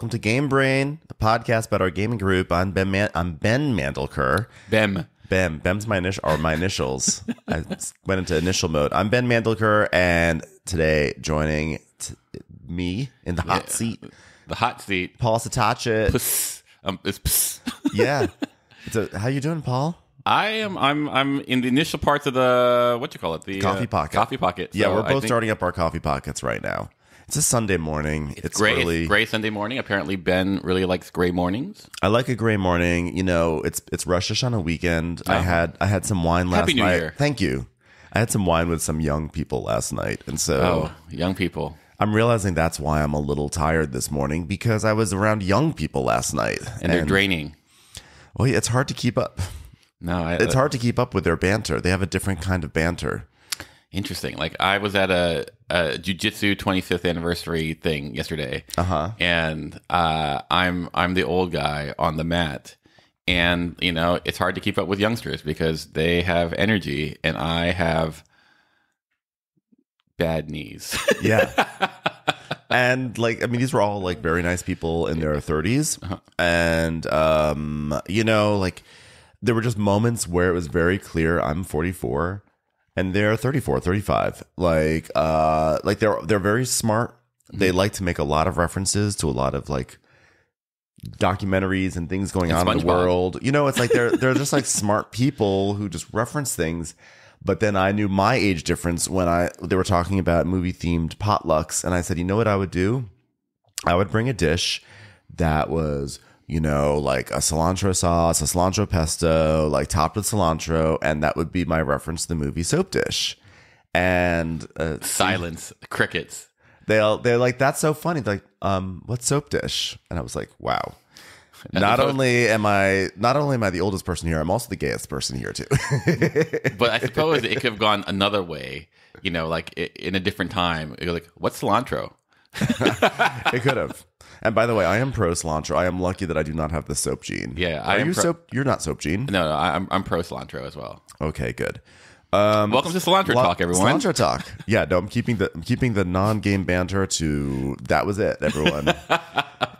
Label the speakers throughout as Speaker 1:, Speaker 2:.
Speaker 1: welcome to Game Brain, a podcast about our gaming group. I'm Ben Mandelker. Bem's my initials. I went into initial mode. I'm Ben Mandelker, and today joining me in the hot seat.
Speaker 2: The hot seat.
Speaker 1: Paul Satachet.
Speaker 2: It's pss.
Speaker 1: Yeah. How you doing, Paul?
Speaker 2: I'm in the initial parts of the the
Speaker 1: coffee pocket.
Speaker 2: Coffee pocket.
Speaker 1: Yeah, we're both starting up our coffee pockets right now. It's a Sunday morning. It's
Speaker 2: gray.
Speaker 1: Early.
Speaker 2: It's gray Sunday morning. Apparently, Ben really likes gray mornings.
Speaker 1: I like a gray morning. You know, it's Rosh Hashanah weekend. I had some wine last
Speaker 2: Happy New
Speaker 1: night.
Speaker 2: Year.
Speaker 1: Thank you. I had some wine with some young people last night, and so
Speaker 2: young people.
Speaker 1: I'm realizing that's why I'm a little tired this morning, because I was around young people last night,
Speaker 2: and they're draining.
Speaker 1: Well, yeah, it's hard to keep up. It's hard to keep up with their banter. They have a different kind of banter.
Speaker 2: Interesting. Like, I was at a jiu-jitsu 25th anniversary thing yesterday, and I'm the old guy on the mat, and you know it's hard to keep up with youngsters because they have energy, and I have bad knees.
Speaker 1: Yeah. And these were all like very nice people in their 30s, and you know, like there were just moments where it was very clear I'm 44. And they're 34, 35. Like they're very smart. They like to make a lot of references to a lot of like documentaries and things going on in the world. You know, it's like they're just like smart people who just reference things. But then I knew my age difference when they were talking about movie themed potlucks, and I said, you know what I would do? I would bring a dish that was, you know, like a cilantro sauce, a cilantro pesto, like topped with cilantro, and that would be my reference to the movie Soap Dish. And
Speaker 2: silence, crickets.
Speaker 1: They're like, that's so funny. They're like, what's Soap Dish? And I was like, wow. Not only am I the oldest person here, I'm also the gayest person here too.
Speaker 2: But I suppose it could have gone another way. You know, like in a different time. You're like, what's cilantro?
Speaker 1: It could have. And by the way, I am pro cilantro. I am lucky that I do not have the soap gene.
Speaker 2: Yeah,
Speaker 1: You're not soap gene.
Speaker 2: No, I'm pro cilantro as well.
Speaker 1: Okay, good.
Speaker 2: Welcome to cilantro talk, everyone.
Speaker 1: Cilantro talk. Yeah, no, I'm keeping the non-game banter to that was it, everyone,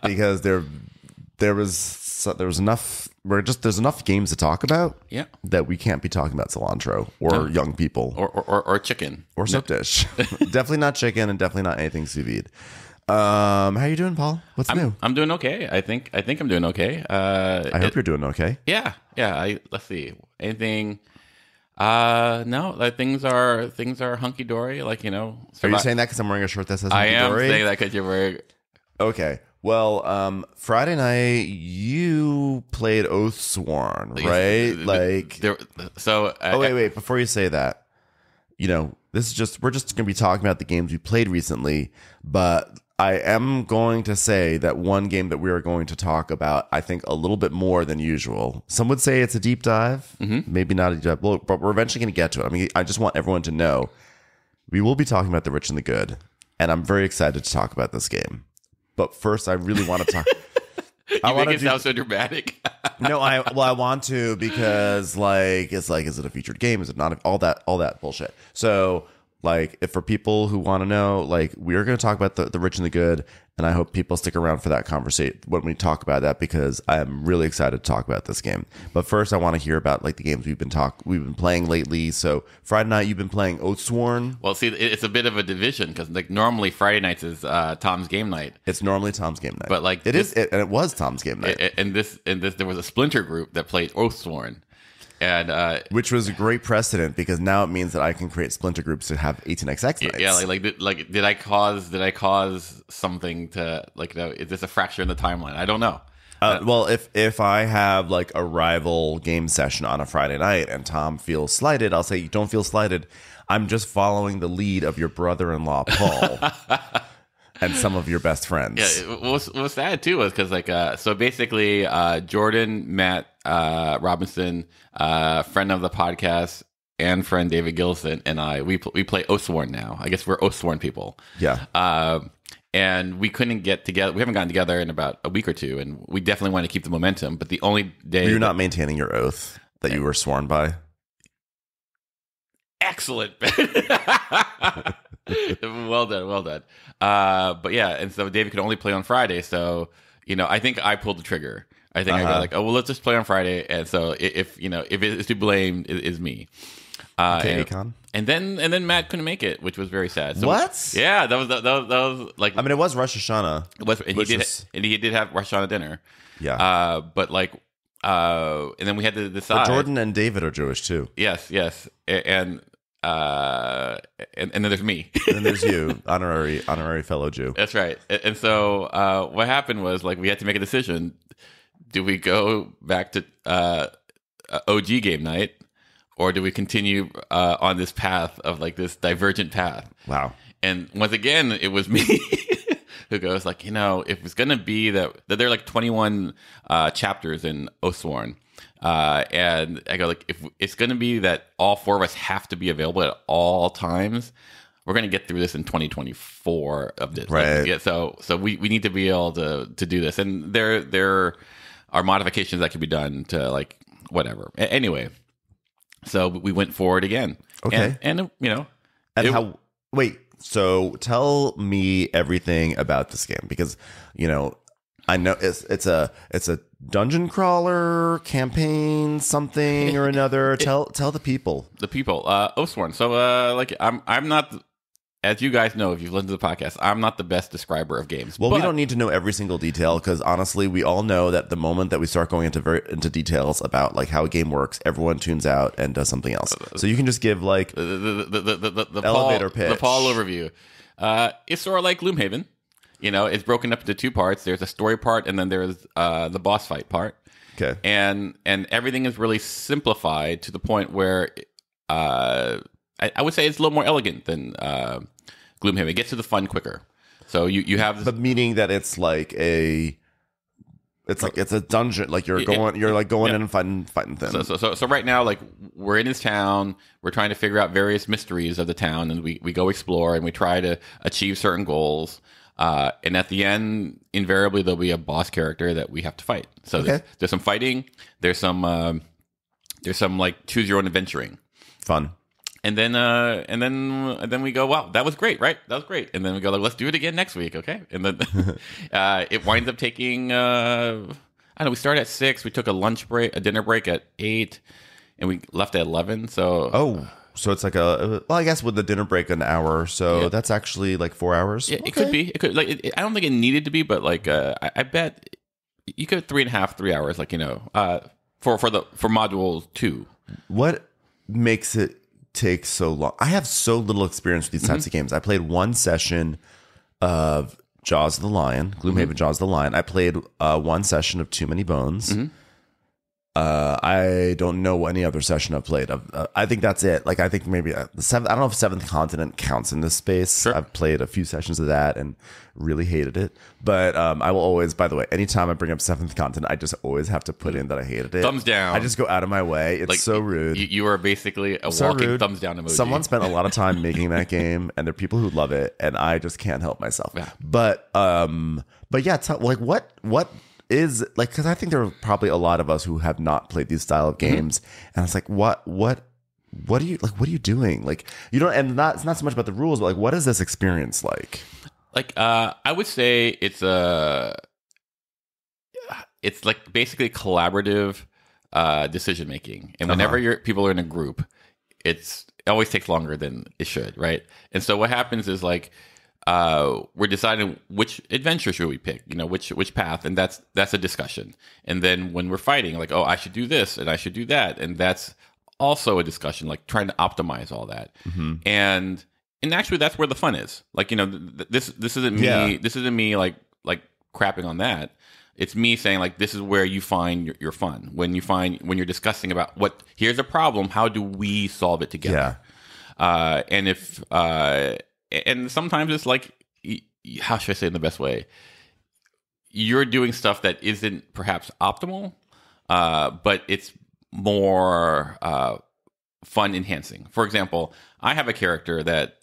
Speaker 1: because there was enough. There's enough games to talk about.
Speaker 2: Yeah,
Speaker 1: that we can't be talking about cilantro or young people
Speaker 2: or chicken
Speaker 1: or soap dish. Definitely not chicken, and definitely not anything sous vide. How you doing, Paul? What's new?
Speaker 2: I'm doing okay. I think I'm doing okay.
Speaker 1: I hope you're doing okay.
Speaker 2: Yeah. Let's see. Anything? No. Like things are hunky dory. Like, you know.
Speaker 1: Are you saying that because I'm wearing a shirt that says hunky dory?
Speaker 2: I am saying that because you're wearing.
Speaker 1: Okay. Well, Friday night you played Oathsworn, right? Wait. Before you say that, you know, we're just going to be talking about the games we played recently, but I am going to say that one game that we are going to talk about, I think, a little bit more than usual. Some would say it's a deep dive, maybe not a deep dive, but we're eventually going to get to it. I mean, I just want everyone to know we will be talking about The Rich and the Good, and I'm very excited to talk about this game. But first, I really want to talk.
Speaker 2: You make it sound so dramatic.
Speaker 1: No, I want to, because is it a featured game? Is it not? All that bullshit. So, like, if for people who want to know, like, we're going to talk about the Rich and the Good, and I hope people stick around for that conversation when we talk about that, because I am really excited to talk about this game. But first, I want to hear about like the games we've been playing lately. So Friday night, you've been playing Oathsworn.
Speaker 2: Well, see, it's a bit of a division because like normally Friday nights is Tom's game night.
Speaker 1: It's normally Tom's game night,
Speaker 2: but like
Speaker 1: and it was Tom's game night.
Speaker 2: And this there was a splinter group that played Oathsworn. And
Speaker 1: which was a great precedent, because now it means that I can create splinter groups to have 18xx nights.
Speaker 2: Yeah, did I cause something to like? Is this a fracture in the timeline? I don't know.
Speaker 1: Well, if I have like a rival game session on a Friday night and Tom feels slighted, I'll say, you don't feel slighted. I'm just following the lead of your brother-in-law Paul and some of your best friends.
Speaker 2: Yeah, what's sad too was because like so basically Jordan, Matt Robinson, friend of the podcast and friend David Gilson, and we play Oathsworn now. I guess we're Oathsworn people.
Speaker 1: Yeah.
Speaker 2: And we couldn't get together. We haven't gotten together in about a week or two, and we definitely want to keep the momentum. But the only day
Speaker 1: you're not maintaining your oath that you were sworn by.
Speaker 2: Excellent. Well done. But yeah, and so David could only play on Friday, so I think I pulled the trigger. I think I got like, oh, well, let's just play on Friday. And so if it's to blame, it is me.
Speaker 1: Okay, Akon.
Speaker 2: And then Matt couldn't make it, which was very sad. So,
Speaker 1: what?
Speaker 2: Yeah, that was like.
Speaker 1: I mean, it was Rosh Hashanah.
Speaker 2: It was, and he did have Rosh Hashanah dinner.
Speaker 1: Yeah.
Speaker 2: But like, and then we had to decide.
Speaker 1: But Jordan and David are Jewish too.
Speaker 2: Yes, and then there's me.
Speaker 1: And then there's you, honorary fellow Jew.
Speaker 2: That's right. And so what happened was like we had to make a decision. Do we go back to OG game night? Or do we continue on this path of like this divergent path?
Speaker 1: Wow.
Speaker 2: And once again, it was me who goes like, if it's going to be that there are like 21 chapters in Oathsworn. And I go like, if it's going to be that all 4 of us have to be available at all times, we're going to get through this in 2024 of this.
Speaker 1: Right.
Speaker 2: Like, so we need to be able to do this. And there are modifications that can be done to like whatever. Anyway. So we went forward again.
Speaker 1: Okay.
Speaker 2: And
Speaker 1: so tell me everything about this game because, I know it's a dungeon crawler campaign, something or another. Tell the people.
Speaker 2: The people. Oathsworn. So I'm not, as you guys know, if you've listened to the podcast, I'm not the best describer of games.
Speaker 1: Well, we don't need to know every single detail because honestly, we all know that the moment that we start going into details about like how a game works, everyone tunes out and does something else. So you can just give like
Speaker 2: the
Speaker 1: elevator pitch,
Speaker 2: the Paul overview. It's sort of like Gloomhaven. It's broken up into 2 parts. There's a story part, and then there's the boss fight part.
Speaker 1: Okay,
Speaker 2: and everything is really simplified to the point where I would say it's a little more elegant than Gloomhaven. It gets to the fun quicker. So you have this,
Speaker 1: but meaning that it's like it's a dungeon. Like you're going in and fighting things.
Speaker 2: So right now, like we're in this town. We're trying to figure out various mysteries of the town, and we go explore and we try to achieve certain goals. And at the end, invariably there'll be a boss character that we have to fight. So there's some fighting. There's some like choose your own adventuring.
Speaker 1: Fun.
Speaker 2: And then we go, wow, that was great, right? That was great. And then we go, like, let's do it again next week, okay? And then it winds up taking, I don't know, we started at 6, we took a dinner break at 8, and we left at 11. So
Speaker 1: so it's like I guess with the dinner break an hour, so that's actually like 4 hours.
Speaker 2: Yeah, it could be. It could I don't think it needed to be, but like I bet you could 3.5, 3 hours, like for module 2.
Speaker 1: What makes it take so long? I have so little experience with these types of games. I played 1 session of Jaws of the Lion, Gloomhaven Jaws of the Lion. I played 1 session of Too Many Bones. I don't know any other session I've played. I think that's it. Like I think maybe the 7th. I don't know if Seventh Continent counts in this space.
Speaker 2: Sure.
Speaker 1: I've played a few sessions of that and really hated it. But I will always. By the way, anytime I bring up Seventh Continent, I just always have to put in that I hated it.
Speaker 2: Thumbs down.
Speaker 1: I just go out of my way. It's like, so rude.
Speaker 2: You are basically a walking rude. Thumbs down emoji.
Speaker 1: Someone spent a lot of time making that game, and there are people who love it, and I just can't help myself.
Speaker 2: Yeah.
Speaker 1: But yeah, like what is like, because I think there are probably a lot of us who have not played these style of games, and it's like what are you doing? Like and it's not so much about the rules, but like what is this experience like?
Speaker 2: Like I would say it's like basically collaborative decision making, and whenever people are in a group, it always takes longer than it should, right? And so what happens is like we're deciding which adventure should we pick, which path, and that's a discussion. And then when we're fighting, like, oh, I should do this and I should do that, and that's also a discussion, like trying to optimize all that. And actually, that's where the fun is. Like, this isn't me. Yeah. This isn't me like crapping on that. It's me saying like this is where you find your fun when you're discussing about here's a problem. How do we solve it together? Yeah. And if and sometimes it's like, how should I say it in the best way? You're doing stuff that isn't perhaps optimal, but it's more fun enhancing. For example, I have a character that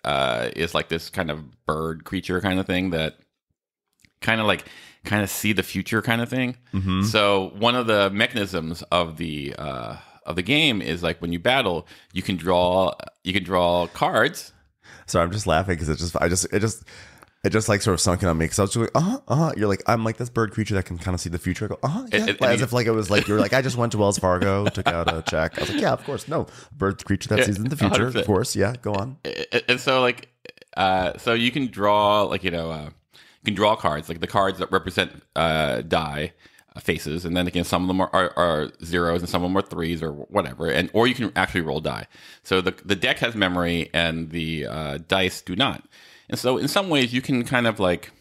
Speaker 2: is like this kind of bird creature kind of thing that kind of see the future kind of thing. So one of the mechanisms of the game is like when you battle, you can draw cards.
Speaker 1: So I'm just laughing because it just It just like sort of sunk in on me because I was just like, You're like, I'm like this bird creature that can kind of see the future. I go, yeah. As if like it was like you were like, I just went to Wells Fargo, took out a check. I was like, yeah, of course, no bird creature that sees in the future,
Speaker 2: 100%.
Speaker 1: of course, yeah. Go on.
Speaker 2: And so like, so you can draw like you can draw cards like the cards that represent die faces, and then again some of them are zeros and some of them are threes or whatever, and or you can actually roll die. So the deck has memory and the dice do not. And so in some ways you can kind of like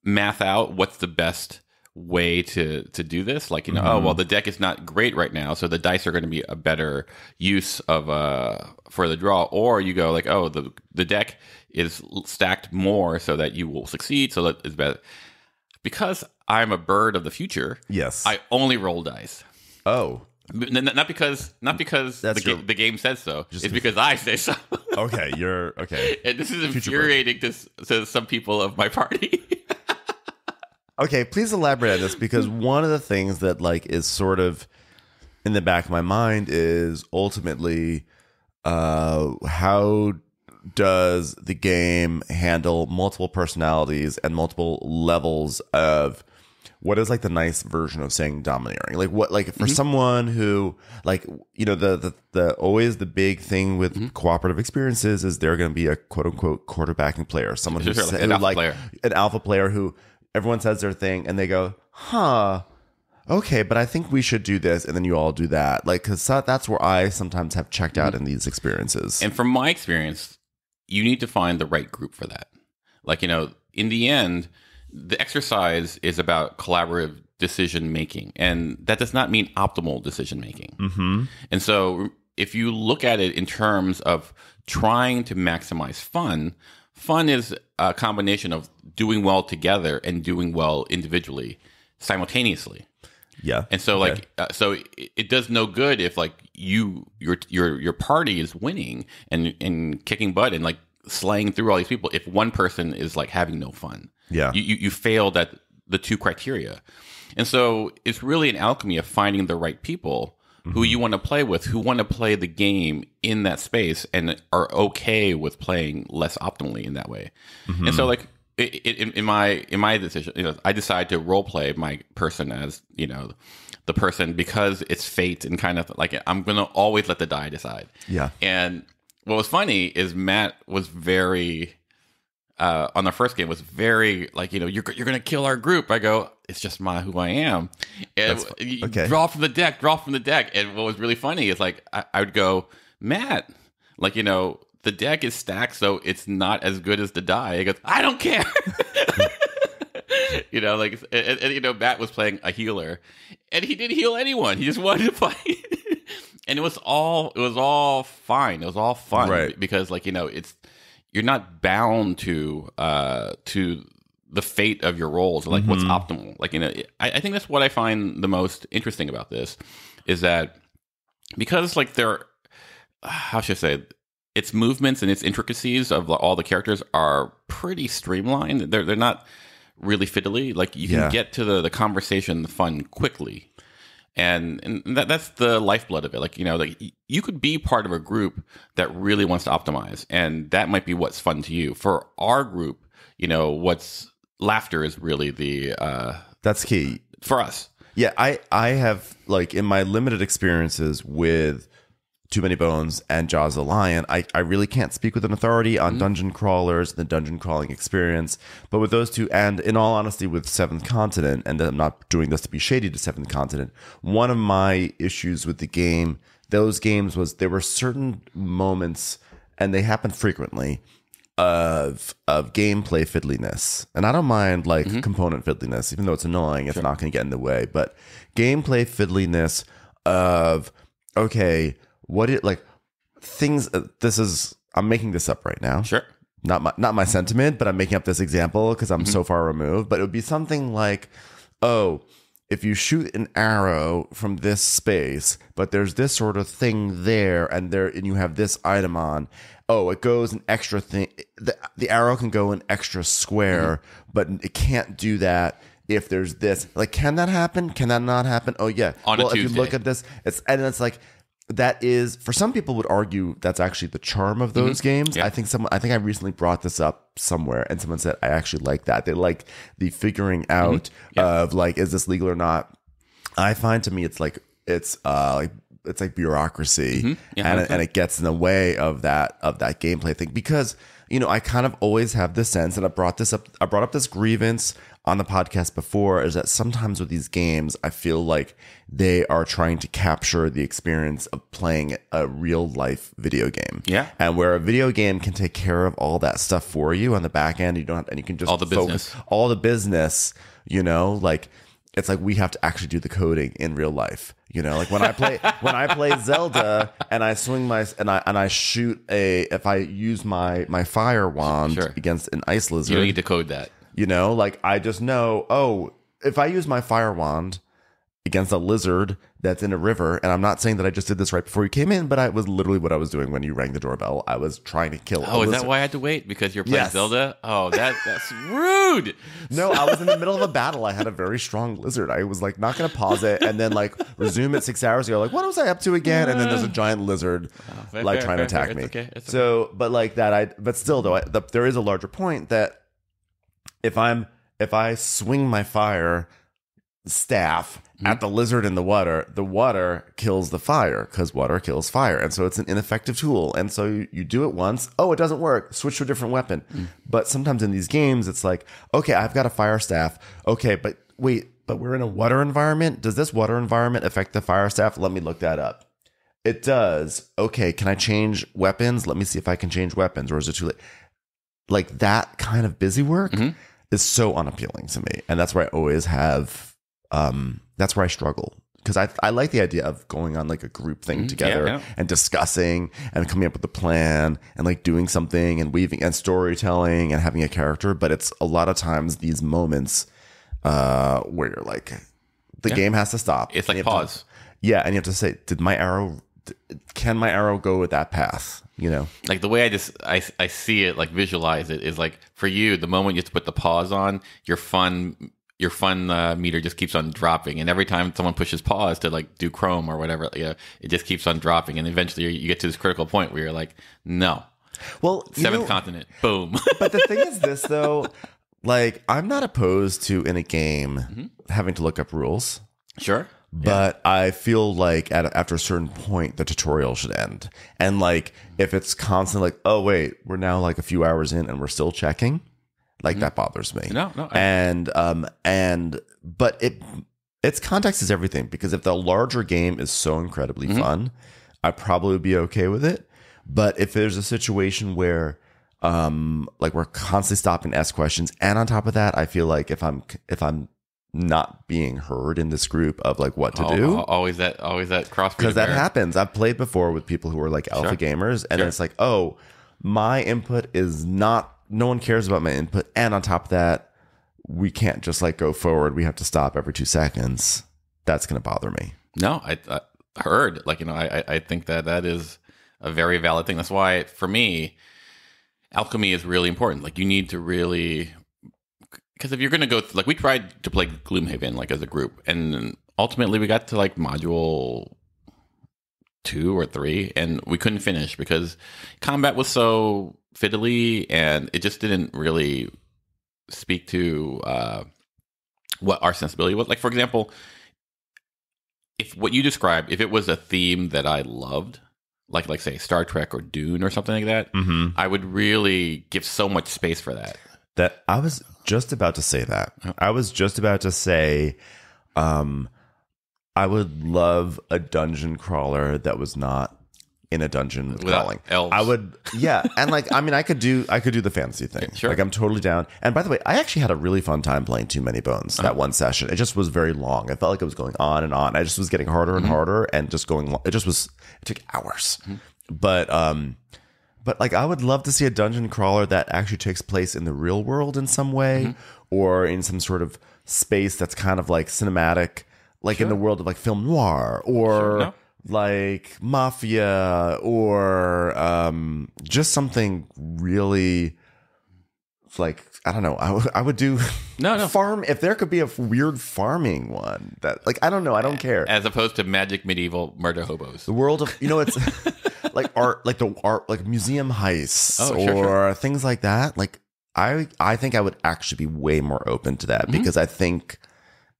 Speaker 2: math out what's the best way to do this. Like, oh, well, the deck is not great right now, so the dice are going to be a better use of for the draw. Or you go like, oh, the deck is stacked more so that you will succeed, so that is better. Because I'm a bird of the future,
Speaker 1: yes,
Speaker 2: I only roll dice.
Speaker 1: Oh.
Speaker 2: Not because the game says so. It's because I say so.
Speaker 1: Okay, you're okay.
Speaker 2: And this is infuriating to some people of my party.
Speaker 1: Okay, please elaborate on this, because one of the things that like is sort of in the back of my mind is ultimately how does the game handle multiple personalities and multiple levels of what is like the nice version of saying domineering? Like what, like for someone who like, the always the big thing with cooperative experiences is they're going to be a quote unquote quarterbacking player, someone who's an alpha player who everyone says their thing and they go, okay, but I think we should do this. And then you all do that. Like, cause that's where I sometimes have checked out in these experiences.
Speaker 2: And from my experience, you need to find the right group for that. Like, in the end, the exercise is about collaborative decision making, and that does not mean optimal decision making. And so if you look at it in terms of trying to maximize fun is a combination of doing well together and doing well individually simultaneously.
Speaker 1: Yeah.
Speaker 2: And so so it does no good if like your party is winning and kicking butt and like slaying through all these people if one person is like having no fun.
Speaker 1: Yeah.
Speaker 2: You failed at the two criteria. And so it's really an alchemy of finding the right people who you want to play with, who want to play the game in that space and are okay with playing less optimally in that way. And so like in my decision, I decide to role play my person as, the person because it's fate and kind of like I'm going to always let the die decide.
Speaker 1: Yeah.
Speaker 2: And what was funny is Matt was very on the first game was very like, you're going to kill our group. I go, it's just who I am. And draw from the deck. And what was really funny is like, I would go, Matt, like, the deck is stacked, so it's not as good as the die. He goes, I don't care. Matt was playing a healer and he didn't heal anyone. He just wanted to play. And it was all fine. It was all fun, right? Because like, you're not bound to the fate of your roles, like what's optimal. Like, I think that's what I find the most interesting about this is that because like how should I say, its movements and its intricacies of all the characters are pretty streamlined. They're not really fiddly. Like you can get to the conversation, the fun quickly. And that's the lifeblood of it. Like, like you could be part of a group that really wants to optimize, and that might be what's fun to you. For our group, what's laughter is really
Speaker 1: that's key
Speaker 2: for us.
Speaker 1: Yeah, I have like in my limited experiences with Too Many Bones and Jaws the Lion, I really can't speak with an authority on dungeon crawlers and the dungeon crawling experience. But with those two, and in all honesty, with Seventh Continent, and I'm not doing this to be shady to Seventh Continent, one of my issues with the game, those games, was there were certain moments, and they happen frequently, of gameplay fiddliness. And I don't mind like component fiddliness, even though it's annoying, it's not going to get in the way. But gameplay fiddliness of, okay, what it like things I'm making this up right now.
Speaker 2: Sure.
Speaker 1: Not my sentiment, but I'm making up this example because I'm so far removed. But it would be something like, oh, if you shoot an arrow from this space, but there's this sort of thing there, and you have this item on. Oh, it goes an extra thing. The arrow can go an extra square, but it can't do that if there's this. Like, can that happen? Can that not happen? Oh yeah.
Speaker 2: On a Tuesday.
Speaker 1: If you look at this, it's like. that is, for some people would argue that's actually the charm of those games.
Speaker 2: Yeah.
Speaker 1: I think I recently brought this up somewhere and someone said I actually like that. They like the figuring out of like, is this legal or not? I find to me it's like bureaucracy and it gets in the way of that gameplay thing, because I kind of always have this sense, and I brought up this grievance on the podcast before, is that sometimes with these games, I feel like they are trying to capture the experience of playing a real life video game.
Speaker 2: Yeah.
Speaker 1: And where a video game can take care of all that stuff for you on the back end, and you can just
Speaker 2: all the business.
Speaker 1: Like it's like we have to actually do the coding in real life. Like when I play Zelda and I swing and I shoot if I use my fire wand against an ice lizard.
Speaker 2: You don't need to code that.
Speaker 1: Like I just know, if I use my fire wand against a lizard that's in a river, and I'm not saying that I just did this right before you came in, but it was literally what I was doing when you rang the doorbell. I was trying to kill a lizard.
Speaker 2: Is that why I had to wait? Because you're playing Zelda? Oh, that's rude.
Speaker 1: No, I was in the middle of a battle. I had a very strong lizard. I was like not going to pause it and then like resume it 6 hours ago. Like, what was I up to again? And then there's a giant lizard trying to attack me.
Speaker 2: Okay.
Speaker 1: So, but like that, but still though, there is a larger point that if I swing my fire staff at the lizard in the water kills the fire, because water kills fire, and so it's an ineffective tool. And so you do it once, it doesn't work, switch to a different weapon. But sometimes in these games it's like, okay, I've got a fire staff, okay, but wait, but we're in a water environment. Does this water environment affect the fire staff? Let me look that up. It does. Okay, can I change weapons? Let me see if I can change weapons, or is it too late? Like that kind of busy work is so unappealing to me, and that's where I always have that's where I struggle, because I like the idea of going on like a group thing together and discussing and coming up with a plan and like doing something and weaving and storytelling and having a character. But it's a lot of times these moments where you're like, the game has to stop.
Speaker 2: It's like pause.
Speaker 1: And you have to say, can my arrow go with that path?
Speaker 2: Like the way I see it, like visualize it, is like for you, the moment you have to put the pause on, your fun meter just keeps on dropping, and every time someone pushes pause to like do Chrome or whatever, it just keeps on dropping, and eventually you get to this critical point where you're like, no.
Speaker 1: Well,
Speaker 2: seventh continent, boom.
Speaker 1: But the thing is this though, like I'm not opposed to in a game having to look up rules.
Speaker 2: Sure.
Speaker 1: But I feel like after a certain point, the tutorial should end. And like, if it's constantly like, oh wait, we're now like a few hours in and we're still checking, like that bothers me.
Speaker 2: No.
Speaker 1: But its context is everything, because if the larger game is so incredibly fun, I'd probably be okay with it. But if there's a situation where like we're constantly stopping to ask questions, and on top of that, I feel like if I'm not being heard in this group of like what to do,
Speaker 2: always that cross,
Speaker 1: because that happens. I've played before with people who are like alpha gamers, and it's like, oh, my input is not, no one cares about my input, and on top of that, we can't just like go forward, we have to stop every 2 seconds. That's gonna bother me.
Speaker 2: No, I heard, like, I think that is a very valid thing. That's why for me, alchemy is really important. Like, you need to really, because if you're going to go, like, we tried to play Gloomhaven, like, as a group, and ultimately we got to, like, module 2 or 3, and we couldn't finish because combat was so fiddly, and it just didn't really speak to what our sensibility was. Like, for example, if what you described, if it was a theme that I loved, like say, Star Trek or Dune or something like that, I would really give so much space for that.
Speaker 1: That I was just about to say that. I was just about to say, I would love a dungeon crawler that was not in a dungeon crawling.
Speaker 2: Elves.
Speaker 1: I would, yeah, and like, I mean, I could do the fantasy thing.
Speaker 2: Sure.
Speaker 1: Like, I'm totally down. And by the way, I actually had a really fun time playing Too Many Bones that one session. It just was very long. I felt like it was going on and on. I just was getting harder and harder, and just going. It took hours. But like, I would love to see a dungeon crawler that actually takes place in the real world in some way, or in some sort of space that's kind of like cinematic, like in the world of like film noir, or like mafia, or just something really like, I don't know. I would do
Speaker 2: no
Speaker 1: farm if there could be a weird farming one that, like, I don't know. I don't care.
Speaker 2: As opposed to magic medieval murder hobos.
Speaker 1: The world of, it's like art, like museum heists
Speaker 2: sure.
Speaker 1: things like that. Like, I think I would actually be way more open to that because I think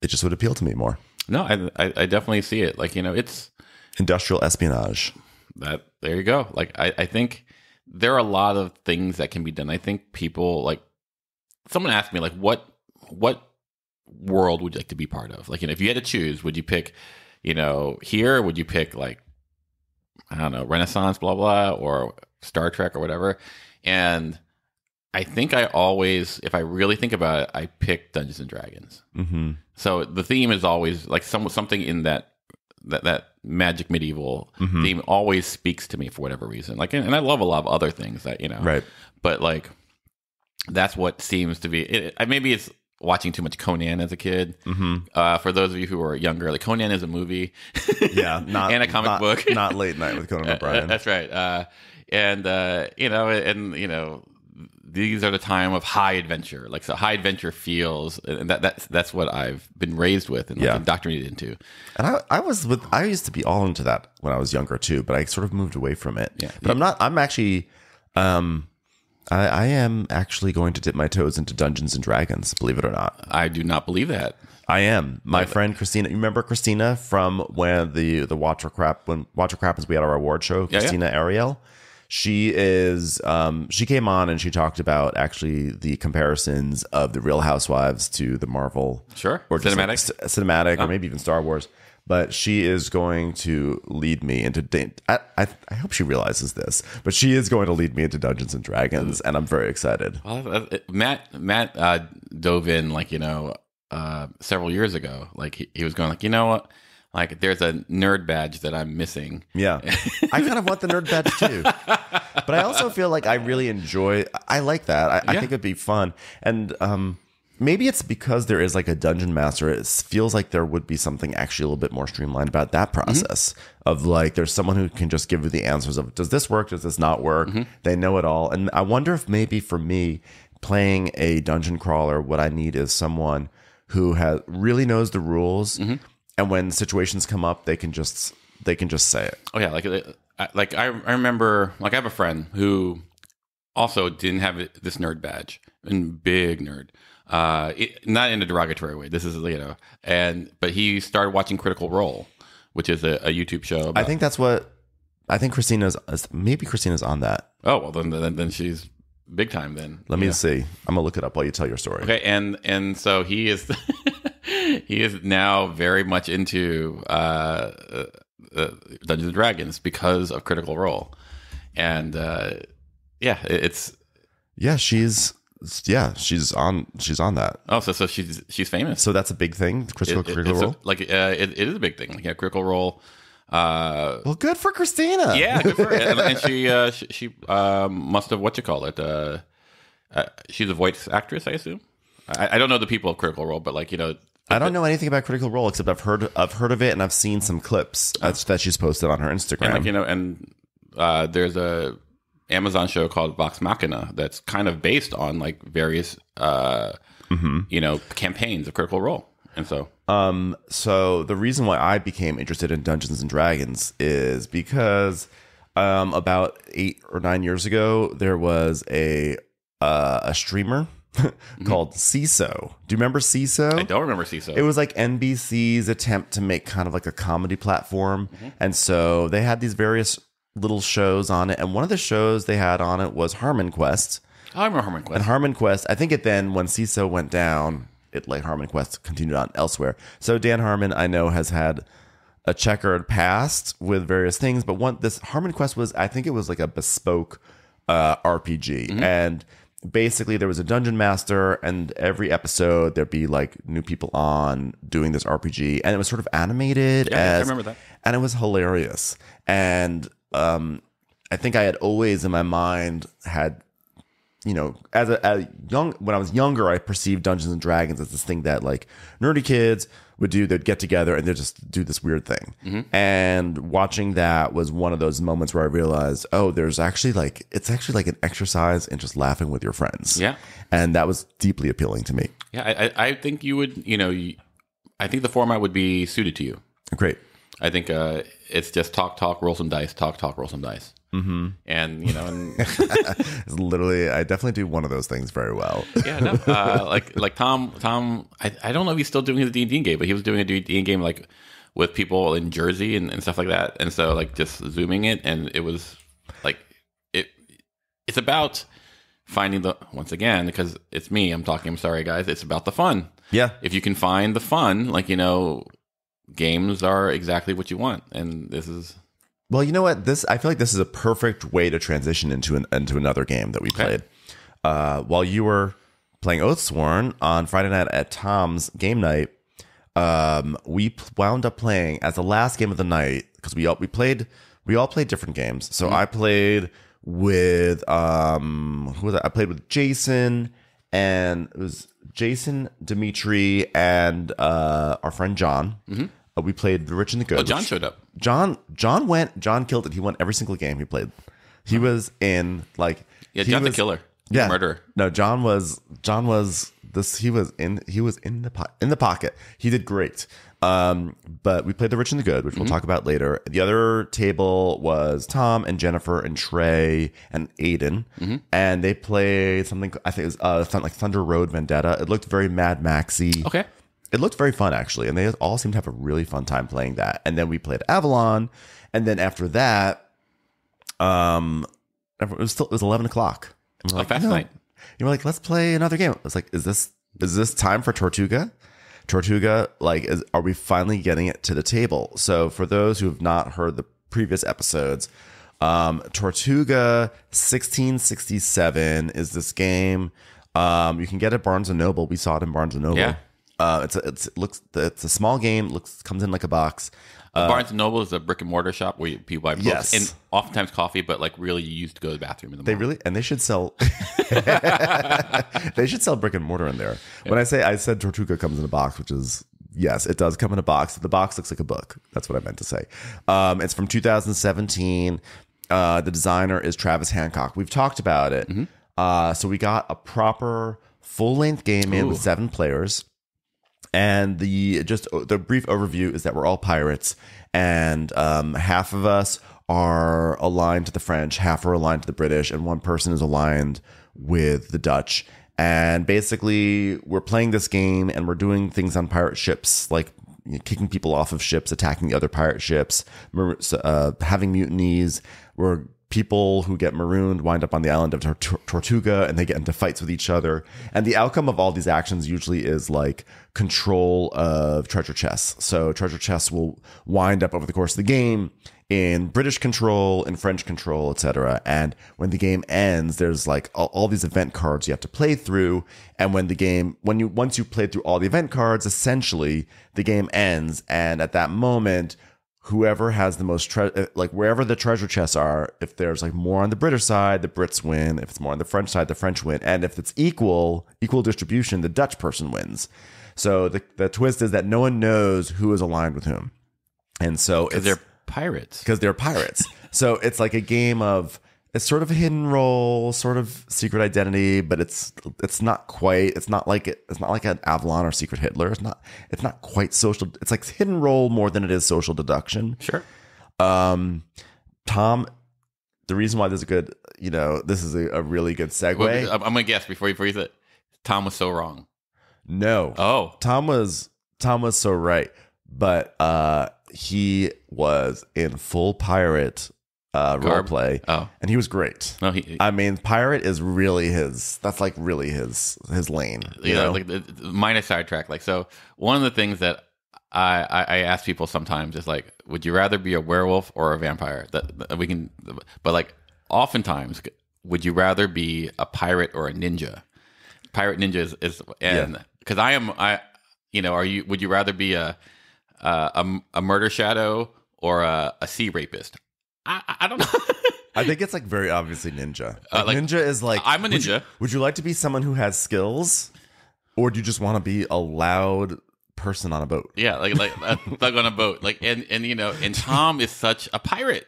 Speaker 1: it just would appeal to me more.
Speaker 2: No, I definitely see it. Like, it's
Speaker 1: industrial espionage.
Speaker 2: There you go. Like, I think there are a lot of things that can be done. I think people, like, someone asked me, like, what world would you like to be part of? Like, if you had to choose, would you pick, here? Would you pick, like, I don't know, Renaissance, blah, blah, or Star Trek or whatever? And I think I always, if I really think about it, I pick Dungeons and Dragons. Mm-hmm. So the theme is always like something in that magic medieval theme always speaks to me for whatever reason. Like, and I love a lot of other things that,
Speaker 1: right.
Speaker 2: But like, that's what seems to be. Maybe it's watching too much Conan as a kid. Mm-hmm. For those of you who are younger, like, Conan is a movie, and a comic book,
Speaker 1: not Late Night with Conan O'Brien.
Speaker 2: That's right. These are the time of high adventure. Like, so high adventure feels, and that's what I've been raised with and indoctrinated into.
Speaker 1: And I used to be all into that when I was younger too, but I sort of moved away from it.
Speaker 2: Yeah.
Speaker 1: But I'm actually, I am actually going to dip my toes into Dungeons and Dragons, believe it or not.
Speaker 2: I do not believe that.
Speaker 1: I am. My friend Christina, you remember Christina from when the Watcher Crappens, we had our award show, Christina Ariel? She came on and she talked about actually the comparisons of the Real Housewives to the Marvel.
Speaker 2: Sure.
Speaker 1: Or
Speaker 2: cinematic,
Speaker 1: or maybe even Star Wars. But she is going to lead me into, I hope she realizes this, but she is going to lead me into Dungeons and Dragons, and I'm very excited.
Speaker 2: Well, Matt dove in, like, several years ago. Like, he was going, like, you know what? Like, there's a nerd badge that I'm missing.
Speaker 1: Yeah. I kind of want the nerd badge too. But I also feel like I really I like that. I think it'd be fun. And maybe it's because there is like a dungeon master. It feels like there would be something actually a little bit more streamlined about that process of, like, there's someone who can just give you the answers of, does this work? Does this not work? They know it all. And I wonder if maybe for me, playing a dungeon crawler, what I need is someone who really knows the rules. And when situations come up, they can just say it.
Speaker 2: Oh yeah, I remember, like, I have a friend who also didn't have this nerd badge, and big nerd, not in a derogatory way. This is, but he started watching Critical Role, which is a YouTube show.
Speaker 1: I think Christina's on that.
Speaker 2: Oh well, then she's big time. Then
Speaker 1: let me see. I'm gonna look it up while you tell your story.
Speaker 2: Okay, and so he is. He is now very much into Dungeons and Dragons because of Critical Role, and she's on that. Oh, so she's famous.
Speaker 1: So that's a big thing. Critical Role,
Speaker 2: it is a big thing. Like, Critical Role.
Speaker 1: Well, good for Christina.
Speaker 2: Yeah, good for her. And she must have she's a voice actress, I assume. I don't know the people of Critical Role, but, like,
Speaker 1: I don't know anything about Critical Role except I've heard of it, and I've seen some clips that she's posted on her Instagram.
Speaker 2: And there's a Amazon show called Vox Machina that's kind of based on, like, various campaigns of Critical Role. And
Speaker 1: so the reason why I became interested in Dungeons and Dragons is because about 8 or 9 years ago there was a streamer called CISO. Do you remember CISO?
Speaker 2: I don't remember CISO.
Speaker 1: It was like NBC's attempt to make kind of like a comedy platform. And so they had these various little shows on it. And one of the shows they had on it was Harmon Quest.
Speaker 2: Oh, I remember Harmon Quest.
Speaker 1: And Harmon Quest, I think then when CISO went down, Harmon Quest continued on elsewhere. So Dan Harmon, I know, has had a checkered past with various things. But this Harmon Quest I think it was like a bespoke RPG. And basically there was a dungeon master, and every episode there'd be, like, new people on doing this RPG, and it was sort of animated.
Speaker 2: I remember that.
Speaker 1: And it was hilarious. And I think I had always in my mind had, when I was younger, I perceived Dungeons and Dragons as this thing that, like, nerdy kids would do. They'd get together and they'd just do this weird thing. And watching that was one of those moments where I realized, oh, there's actually like, it's actually like an exercise in just laughing with your friends.
Speaker 2: Yeah.
Speaker 1: And that was deeply appealing to me.
Speaker 2: Yeah, I think you would, I think the format would be suited to you.
Speaker 1: Great.
Speaker 2: I think it's just talk, roll some dice, talk, roll some dice. And and
Speaker 1: It's literally, I definitely do one of those things very well.
Speaker 2: Yeah, no, like Tom, I don't know if he's still doing his D&D game, but he was doing a D&D game like with people in Jersey and stuff like that, and so like just zooming it, and it was like it's about finding once again, because it's me, I'm sorry guys, it's about the fun.
Speaker 1: Yeah,
Speaker 2: if you can find the fun, like games are exactly what you want, and this is.
Speaker 1: Well, you know what? I feel like this is a perfect way to transition into another game that we played. While you were playing Oathsworn on Friday night at Tom's game night, we wound up playing as the last game of the night, because we all played different games. So I played with who was that? I played with Jason, and it was Jason, Dimitri, and our friend John. We played The Rich and the Good.
Speaker 2: Oh, John showed up.
Speaker 1: John killed it. He won every single game he played. He was in like
Speaker 2: John's a killer. He's a murderer.
Speaker 1: No, John was this. He was in the pocket. He did great. But we played The Rich and the Good, which we'll talk about later. The other table was Tom and Jennifer and Trey and Aiden, and they played something. I think it was like Thunder Road Vendetta. It looked very Mad Maxy.
Speaker 2: Okay.
Speaker 1: It looked very fun, actually, and they all seemed to have a really fun time playing that. And then we played Avalon, and then after that, it was 11 o'clock. And we're like,
Speaker 2: fast night.
Speaker 1: You were like, let's play another game. I was like, is this time for Tortuga? Tortuga, like, are we finally getting it to the table? So for those who have not heard the previous episodes, Tortuga 1667 is this game. You can get it at Barnes & Noble. We saw it in Barnes & Noble.
Speaker 2: Yeah.
Speaker 1: It's a small game. Comes in like a box.
Speaker 2: Barnes & Noble is a brick and mortar shop where people buy books
Speaker 1: Yes.
Speaker 2: and oftentimes coffee, but like really you used to go to the bathroom in the morning.
Speaker 1: They should sell. They should sell brick and mortar in there. Yeah. When I said Tortuga comes in a box, which is yes, it does come in a box. The box looks like a book. That's what I meant to say. It's from 2017. The designer is Travis Hancock. We've talked about it. So we got a proper full length game in with 7 players. And the brief overview is that we're all pirates, and half of us are aligned to the French, half are aligned to the British, and one person is aligned with the Dutch. And basically, we're playing this game, and we're doing things on pirate ships, like kicking people off of ships, attacking the other pirate ships, having mutinies. We're people who get marooned wind up on the island of Tortuga, and they get into fights with each other. And the outcome of all these actions usually is like control of treasure chests. So treasure chests will wind up over the course of the game in British control, in French control, etc. And when the game ends, there's like all these event cards you have to play through. And once you've played through all the event cards, essentially the game ends. And at that moment, whoever has the most wherever the treasure chests are, if there's like more on the British side, the Brits win. If it's more on the French side, the French win. And if it's equal distribution, the Dutch person wins. So the twist is that no one knows who is aligned with whom. And so
Speaker 2: they're pirates.
Speaker 1: Because they're pirates. So it's like a game of, it's sort of a hidden role, sort of secret identity, but it's not quite. It's not like an Avalon or Secret Hitler. It's not quite social. It's like hidden role more than it is social deduction.
Speaker 2: Sure.
Speaker 1: Tom, the reason why this is good, this is a really good segue.
Speaker 2: Well, I'm gonna guess before you say it. Tom was so wrong.
Speaker 1: No.
Speaker 2: Oh.
Speaker 1: Tom was so right, but he was in full pirate role play.
Speaker 2: Oh.
Speaker 1: And he was great.
Speaker 2: No,
Speaker 1: pirate is really that's like really his lane.
Speaker 2: Like minor sidetrack. Like, so one of the things that I ask people sometimes is like, would you rather be a werewolf or a vampire? That we can, but like oftentimes, would you rather be a pirate or a ninja? Pirate ninja is because would you rather be a murder shadow or a sea rapist? I don't know.
Speaker 1: I think it's like very obviously ninja.
Speaker 2: Like,
Speaker 1: ninja is like,
Speaker 2: I'm a ninja.
Speaker 1: Would you like to be someone who has skills, or do you just want to be a loud person on a boat.
Speaker 2: Yeah, like a thug on a boat. Like and and Tom is such a pirate.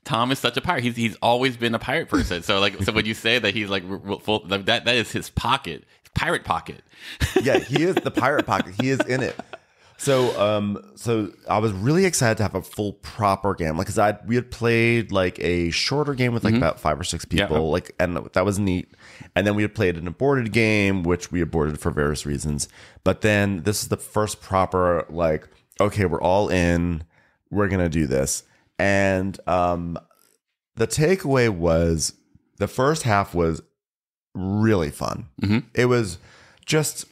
Speaker 2: Tom is such a pirate. He's always been a pirate person. So when you say that he's like full, like that is his pocket, his pirate pocket.
Speaker 1: Yeah, he is the pirate pocket. He is in it. So so I was really excited to have a full proper game, like because we had played like a shorter game with like about 5 or 6 people, like, and that was neat. And then we had played an aborted game, which we aborted for various reasons. But then this is the first proper, like, okay, we're all in, we're gonna do this. And the takeaway was the first half was really fun. It was just,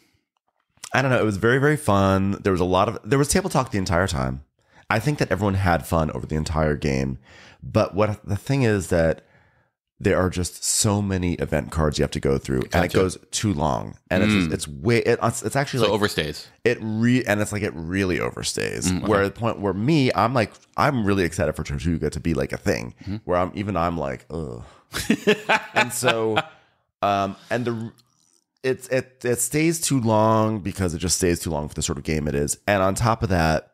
Speaker 1: I don't know, it was very, very fun. There was table talk the entire time. I think that everyone had fun over the entire game. But what the thing is that there are just so many event cards you have to go through, and it goes too long, and it's actually
Speaker 2: so
Speaker 1: like
Speaker 2: overstays.
Speaker 1: And it's like it really overstays. Where at the point where I'm really excited for Tortuga to be like a thing, where I'm like, ugh. And so it stays too long because it just stays too long for the sort of game it is. And on top of that,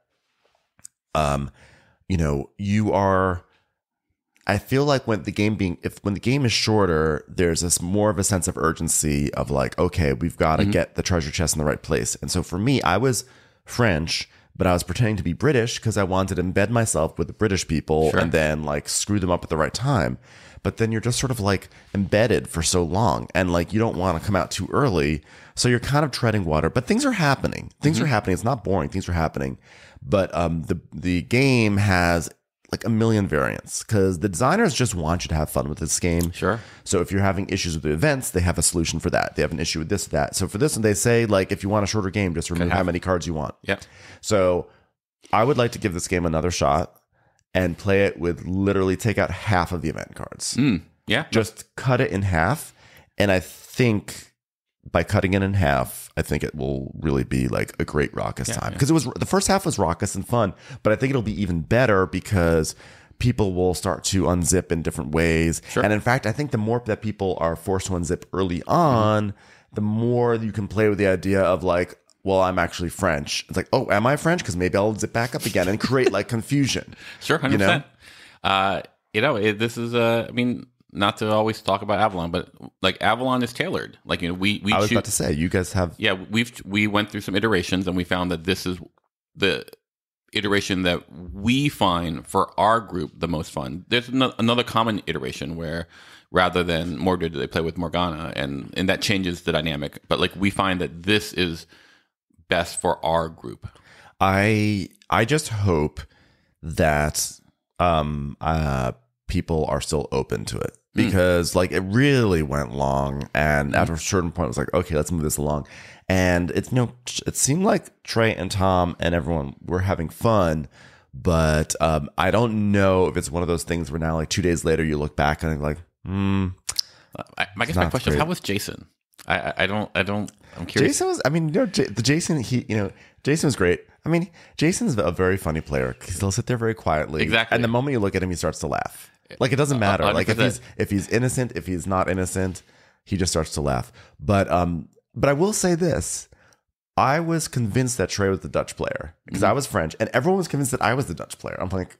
Speaker 1: I feel like when the game is shorter, there's this more of a sense of urgency of like, okay, we've got to get the treasure chest in the right place. And so for me, I was French, but I was pretending to be British because I wanted to embed myself with the British people and then like screw them up at the right time. But then you're just sort of like embedded for so long, and like you don't want to come out too early, so you're kind of treading water. But things are happening. Things are happening. It's not boring. Things are happening. But the game has like a million variants because the designers just want you to have fun with this game.
Speaker 2: Sure.
Speaker 1: So if you're having issues with the events, they have a solution for that. They have an issue with this, that. So for this one, they say like if you want a shorter game, just remove how many cards you want.
Speaker 2: Yep.
Speaker 1: So I would like to give this game another shot and play it with literally take out half of the event cards.
Speaker 2: Yeah.
Speaker 1: Just cut it in half. And I think by cutting it in half, I think it will really be like a great raucous time. Because the first half was raucous and fun, but I think it'll be even better because people will start to unzip in different ways.
Speaker 2: Sure.
Speaker 1: And in fact, I think the more that people are forced to unzip early on, the more you can play with the idea of like, well, I'm actually French. It's like, oh, am I French? Because maybe I'll zip back up again and create like confusion.
Speaker 2: Sure, 100%. This is I mean, not to always talk about Avalon, but like Avalon is tailored. Like I was
Speaker 1: about to say, you guys have.
Speaker 2: Yeah, we went through some iterations, and we found that this is the iteration that we find for our group the most fun. There's another common iteration where rather than Mordred, they play with Morgana, and that changes the dynamic. But like we find that this is best for our group.
Speaker 1: I just hope that people are still open to it because like it really went long, and after a certain point it was like, okay, let's move this along. And it's it seemed like Trey and Tom and everyone were having fun, but I don't know if it's one of those things where now like 2 days later you look back and you're like,
Speaker 2: I guess my question is, how was Jason? I'm curious.
Speaker 1: Jason was, Jason was great. I mean, Jason's a very funny player because he'll sit there very quietly.
Speaker 2: Exactly.
Speaker 1: And the moment you look at him, he starts to laugh. Like it doesn't matter. 100%. Like if he's innocent, if he's not innocent, he just starts to laugh. But I will say this. I was convinced that Trey was the Dutch player because I was French, and everyone was convinced that I was the Dutch player. I'm like,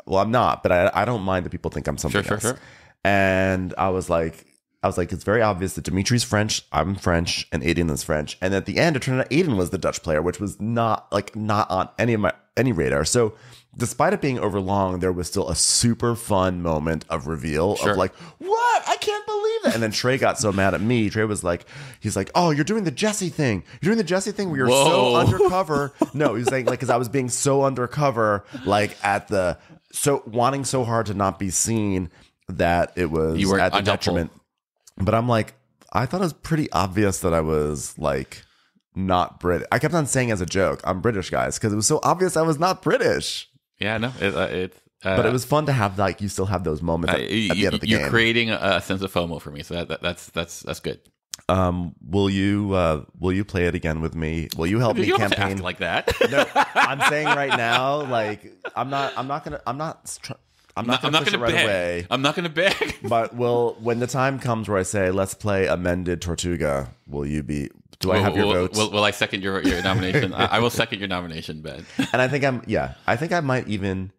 Speaker 1: well, I'm not, but I don't mind that people think I'm something else. Sure. And I was like, it's very obvious that Dimitri's French, I'm French, and Aiden is French. And at the end, it turned out Aiden was the Dutch player, which was not on any radar. So despite it being overlong, there was still a super fun moment of reveal of like, what? I can't believe that. And then Trey got so mad at me. Trey was like, he's like, oh, you're doing the Jesse thing. You're doing the Jesse thing where you're so undercover. No, he's saying like, because I was being so undercover, like wanting so hard to not be seen that it was at the detriment. But I'm like, I thought it was pretty obvious that I was like not British. I kept on saying as a joke, I'm British, guys, because it was so obvious I was not British.
Speaker 2: Yeah, no,
Speaker 1: but it was fun to have like you still have those moments at the end of the game.
Speaker 2: You're creating a sense of FOMO for me, so that's good.
Speaker 1: Will you play it again with me? Will you help me
Speaker 2: you
Speaker 1: campaign?
Speaker 2: Don't have to act like that?
Speaker 1: No, I'm saying right now, like I'm not I'm not going to push it right away.
Speaker 2: I'm not going to beg.
Speaker 1: But when the time comes where I say, let's play amended Tortuga, will you be... Do I have your votes?
Speaker 2: Will I second your nomination? I will second your nomination, Ben.
Speaker 1: And I think I think I might even...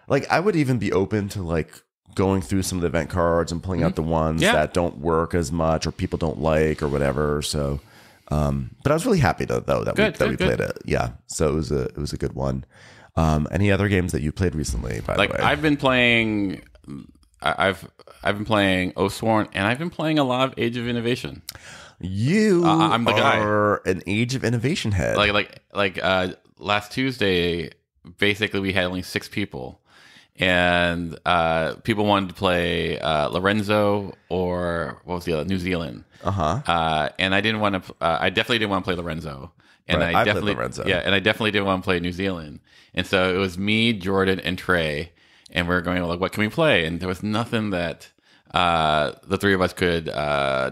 Speaker 1: Like, I would even be open to, like, going through some of the event cards and pulling out the ones that don't work as much or people don't like or whatever. So, but I was really happy, that we played it. Yeah. So it was a good one. Any other games that you played recently, by the way?
Speaker 2: I've been playing... I've been playing Oathsworn, and I've been playing a lot of Age of Innovation.
Speaker 1: I'm the guy. An Age of Innovation head.
Speaker 2: Last Tuesday, basically we had only 6 people, and people wanted to play Lorenzo or what was the other, New Zealand. And I didn't want to. I definitely didn't want to play Lorenzo, and
Speaker 1: right, I definitely played Lorenzo.
Speaker 2: And I definitely didn't want to play New Zealand. And so it was me, Jordan, and Trey, and we were going like, what can we play? And there was nothing that the three of us could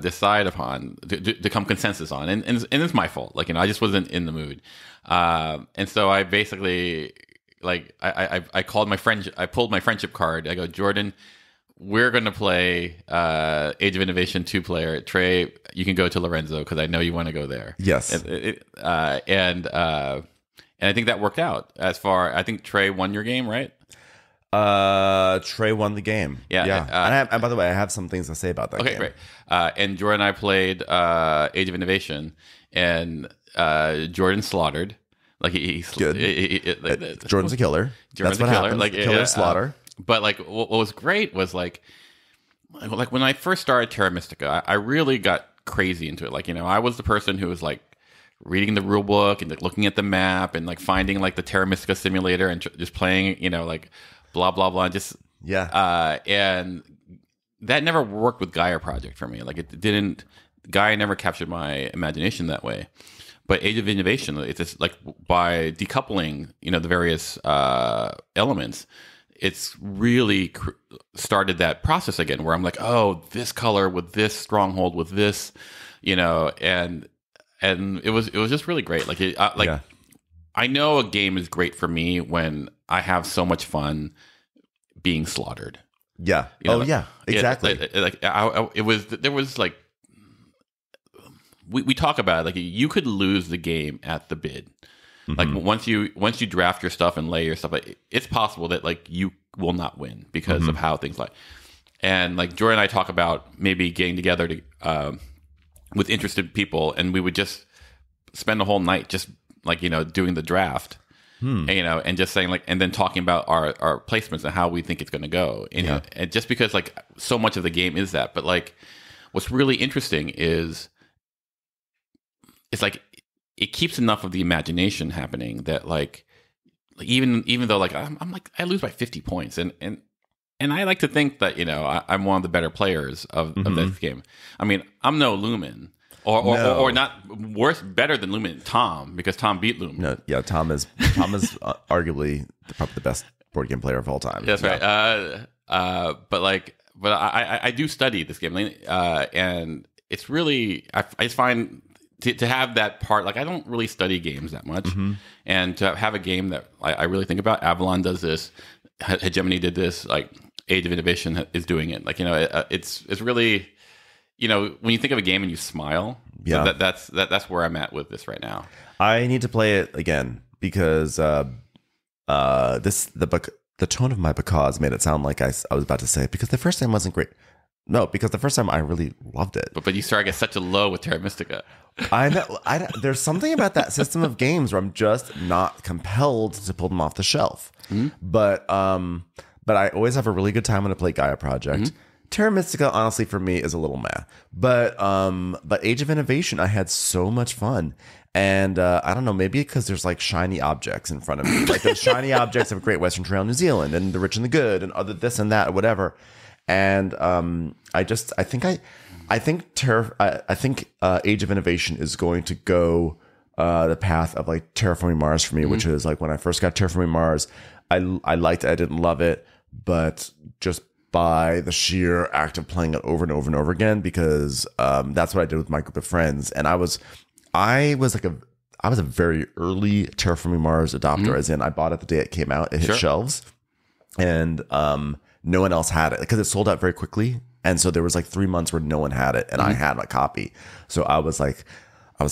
Speaker 2: decide upon to come consensus on, and it's my fault. Like, I just wasn't in the mood, and so I basically I called my friend. I pulled my friendship card. I go, Jordan, we're going to play Age of Innovation 2-player. Trey, you can go to Lorenzo because I know you want to go there.
Speaker 1: Yes,
Speaker 2: and I think that worked out. I think Trey won your game, right?
Speaker 1: Trey won the game. Yeah. And by the way, I have some things to say about that game.
Speaker 2: Okay, great. And Jordan and I played Age of Innovation, and Jordan slaughtered. Like he's
Speaker 1: good. Jordan's a killer.
Speaker 2: Jordan's
Speaker 1: That's what
Speaker 2: a killer.
Speaker 1: happens. Killer slaughter.
Speaker 2: But what was great was like when I first started Terra Mystica, I really got crazy into it. I was the person who was like reading the rule book and looking at the map and finding the Terra Mystica simulator and just playing, blah blah blah, just and that never worked with Gaia Project for me. It didn't. Gaia never captured my imagination that way. But Age of Innovation, it's just by decoupling, the various elements, it's really started that process again, where I'm like, oh, this color with this stronghold with this, and it was just really great. I know a game is great for me when I have so much fun being slaughtered.
Speaker 1: Yeah. Exactly.
Speaker 2: We talk about it, you could lose the game at the bid. Once you draft your stuff and lay your stuff, it's possible that you will not win because of how things and Jordan and I talk about maybe getting together to with interested people, and we would just spend the whole night just doing the draft. And just saying and then talking about our placements and how we think it's going to go. And just because so much of the game is that, but what's really interesting is it's it keeps enough of the imagination happening that even though I'm I lose by 50 points and I like to think that I'm one of the better players of this game. I mean, I'm no Lumen. Or not worse, better than Lumen, Tom, because Tom beat Lumen.
Speaker 1: No, yeah, Tom is arguably probably the best board game player of all time.
Speaker 2: That's right. But I do study this game, and it's really I just find to have that part. I don't really study games that much, and to have a game that I really think about. Avalon does this. Hegemony did this. Age of Innovation is doing it. It's really. When you think of a game and you smile, that's where I'm at with this right now.
Speaker 1: I need to play it again because the tone of my because made it sound like I was about to say because the first time wasn't great. No, because the first time I really loved it.
Speaker 2: But you started at such a low with Terra Mystica.
Speaker 1: I know. There's something about that system of games where I'm just not compelled to pull them off the shelf. But I always have a really good time when I play Gaia Project. Terra Mystica, honestly, for me, is a little meh. But Age of Innovation, I had so much fun. And I don't know, maybe because there's shiny objects in front of me. Those shiny objects of Great Western Trail, New Zealand, and the rich and the good, and other this and that, or whatever. And I think Age of Innovation is going to go the path of Terraforming Mars for me, which is when I first got Terraforming Mars, I liked it, I didn't love it, but just by the sheer act of playing it over and over and over again, because that's what I did with my group of friends. And I was a very early Terraforming Mars adopter, as in I bought it the day it came out. It hit shelves. and no one else had it because it sold out very quickly. And so there was like 3 months where no one had it, and I had my copy. So I was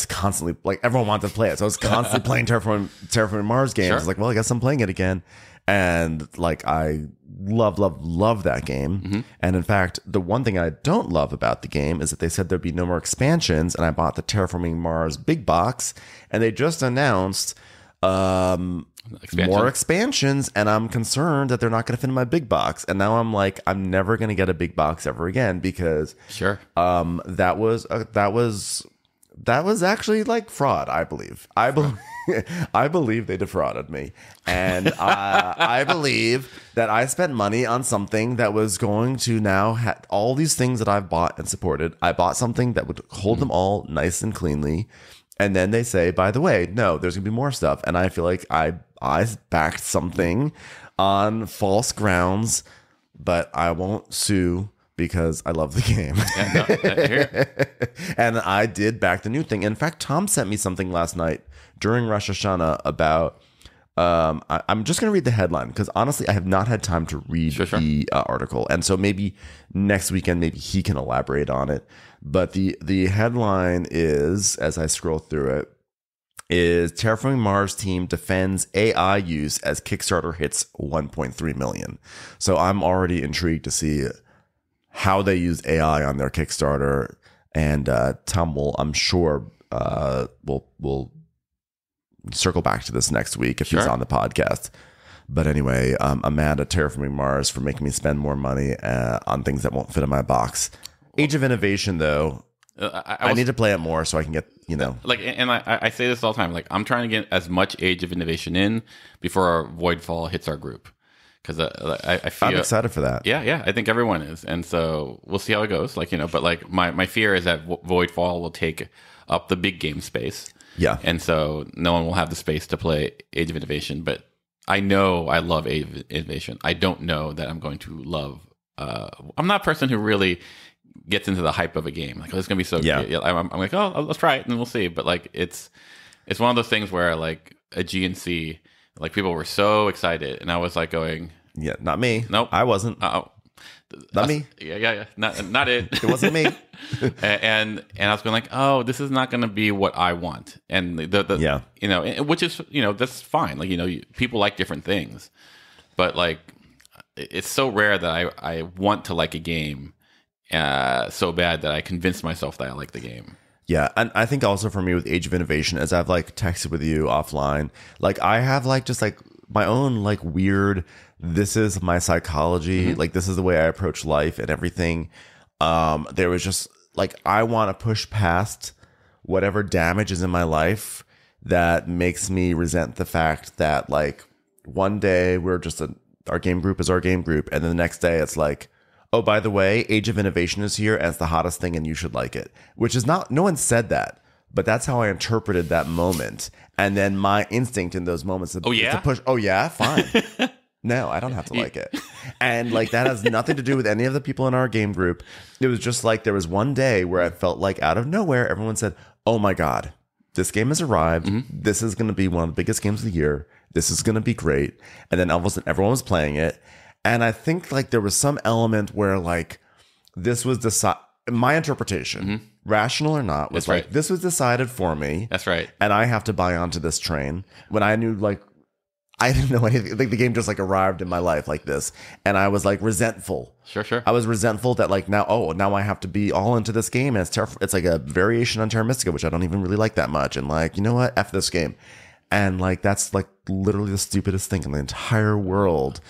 Speaker 1: constantly like, everyone wanted to play it. So I was constantly playing Terraforming Mars games. I was like, well, I guess I'm playing it again. And like, I love that game. And in fact, the one thing I don't love about the game is that they said there'd be no more expansions. And I bought the Terraforming Mars big box, and they just announced more expansions, and I'm concerned that they're not going to fit in my big box. And now I'm like, I'm never going to get a big box ever again because that was actually like fraud. I believe I believe they defrauded me, and I believe that I spent money on something that was going to now all these things that I've bought and supported. I bought something that would hold them all nice and cleanly. And then they say, by the way, no, there's going to be more stuff. And I feel like I backed something on false grounds, but I won't sue because I love the game. And I did back the new thing. In fact, Tom sent me something last night during Rosh Hashanah about, I'm just going to read the headline because honestly, I have not had time to read the article. And so maybe next weekend, maybe he can elaborate on it. But the headline is, as I scroll through it, is Terraforming Mars team defends AI use as Kickstarter hits 1.3 million. So I'm already intrigued to see how they use AI on their Kickstarter. And Tom will, I'm sure, will circle back to this next week if he's on the podcast. But anyway, I'm mad at Terraforming Mars for making me spend more money on things that won't fit in my box. Age of Innovation, though, I need to play it more so I can get, like, and
Speaker 2: I say this all the time, like, I'm trying to get as much Age of Innovation in before our Voidfall hits our group, because I feel
Speaker 1: I'm excited for that.
Speaker 2: Yeah, I think everyone is, and so we'll see how it goes. Like, but like my fear is that Voidfall will take up the big game space.
Speaker 1: Yeah,
Speaker 2: and so no one will have the space to play Age of Innovation. But I know I love Age of Innovation. I don't know that I'm going to love. I'm not a person who really gets into the hype of a game. Like, oh, it's gonna be so good. I'm like, oh, let's try it and we'll see. But like, it's one of those things where like a GNC, like people were so excited, and I was like going,
Speaker 1: yeah, not me.
Speaker 2: Nope,
Speaker 1: I wasn't. Not me.
Speaker 2: Yeah. Not it.
Speaker 1: It wasn't me.
Speaker 2: and I was going like, oh, this is not going to be what I want. And the which is, that's fine. Like, people like different things, but like, it's so rare that I want to like a game so bad that I convinced myself that I like the game.
Speaker 1: Yeah, and I think also for me with Age of Innovation, as I've like texted with you offline, like I have like just like my own like weird, this is my psychology, like this is the way I approach life and everything. There was just like, I want to push past whatever damage is in my life that makes me resent the fact that like one day we're just our game group is our game group, and then the next day it's like, oh, by the way, Age of Innovation is here and it's the hottest thing and you should like it. Which is not, no one said that, but that's how I interpreted that moment. And then my instinct in those moments is to push, oh yeah, fine. No, I don't have to like it. And like, that has nothing to do with any of the people in our game group. It was just like, there was one day where I felt like out of nowhere, everyone said, oh my God, this game has arrived. This is going to be one of the biggest games of the year. This is going to be great. And then all of a sudden everyone was playing it. And I think like there was some element where like this was my interpretation, rational or not, was like, this was decided for me.
Speaker 2: That's right.
Speaker 1: And I have to buy onto this train when I knew like, I didn't know anything. Like the game just like arrived in my life like this. And I was like resentful.
Speaker 2: Sure.
Speaker 1: I was resentful that like now I have to be all into this game. And it's like a variation on Terra Mystica, which I don't even really like that much. And like, you know what? F this game. And like, that's like literally the stupidest thing in the entire world.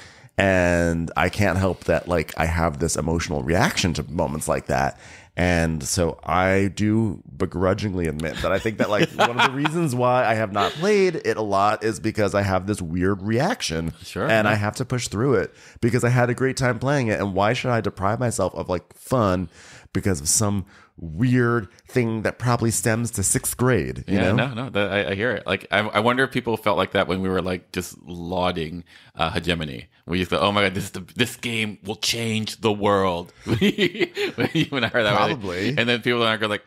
Speaker 1: And I can't help that, like, I have this emotional reaction to moments like that. And so I do begrudgingly admit that I think that, like, one of the reasons why I have not played it a lot is because I have this weird reaction.
Speaker 2: Sure.
Speaker 1: And I have to push through it because I had a great time playing it. And why should I deprive myself of, like, fun because of some weird thing that probably stems to sixth grade? You know?
Speaker 2: No, I hear it. Like, I wonder if people felt like that when we were like just lauding Hegemony. We used to, oh my God, this game will change the world. When I heard that,
Speaker 1: probably.
Speaker 2: And then people are like,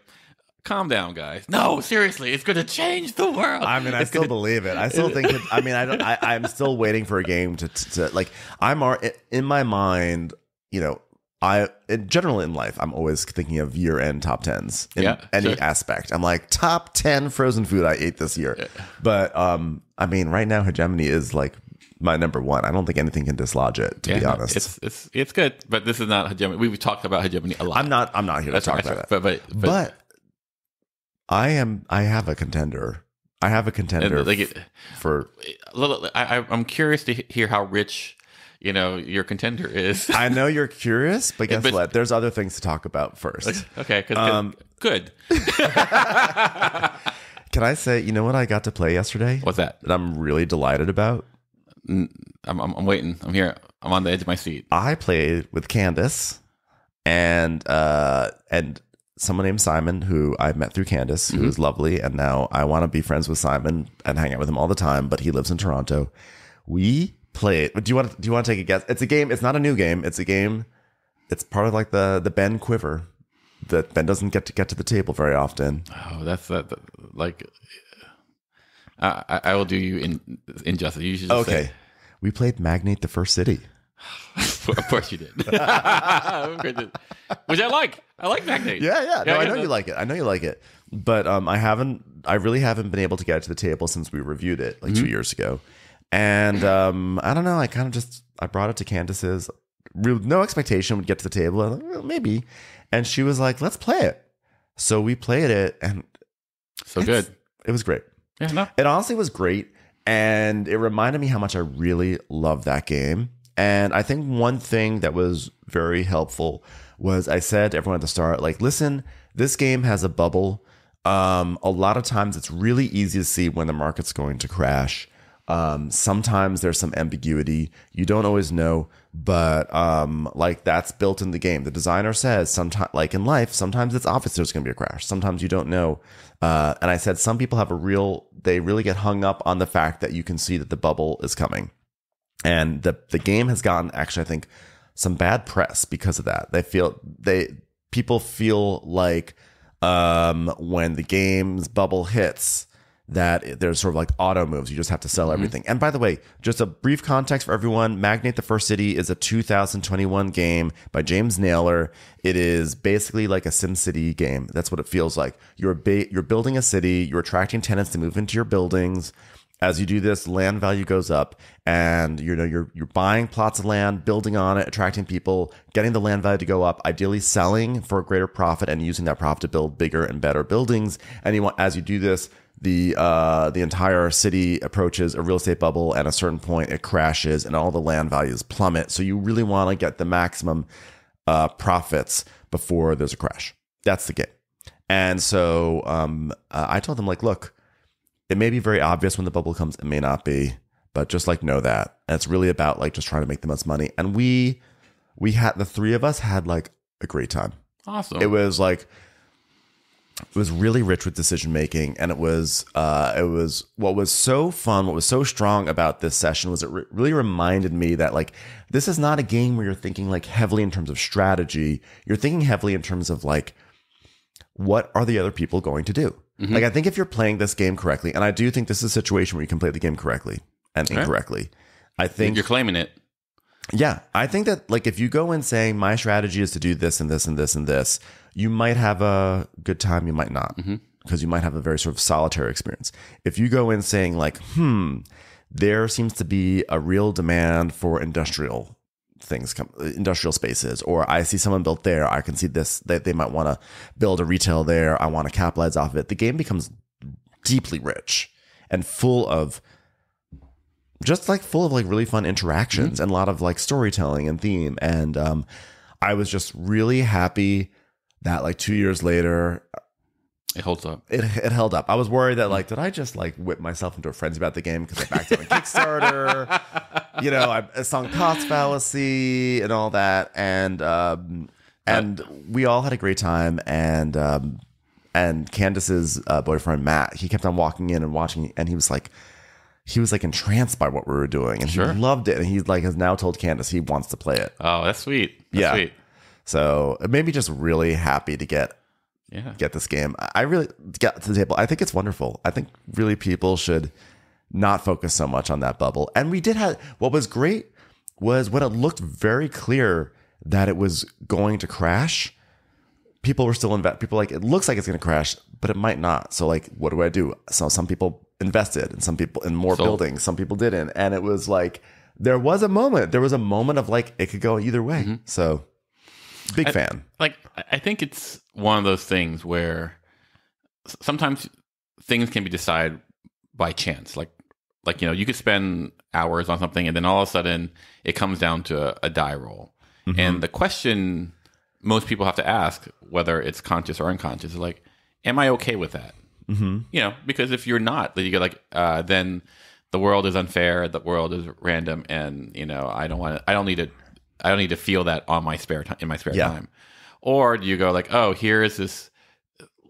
Speaker 2: calm down, guys. No, seriously, it's going to change the world.
Speaker 1: I mean, I still believe it. I still think it. I mean, I'm still waiting for a game to like. In my mind, in general in life, I'm always thinking of year-end top 10s in any aspect. I'm like, top 10 frozen food I ate this year. Yeah. But I mean, right now, hegemony is like my number one. I don't think anything can dislodge it, to be honest.
Speaker 2: It's good, but this is not hegemony. We've talked about hegemony a lot.
Speaker 1: I'm not here to talk about that. But I have a contender. I have a contender for.
Speaker 2: I'm curious to hear how rich, your contender is.
Speaker 1: I know you're curious, but guess what? There's other things to talk about first.
Speaker 2: Okay, good.
Speaker 1: Can I say, you know what I got to play yesterday?
Speaker 2: What's that?
Speaker 1: That I'm really delighted about.
Speaker 2: I'm waiting. I'm here. I'm on the edge of my seat.
Speaker 1: I played with Candace and someone named Simon, who I met through Candace, who is lovely, and now I want to be friends with Simon and hang out with him all the time, but he lives in Toronto. We played. Do you want to take a guess? It's a game. It's not a new game. It's a game. It's part of like the Ben quiver that Ben doesn't get to the table very often.
Speaker 2: Oh, that's that. Like, I will do you injustice. You should just say.
Speaker 1: We played Magnate the First City.
Speaker 2: Of course you did. Which I like. I like Magnate.
Speaker 1: Yeah. No, I know you like it. I know you like it. But I really haven't been able to get it to the table since we reviewed it like 2 years ago. And I don't know. I brought it to Candace's. No expectation would get to the table. I was like, well, maybe. And she was like, let's play it. So we played it. And
Speaker 2: good.
Speaker 1: It was great.
Speaker 2: Yeah, no.
Speaker 1: It honestly was great. And it reminded me how much I really love that game. And I think one thing that was very helpful was I said to everyone at the start, like, listen, this game has a bubble. A lot of times it's really easy to see when the market's going to crash. Sometimes there's some ambiguity. You don't always know, but like that's built in the game. The designer says sometimes, like in life, sometimes it's obvious there's going to be a crash. Sometimes you don't know. And I said some people they really get hung up on the fact that you can see that the bubble is coming. And the game has gotten actually, I think, some bad press because of that. People feel like when the game's bubble hits, that there's sort of like auto moves. You just have to sell everything. And by the way, just a brief context for everyone, Magnate the First City is a 2021 game by James Naylor. It is basically like a SimCity game. That's what it feels like. You're building a city. You're attracting tenants to move into your buildings. As you do this, land value goes up, and you're buying plots of land, building on it, attracting people, getting the land value to go up, ideally selling for a greater profit and using that profit to build bigger and better buildings. And as you do this, the entire city approaches a real estate bubble, and at a certain point it crashes and all the land values plummet. So you really want to get the maximum profits before there's a crash. That's the game. And so I told them, like, look, it may be very obvious when the bubble comes. It may not be, but just like know that. And it's really about like just trying to make the most money. And we had, the three of us had like a great time.
Speaker 2: Awesome.
Speaker 1: It was really rich with decision making, and it was what was so fun, what was so strong about this session was it really reminded me that like this is not a game where you're thinking like heavily in terms of strategy. You're thinking heavily in terms of like, what are the other people going to do? Mm-hmm. Like, I think if you're playing this game correctly, and I do think this is a situation where you can play the game correctly and incorrectly. I think
Speaker 2: you're claiming it.
Speaker 1: Yeah, I think that like if you go in saying my strategy is to do this and this and this and this, you might have a good time, you might not, because you might have a very sort of solitary experience. If you go in saying like, there seems to be a real demand for industrial things, industrial spaces, or I see someone built there, I can see this, they might want to build a retail there, I want to capitalize off of it. The game becomes deeply rich and full of really fun interactions and a lot of like storytelling and theme. And I was just really happy that like 2 years later,
Speaker 2: it holds up.
Speaker 1: It held up. I was worried that like, did I just like whip myself into a frenzy about the game because I backed it on Kickstarter? I sunk cost fallacy and all that. And we all had a great time. And Candace's boyfriend, Matt, he kept on walking in and watching, and he was like entranced by what we were doing, and he loved it. And he like has now told Candace he wants to play it.
Speaker 2: Oh, that's sweet. That's sweet.
Speaker 1: So it made me just really happy to get get this game. I really got to the table. I think it's wonderful. I think really people should not focus so much on that bubble. And we did have, what was great was when it looked very clear that it was going to crash, people were still people like, it looks like it's going to crash, but it might not. So like, what do I do? So some people invested and some people in more buildings, some people didn't. And it was like, there was a moment of like, it could go either way. So big fan.
Speaker 2: Like, I think it's one of those things where sometimes things can be decided by chance. Like, you could spend hours on something and then all of a sudden it comes down to a die roll. And the question most people have to ask, whether it's conscious or unconscious, is like, am I okay with that? Because if you're not, then you go like, then the world is unfair, the world is random, and I don't need to feel that on my spare time, in my spare time. Or do you go like, oh, here is this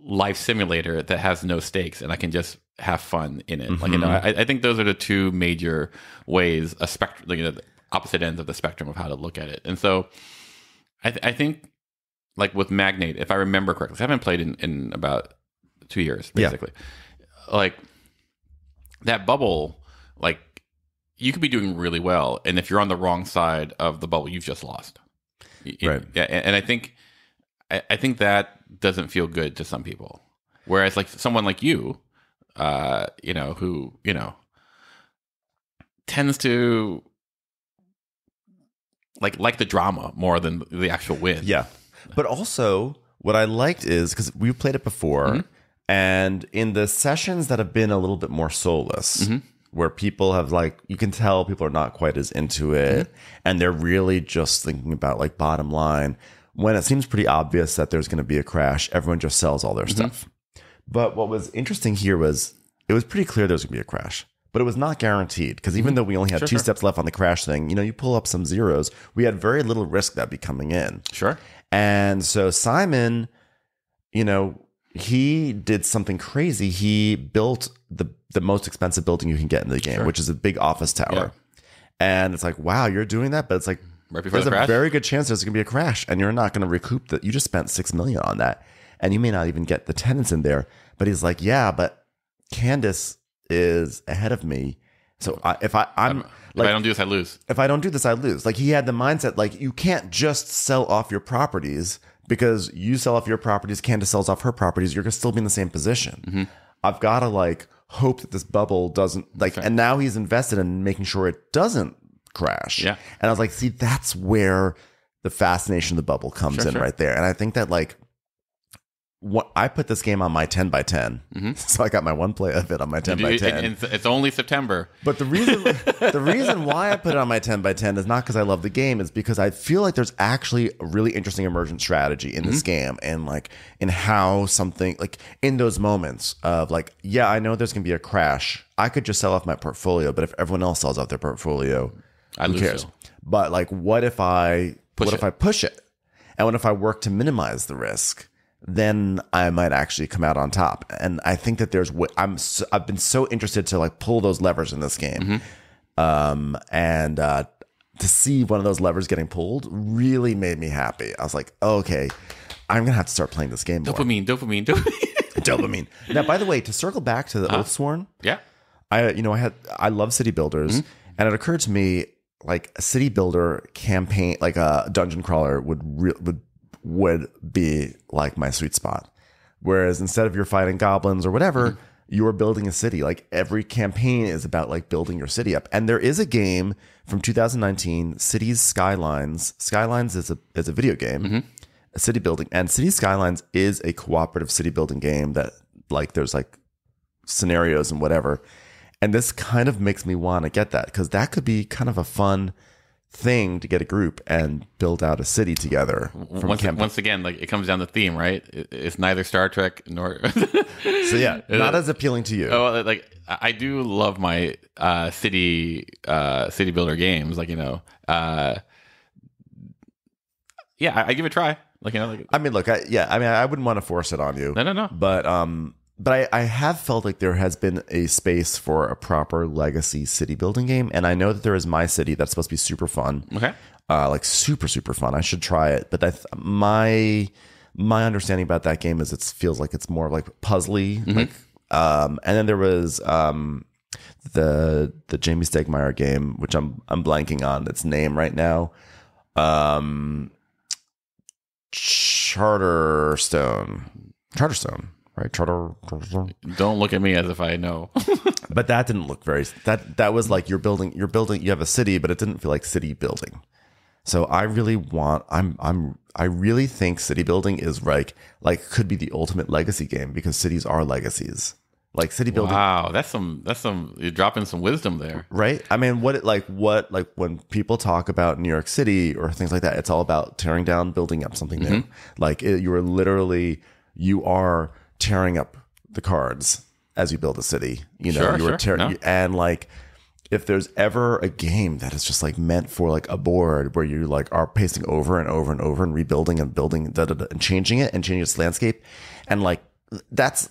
Speaker 2: life simulator that has no stakes, and I can just have fun in it. Like, I think those are the two major ways, a spectrum, the opposite ends of the spectrum of how to look at it. And so, I think, like with Magnate, if I remember correctly, I haven't played in about 2 years, basically. Like that bubble, like you could be doing really well, and if you're on the wrong side of the bubble, you've just lost.
Speaker 1: Right.
Speaker 2: Yeah, and I think that doesn't feel good to some people. Whereas like someone like you, who tends to like the drama more than the actual win.
Speaker 1: Yeah. But also what I liked is, because we've played it before, and in the sessions that have been a little bit more soulless, where people have like, you can tell people are not quite as into it, and they're really just thinking about like bottom line, when it seems pretty obvious that there's going to be a crash, everyone just sells all their stuff. But what was interesting here was, it was pretty clear there was going to be a crash, but it was not guaranteed, because even though we only had two steps left on the crash thing, you pull up some zeros, we had very little risk that be coming in.
Speaker 2: Sure.
Speaker 1: And so Simon, he did something crazy. He built the most expensive building you can get in the game, which is a big office tower. Yeah. And it's like, wow, you're doing that, but it's like,
Speaker 2: right before
Speaker 1: there's a very good chance there's going to be a crash, and you're not going to recoup that. You just spent $6 million on that, and you may not even get the tenants in there. But he's like, yeah, but Candace is ahead of me. So if I
Speaker 2: don't do this, I lose.
Speaker 1: If I don't do this, I lose. Like, he had the mindset, like, you can't just sell off your properties, because you sell off your properties, Candace sells off her properties, you're going to still be in the same position. I've got to like hope that this bubble doesn't like, and now he's invested in making sure it doesn't crash. Yeah. And I was like, see, that's where the fascination of the bubble comes in right there. And I think that like, what I put this game on my 10 by 10, so I got my one play of it on my 10 by 10.
Speaker 2: And it's only September,
Speaker 1: but the reason why I put it on my 10 by 10 is not because I love the game, is because I feel like there's actually a really interesting emergent strategy in this game, and like in how something like in those moments of like, yeah, I know there's gonna be a crash. I could just sell off my portfolio, but if everyone else sells off their portfolio, who cares? But like, what if I push it, and what if I work to minimize the risk? Then I might actually come out on top. And I think that I've been so interested to like pull those levers in this game. And to see one of those levers getting pulled really made me happy. I was like, oh, okay, I'm going to have to start playing this game more. Dopamine. Now, by the way, to circle back to the Oathsworn. Yeah. I love city builders, and it occurred to me like a city builder campaign, like a dungeon crawler would be like my sweet spot. Whereas instead of you're fighting goblins or whatever, you're building a city. Like every campaign is about like building your city up. And there is a game from 2019, Cities Skylines. Skylines is a video game, a city building, and Cities Skylines is a cooperative city building game that like there's like scenarios and whatever. And this kind of makes me want to get that, because that could be kind of a fun thing to get a group and build out a city together.
Speaker 2: Once again, like it comes down to theme, right? It's neither Star Trek nor
Speaker 1: so yeah, not as appealing to you.
Speaker 2: Oh, like I do love my city builder games, like I give it a try. Like
Speaker 1: I mean, look, I wouldn't want to force it on you.
Speaker 2: No.
Speaker 1: But I have felt like there has been a space for a proper legacy city building game. And I know that there is My City that's supposed to be super fun. Okay. Like super, super fun. I should try it. But my my understanding about that game is it feels like it's more like puzzly. Like, and then there was the Jamie Stegmaier game, which I'm blanking on its name right now. Charterstone, right? Charterstone.
Speaker 2: Don't look at me as if I know.
Speaker 1: But that didn't look very. That was like you're building. You have a city, but it didn't feel like city building. So I really want. I really think city building is like could be the ultimate legacy game because cities are legacies. Like city building.
Speaker 2: Wow, that's some. You're dropping some wisdom there,
Speaker 1: right? I mean, what when people talk about New York City or things like that, it's all about tearing down, building up something new. Like you are tearing up the cards as you build a city. You know, and like if there's ever a game that is just like meant for like a board where you like are pacing over and over and over and rebuilding and building and changing it and changing its landscape, and like. That's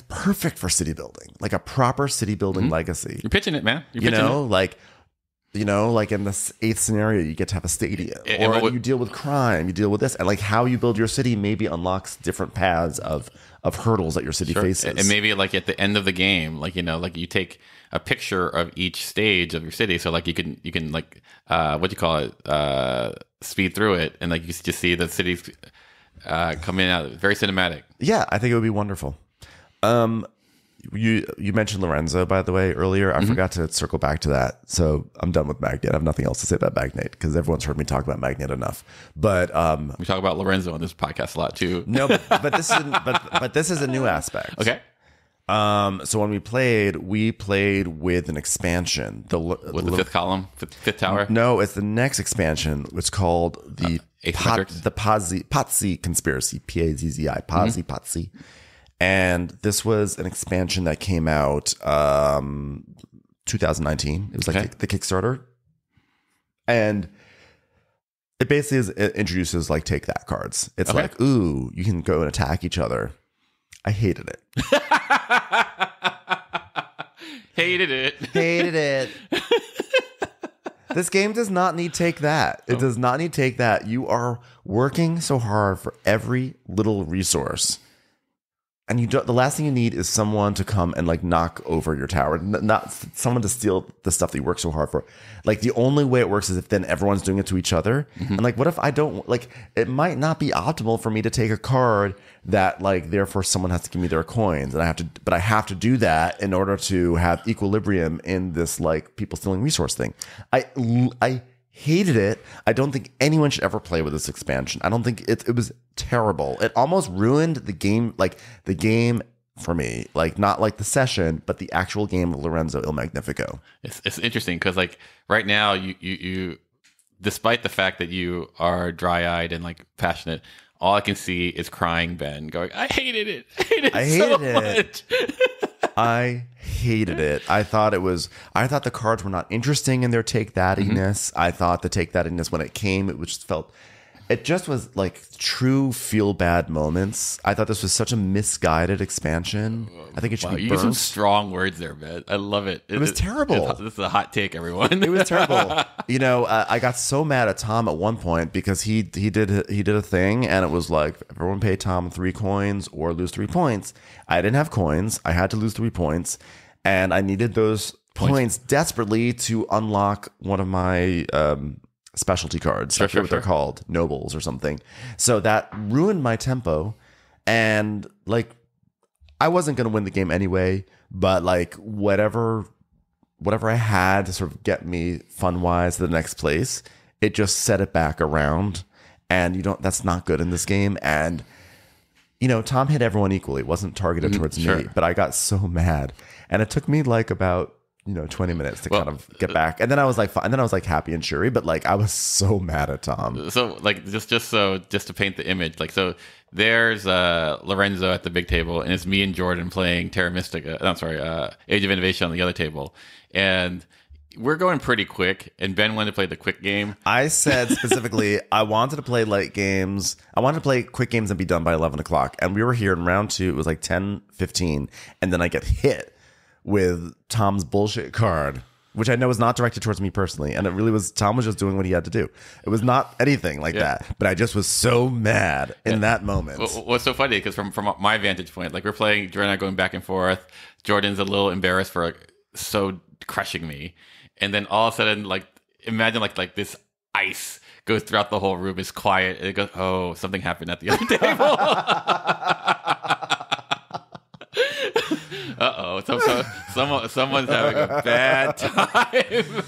Speaker 1: perfect for city building, like a proper city building legacy.
Speaker 2: You're pitching it, man.
Speaker 1: Like in the 8th scenario, you get to have a stadium, or you deal with crime, you deal with this, and like how you build your city maybe unlocks different paths of hurdles that your city faces.
Speaker 2: And maybe like at the end of the game, like like you take a picture of each stage of your city, so like you can like what do you call it, speed through it, and like you just see the cities. Coming out very cinematic.
Speaker 1: Yeah, I think it would be wonderful. You mentioned Lorenzo, by the way, earlier. I forgot to circle back to that. So I'm done with Magnate. I have nothing else to say about Magnate because everyone's heard me talk about Magnate enough. But
Speaker 2: we talk about Lorenzo on this podcast a lot too.
Speaker 1: No, but this is a new aspect.
Speaker 2: Okay.
Speaker 1: So when we played with an expansion.
Speaker 2: With the fifth column, fifth tower?
Speaker 1: No, it's the next expansion. It's called the Pazzi Conspiracy, Pazzi, Pazzi. And this was an expansion that came out 2019. It was like the Kickstarter. And it basically it introduces like take that cards. It's like, ooh, you can go and attack each other. I hated it.
Speaker 2: Hated it.
Speaker 1: This game does not need take that. It does not need take that. You are working so hard for every little resource. And the last thing you need is someone to come and like knock over your tower, not someone to steal the stuff that you work so hard for. Like the only way it works is if then everyone's doing it to each other. And like, what if I don't like? It might not be optimal for me to take a card that like therefore someone has to give me their coins, and I have to do that in order to have equilibrium in this like people stealing resource thing. I hated it. I don't think anyone should ever play with this expansion. I don't think it was terrible. It almost ruined the game, like the game for me, like not like the session, but the actual game of Lorenzo Il Magnifico.
Speaker 2: It's interesting because like right now you despite the fact that you are dry-eyed and like passionate, all I can see is crying Ben going, I hated it. I hated it.
Speaker 1: I hated it. I thought the cards were not interesting in their take thatiness. I thought the take thatiness when it came, it just was like true feel bad moments. I thought this was such a misguided expansion. I think it should be
Speaker 2: you
Speaker 1: burnt.
Speaker 2: use some strong words there, man. I love it.
Speaker 1: It was terrible.
Speaker 2: This is a hot take, everyone.
Speaker 1: It was terrible. I got so mad at Tom at one point because he did a thing, and it was like everyone pay Tom 3 coins or lose 3 points. I didn't have coins. I had to lose 3 points, and I needed those points desperately to unlock one of my specialty cards. I forget what they're called, nobles or something. So that ruined my tempo, and like I wasn't going to win the game anyway, but like whatever I had to sort of get me fun wise to the next place, it just set it back around, and that's not good in this game. And Tom hit everyone equally. It wasn't targeted towards me, but I got so mad, and it took me like about 20 minutes to kind of get back. And then I was like, fine. And then I was like happy and cheery, but like I was so mad at Tom.
Speaker 2: So like, just to paint the image, like, so there's Lorenzo at the big table, and it's me and Jordan playing Terra Mystica. I'm sorry, Age of Innovation on the other table. And we're going pretty quick, and Ben wanted to play the quick game.
Speaker 1: I said specifically, I wanted to play light games. I wanted to play quick games and be done by 11 o'clock. And we were here in round 2. It was like 10:15. And then I get hit with Tom's bullshit card, which I know was not directed towards me personally. And it really was, Tom was just doing what he had to do. It was not anything like that. But I just was so mad in that moment.
Speaker 2: What's so funny, because from my vantage point, like we're playing, Jordan and I going back and forth. Jordan's a little embarrassed for so crushing me. And then all of a sudden, like, imagine like this ice goes throughout the whole room, is quiet, and it goes, oh, something happened at the other table. Someone's having a bad time.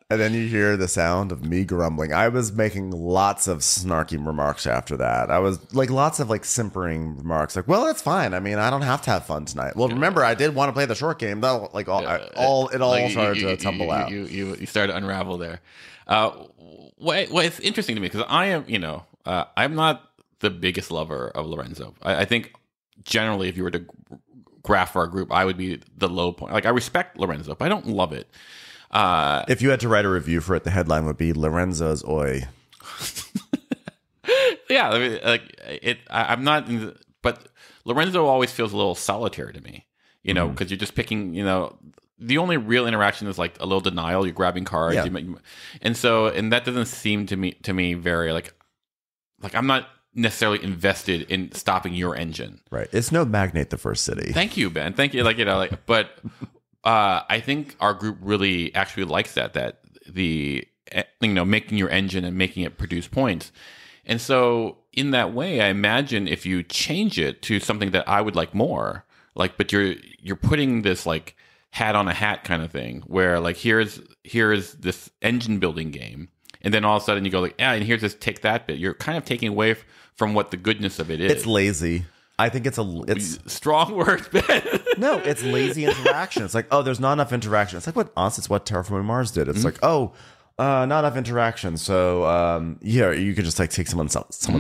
Speaker 1: And then you hear the sound of me grumbling. I was making lots of snarky remarks after that. I was like lots of like simpering remarks, like, "Well, it's fine. I mean, I don't have to have fun tonight." Well, remember, I did want to play the short game. Though, like all started to tumble out.
Speaker 2: You started to unravel there. What's interesting to me, because I am, I'm not the biggest lover of Lorenzo. I think generally, if you were to graph for our group, I would be the low point. Like, I respect Lorenzo, but I don't love it.
Speaker 1: If you had to write a review for it, the headline would be Lorenzo's Oi.
Speaker 2: Yeah, I mean, like I'm not, but Lorenzo always feels a little solitary to me, because you're just picking, the only real interaction is like a little denial. You're grabbing cards, and that doesn't seem to me very like I'm not necessarily invested in stopping your engine.
Speaker 1: Right. It's no Magnate the First City.
Speaker 2: Thank you, Ben. Thank you. But I think our group really actually likes that the making your engine and making it produce points. And so in that way, I imagine if you change it to something that I would like more, but you're putting this like hat on a hat kind of thing, where like here's this engine building game, and then all of a sudden you go like, and here's this take that bit. You're kind of taking away from what the goodness of it is.
Speaker 1: It's lazy. I think it's
Speaker 2: strong words, Ben.
Speaker 1: No, it's lazy interaction. It's like, oh, there's not enough interaction. It's like it's what Terraforming Mars did. It's like, not enough interaction. So you could just like take someone's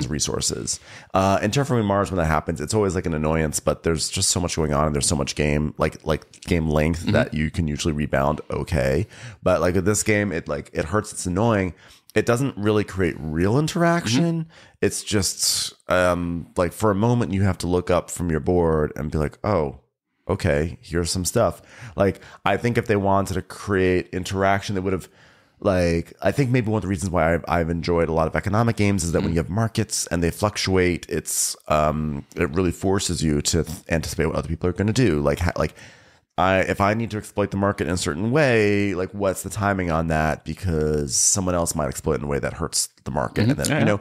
Speaker 1: resources. In Terraforming Mars, when that happens, it's always like an annoyance, but there's just so much going on, and there's so much game game length that you can usually rebound okay. But like with this game, it hurts. It's annoying. It doesn't really create real interaction. It's just like for a moment you have to look up from your board and be like, oh, okay, here's some stuff. Like, I think if they wanted to create interaction, they would have, like, I think maybe one of the reasons why I've enjoyed a lot of economic games is that when you have markets and they fluctuate, it really forces you to anticipate what other people are going to do. If I need to exploit the market in a certain way, like, what's the timing on that? Because someone else might exploit in a way that hurts the market. And then,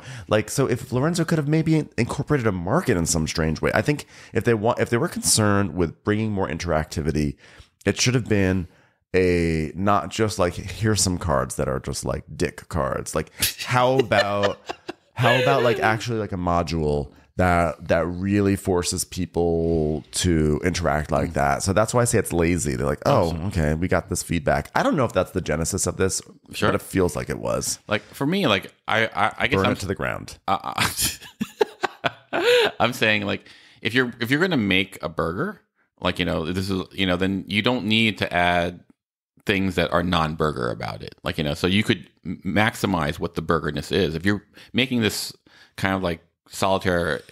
Speaker 1: so if Lorenzo could have maybe incorporated a market in some strange way, I think if they were concerned with bringing more interactivity, it should have been not just like, here's some cards that are just like dick cards. Like, how about like actually like a module that really forces people to interact like that. So that's why I say it's lazy. They're like, oh, okay, we got this feedback. I don't know if that's the genesis of this, but it feels like it was.
Speaker 2: Like, for me, like, I guess
Speaker 1: burn it to the ground.
Speaker 2: I'm saying, like, if you're going to make a burger, like, this is, then you don't need to add things that are non-burger about it. Like, so you could maximize what the burgerness is. If you're making this kind of like solitaire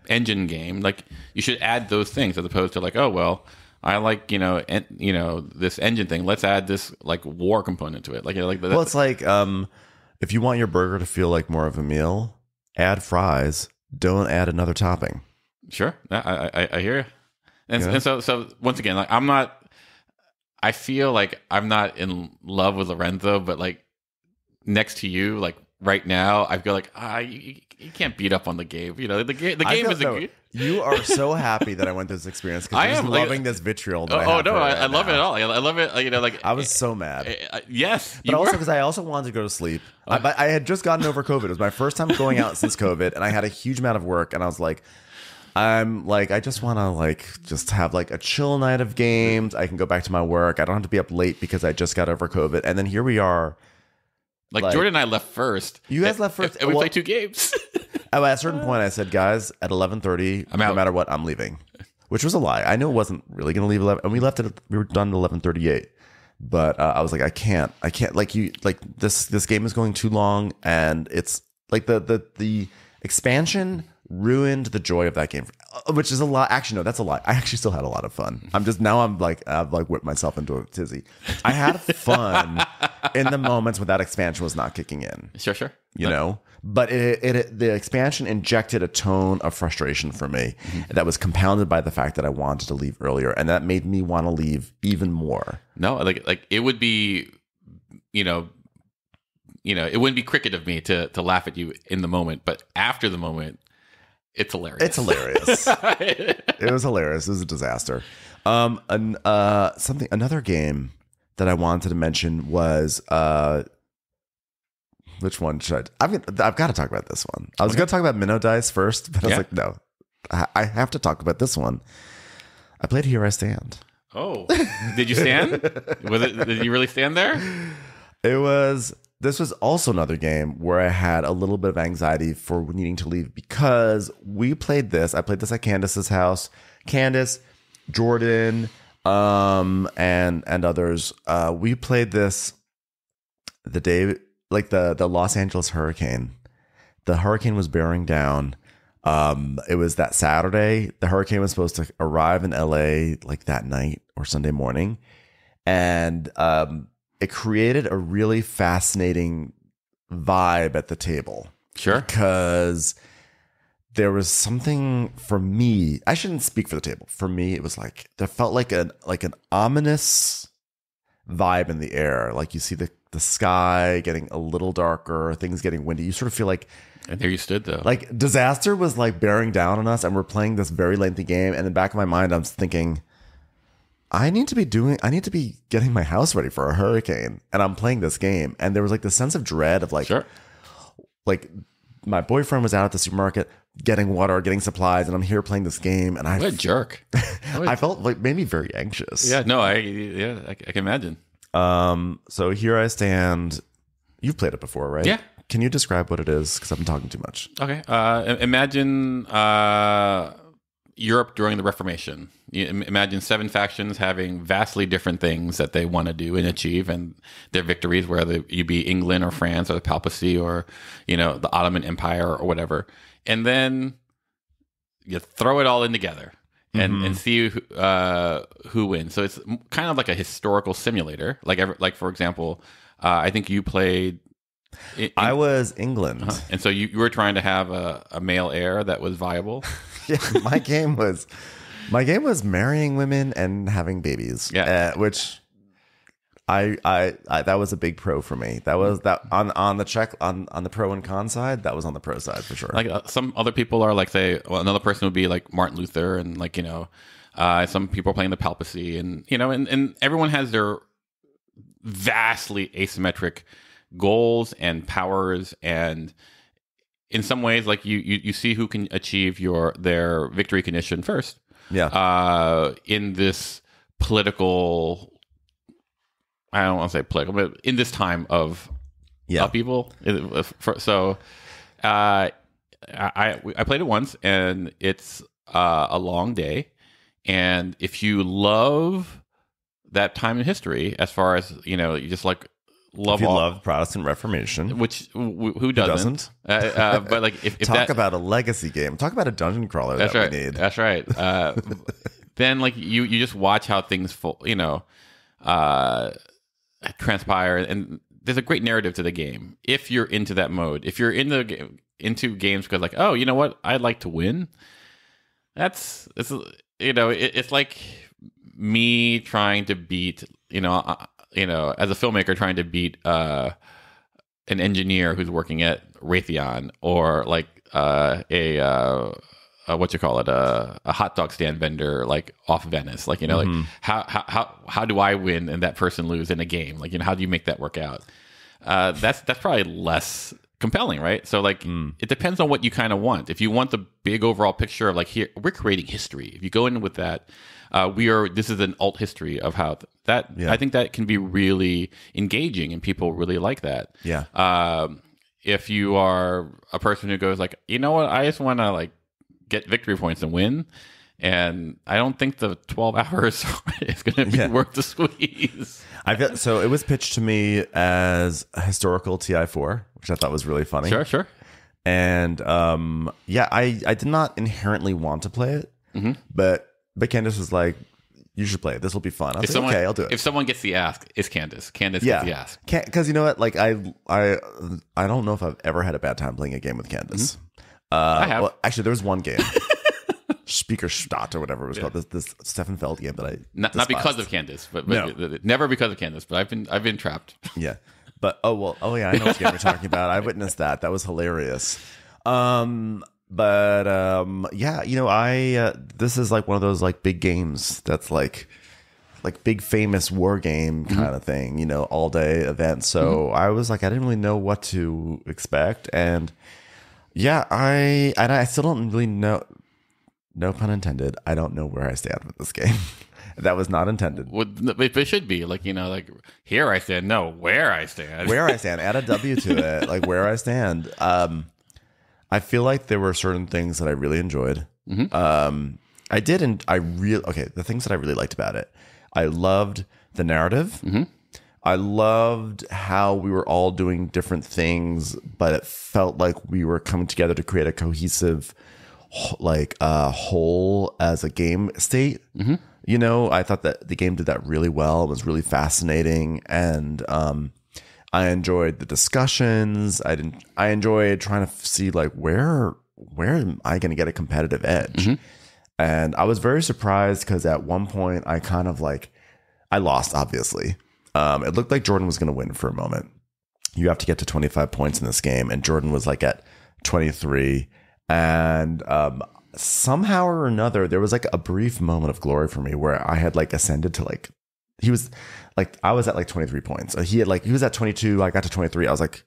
Speaker 2: engine game, like, you should add those things as opposed to like, oh, well, I like, this engine thing. Let's add this like war component to it. Well, it's like, if you want your burger to feel like more of a meal, add fries. Don't add another topping. Sure. I hear you. And so once again, like, I feel like I'm not in love with Lorenzo, but like next to you, like right now, I feel like you can't beat up on the game. The game is
Speaker 1: You are so happy that I went through this experience because I am loving this vitriol. That
Speaker 2: I love it all. I love it.
Speaker 1: I was so mad.
Speaker 2: Yes,
Speaker 1: but also because I also wanted to go to sleep. I had just gotten over COVID. It was my first time going out since COVID, and I had a huge amount of work, and I was like, I just want to just have like a chill night of games. I can go back to my work. I don't have to be up late because I just got over COVID. And then here we are.
Speaker 2: Like Jordan and I left first.
Speaker 1: You guys left first.
Speaker 2: And we played 2 games.
Speaker 1: At a certain point, I said, guys, at 11:30, no matter what, I'm leaving. Which was a lie. I knew it wasn't really going to leave 11. And we left it. We were done at 11:38. But I was like, I can't. This game is going too long. And it's like the expansion ruined the joy of that game, which is a lot. Actually, no, that's a lie. I actually still had a lot of fun. I've whipped myself into a tizzy. I had fun in the moments when that expansion was not kicking in.
Speaker 2: Sure.
Speaker 1: You know, but the expansion injected a tone of frustration for me that was compounded by the fact that I wanted to leave earlier, and that made me want to leave even more.
Speaker 2: No, like it would be, it wouldn't be cricket of me to laugh at you in the moment, but after the moment, it's hilarious.
Speaker 1: It's hilarious. It was hilarious. It was a disaster. Another game that I wanted to mention was which one should I've got to talk about this one. I was going to talk about Minnow Dice first, but I was like, no, I have to talk about this one. I played Here I Stand.
Speaker 2: Oh, did you stand? Did you really stand there?
Speaker 1: This was also another game where I had a little bit of anxiety for needing to leave because we played this. I played this at Candace's house. Candace, Jordan, and others. We played this the day, like the Los Angeles hurricane. The hurricane was bearing down. It was that Saturday. The hurricane was supposed to arrive in LA like that night or Sunday morning. And it created a really fascinating vibe at the table.
Speaker 2: Sure.
Speaker 1: Because there was something for me, I shouldn't speak for the table. For me, it was like, there felt like an ominous vibe in the air. Like you see the sky getting a little darker, things getting windy. You sort of feel like,
Speaker 2: and there you stood though.
Speaker 1: Like disaster was like bearing down on us, and we're playing this very lengthy game. And in the back of my mind, I'm thinking, I need to be getting my house ready for a hurricane. And I'm playing this game. And there was like this sense of dread of like,
Speaker 2: sure.
Speaker 1: Like my boyfriend was out at the supermarket getting water, getting supplies, and I'm here playing this game. And
Speaker 2: what a jerk.
Speaker 1: I felt like made me very anxious.
Speaker 2: Yeah, no, I can imagine.
Speaker 1: So Here I Stand. You've played it before, right?
Speaker 2: Yeah.
Speaker 1: Can you describe what it is? Because I've been talking too much.
Speaker 2: Okay. Imagine Europe during the Reformation. You imagine 7 factions having vastly different things that they want to do and achieve, and their victories, whether you be England or France or the papacy or the Ottoman Empire or whatever, and then you throw it all in together and see who wins. So it's kind of like a historical simulator. Like for example, I think you played.
Speaker 1: I was England.
Speaker 2: And so you were trying to have a male heir that was viable.
Speaker 1: Yeah, my game was marrying women and having babies.
Speaker 2: Yeah,
Speaker 1: which I that was a big pro for me. That was that on the pro and con side. That was on the pro side for sure.
Speaker 2: Like some other people are like, say, another person would be like Martin Luther, and like some people are playing the papacy, and and everyone has their vastly asymmetric goals and powers, and in some ways, like you see who can achieve their victory condition first.
Speaker 1: Yeah.
Speaker 2: In this political, I don't want to say political, but in this time of upheaval. So I played it once, and it's a long day, and if you love that time in history, as far as you just like.
Speaker 1: Love Protestant Reformation,
Speaker 2: which who doesn't? But like, if
Speaker 1: talk about a legacy game, talk about a dungeon crawler
Speaker 2: that's
Speaker 1: that
Speaker 2: right.
Speaker 1: we need.
Speaker 2: That's right. Then like you just watch how things transpire, and there's a great narrative to the game if you're into that mode. If you're into games because like, oh, you know what, I'd like to win. It's like me trying to beat as a filmmaker trying to beat an engineer who's working at Raytheon, or like a hot dog stand vendor like off Venice, like like how do I win and that person lose in a game? Like how do you make that work out? That's probably less compelling, right? So like it depends on what you kind of want. If you want the big overall picture of like, here we're creating history, if you go in with that, this is an alt history of how that. Yeah. I think that can be really engaging, and people really like that.
Speaker 1: Yeah.
Speaker 2: If you are a person who goes like, you know what, I just want to like get victory points and win, and I don't think the 12 hours is going to be worth the squeeze.
Speaker 1: So it was pitched to me as a historical TI4, which I thought was really funny.
Speaker 2: Sure.
Speaker 1: And I did not inherently want to play it, but Candace was like, you should play it. This will be fun. I was like, okay, I'll do it.
Speaker 2: If someone gets the ask, it's Candace. Candace gets the ask.
Speaker 1: Because you know what? Like I don't know if I've ever had a bad time playing a game with Candace.
Speaker 2: I have.
Speaker 1: Well, actually, there was one game, Speakerstadt or whatever it was called. This Stefan Feld game that I
Speaker 2: not because of Candace, but never because of Candace. But I've been trapped.
Speaker 1: Yeah, but I know what game you're talking about. I witnessed that. That was hilarious. This is like one of those like big games that's like big famous war game kind of thing, all day event. So I was like, I didn't really know what to expect, and I still don't really know. No pun intended. I don't know where I stand with this game. That was not intended.
Speaker 2: Well, it should be like here I stand. No, where I stand.
Speaker 1: Where I stand. Add a W to it. Like where I stand. I feel like there were certain things that I really enjoyed. The things that I really liked about it. I loved the narrative. I loved how we were all doing different things, but it felt like we were coming together to create a cohesive, whole as a game state. I thought that the game did that really well. It was really fascinating, and I enjoyed the discussions. I enjoyed trying to see like where am I going to get a competitive edge? And I was very surprised because at one point I kind of I lost, obviously. It looked like Jordan was going to win for a moment. You have to get to 25 points in this game, and Jordan was like at 23. And somehow or another, there was like a brief moment of glory for me where I had ascended to he was I was at 23 points. He was at 22. I got to 23. I was like,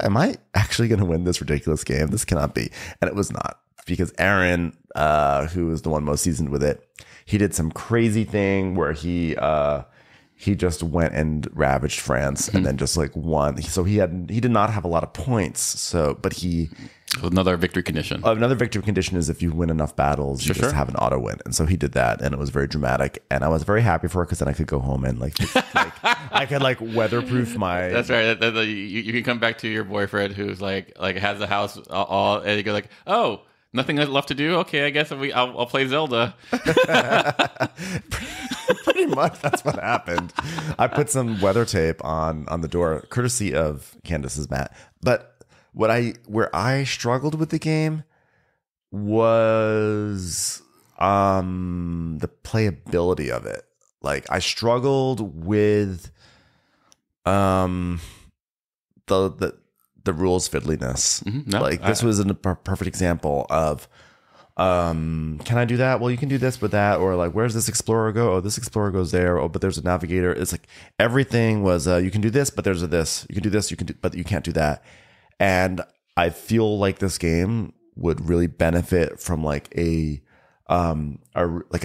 Speaker 1: am I actually going to win this ridiculous game? This cannot be. And it was not, because Aaron, who was the one most seasoned with it, he did some crazy thing where he just went and ravaged France and then just won. So he did not have a lot of points. So, but
Speaker 2: another victory condition.
Speaker 1: Another victory condition is if you win enough battles, you just have an auto win. And so he did that, and it was very dramatic. And I was very happy for it because then I could go home and I could weatherproof my.
Speaker 2: That's right. You can come back to your boyfriend who's has the house all, and you go oh, nothing left to do. Okay, I guess I'll play Zelda.
Speaker 1: Pretty much, that's what happened. I put some weather tape on the door, courtesy of Candace's mat. But where I struggled with the game was the playability of it. I struggled with the rules fiddliness. This was a perfect example of can I do that? Well, you can do this with that, or where's this explorer go? Oh, this explorer goes there. Oh, but there's a navigator. It's everything was you can do this, but there's a this. You can do this, but you can't do that. And I feel like this game would really benefit from a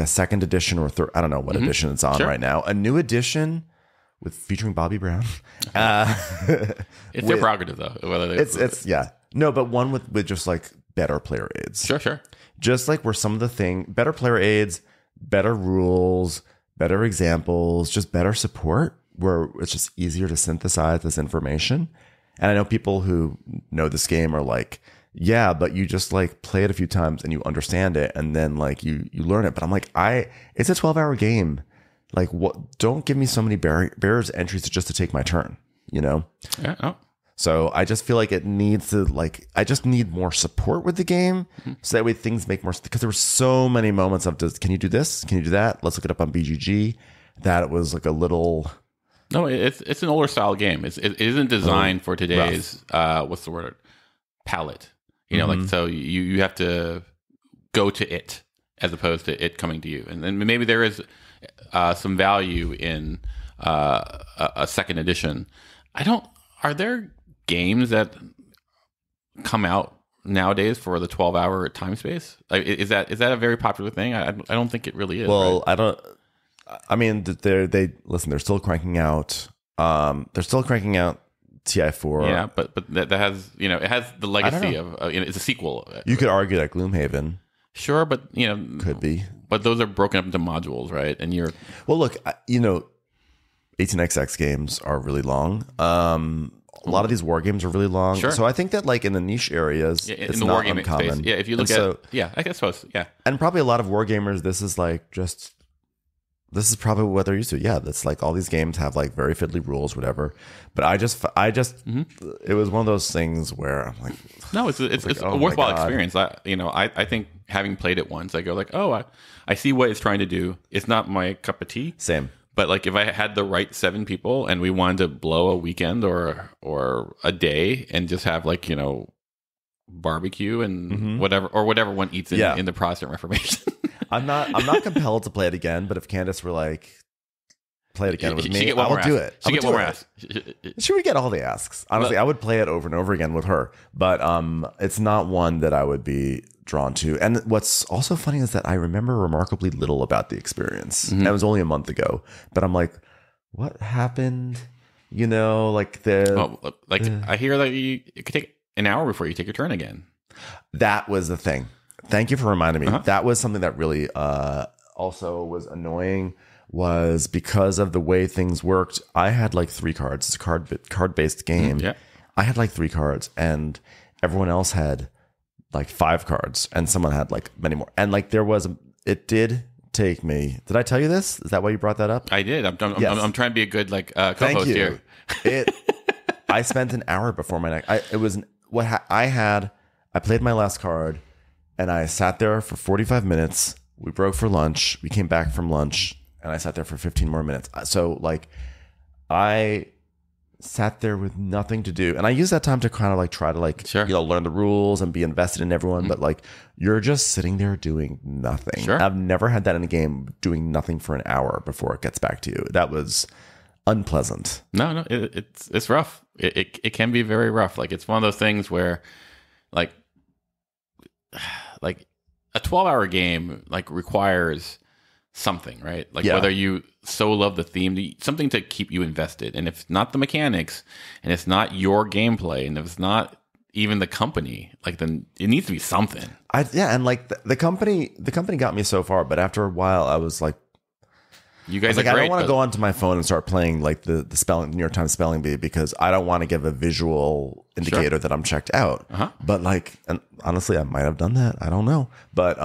Speaker 1: second edition or third. I don't know what edition it's on right now. A new edition featuring Bobby Brown.
Speaker 2: It's their prerogative, though.
Speaker 1: But one with just better player aids.
Speaker 2: Sure.
Speaker 1: Just where some of the better player aids, better rules, better examples, just better support, where it's just easier to synthesize this information. And I know people who know this game are but you just play it a few times and you understand it, and then you learn it. But I'm it's a 12-hour game. What? Don't give me so many barriers to entries just to take my turn. Yeah. Oh. So I just feel like it needs to I just need more support with the game, so that way things make more. Because there were so many moments of can you do this? Can you do that? Let's look it up on BGG. That it was a little.
Speaker 2: No, it's an older style game. It isn't designed for today's what's the word, palette. So you have to go to it as opposed to it coming to you. And then maybe there is some value in a second edition. Are there games that come out nowadays for the 12-hour time space? Is that a very popular thing? I don't think it really is.
Speaker 1: Well,
Speaker 2: right?
Speaker 1: I don't. I mean, they're still cranking out. They're still cranking out TI4.
Speaker 2: Yeah, but that has it has the legacy of it's a sequel.
Speaker 1: You could argue that Gloomhaven.
Speaker 2: Sure, but
Speaker 1: could be.
Speaker 2: But those are broken up into modules, right? And
Speaker 1: look, 18xx games are really long. a lot of these war games are really long.
Speaker 2: Sure.
Speaker 1: So I think that like in the niche areas,
Speaker 2: in
Speaker 1: it's
Speaker 2: the
Speaker 1: not
Speaker 2: wargaming
Speaker 1: uncommon.
Speaker 2: space. Yeah, if you look I suppose, yeah.
Speaker 1: And probably a lot of war gamers, this is probably what they're used to. Yeah, that's like all these games have like very fiddly rules, whatever. But I just, it was one of those things where I'm like,
Speaker 2: no, it's a worthwhile experience. I think having played it once, I go like, oh, I see what it's trying to do. It's not my cup of tea.
Speaker 1: Same.
Speaker 2: But like if I had the right 7 people and we wanted to blow a weekend or a day and just have like, barbecue and whatever one eats in the Protestant Reformation.
Speaker 1: I'm not compelled to play it again, but if Candace were like, play it again with me, I would do it.
Speaker 2: She get one more ask.
Speaker 1: She would get all the asks. Honestly, I would play it over and over again with her, but it's not one that I would be drawn to. And what's also funny is that I remember remarkably little about the experience. That was only a month ago, but I'm like, what happened? Like
Speaker 2: I hear that it could take an hour before you take your turn again.
Speaker 1: That was the thing. Thank you for reminding me. That was something that really also was annoying, was because of the way things worked. I had like 3 cards. It's a card-based game.
Speaker 2: Yeah.
Speaker 1: I had like 3 cards, and everyone else had like 5 cards, and someone had like many more. And like it did take me. Did I tell you this? Is that why you brought that up?
Speaker 2: I did. I'm trying to be a good like co-host here.
Speaker 1: I spent an hour before my next. I played my last card, and I sat there for 45 minutes. We broke for lunch. We came back from lunch, and I sat there for 15 more minutes. So like, I sat there with nothing to do, and I used that time to kind of like try to like learn the rules and be invested in everyone. But like, you're just sitting there doing nothing.
Speaker 2: Sure.
Speaker 1: I've never had that in a game, doing nothing for an hour before it gets back to you. That was unpleasant.
Speaker 2: No, it's rough. It can be very rough. Like, it's one of those things where like a 12-hour game like requires something, right? Like whether you so love the theme, something to keep you invested. And if it's not the mechanics, and it's not your gameplay, and if it's not even the company, like, then it needs to be something.
Speaker 1: And like the company got me so far, but after a while I was like,
Speaker 2: you guys
Speaker 1: I
Speaker 2: are great,
Speaker 1: I don't want to go onto my phone and start playing like the New York Times spelling bee, because I don't want to give a visual indicator that I'm checked out. But like, and honestly, I might have done that. I don't know. But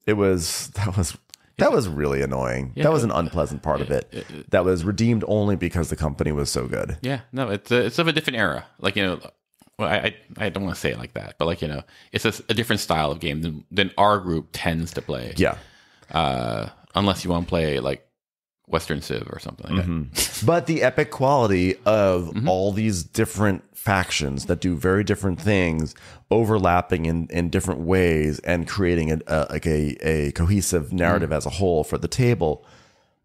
Speaker 1: that was really annoying. That was an unpleasant part of it. That was redeemed only because the company was so good.
Speaker 2: Yeah, no, it's of a different era. Like, well, I don't want to say it like that, but like, it's a different style of game than our group tends to play.
Speaker 1: Yeah.
Speaker 2: Unless you want to play like Western Civ or something like that.
Speaker 1: But the epic quality of all these different factions that do very different things, overlapping in different ways, and creating a cohesive narrative as a whole for the table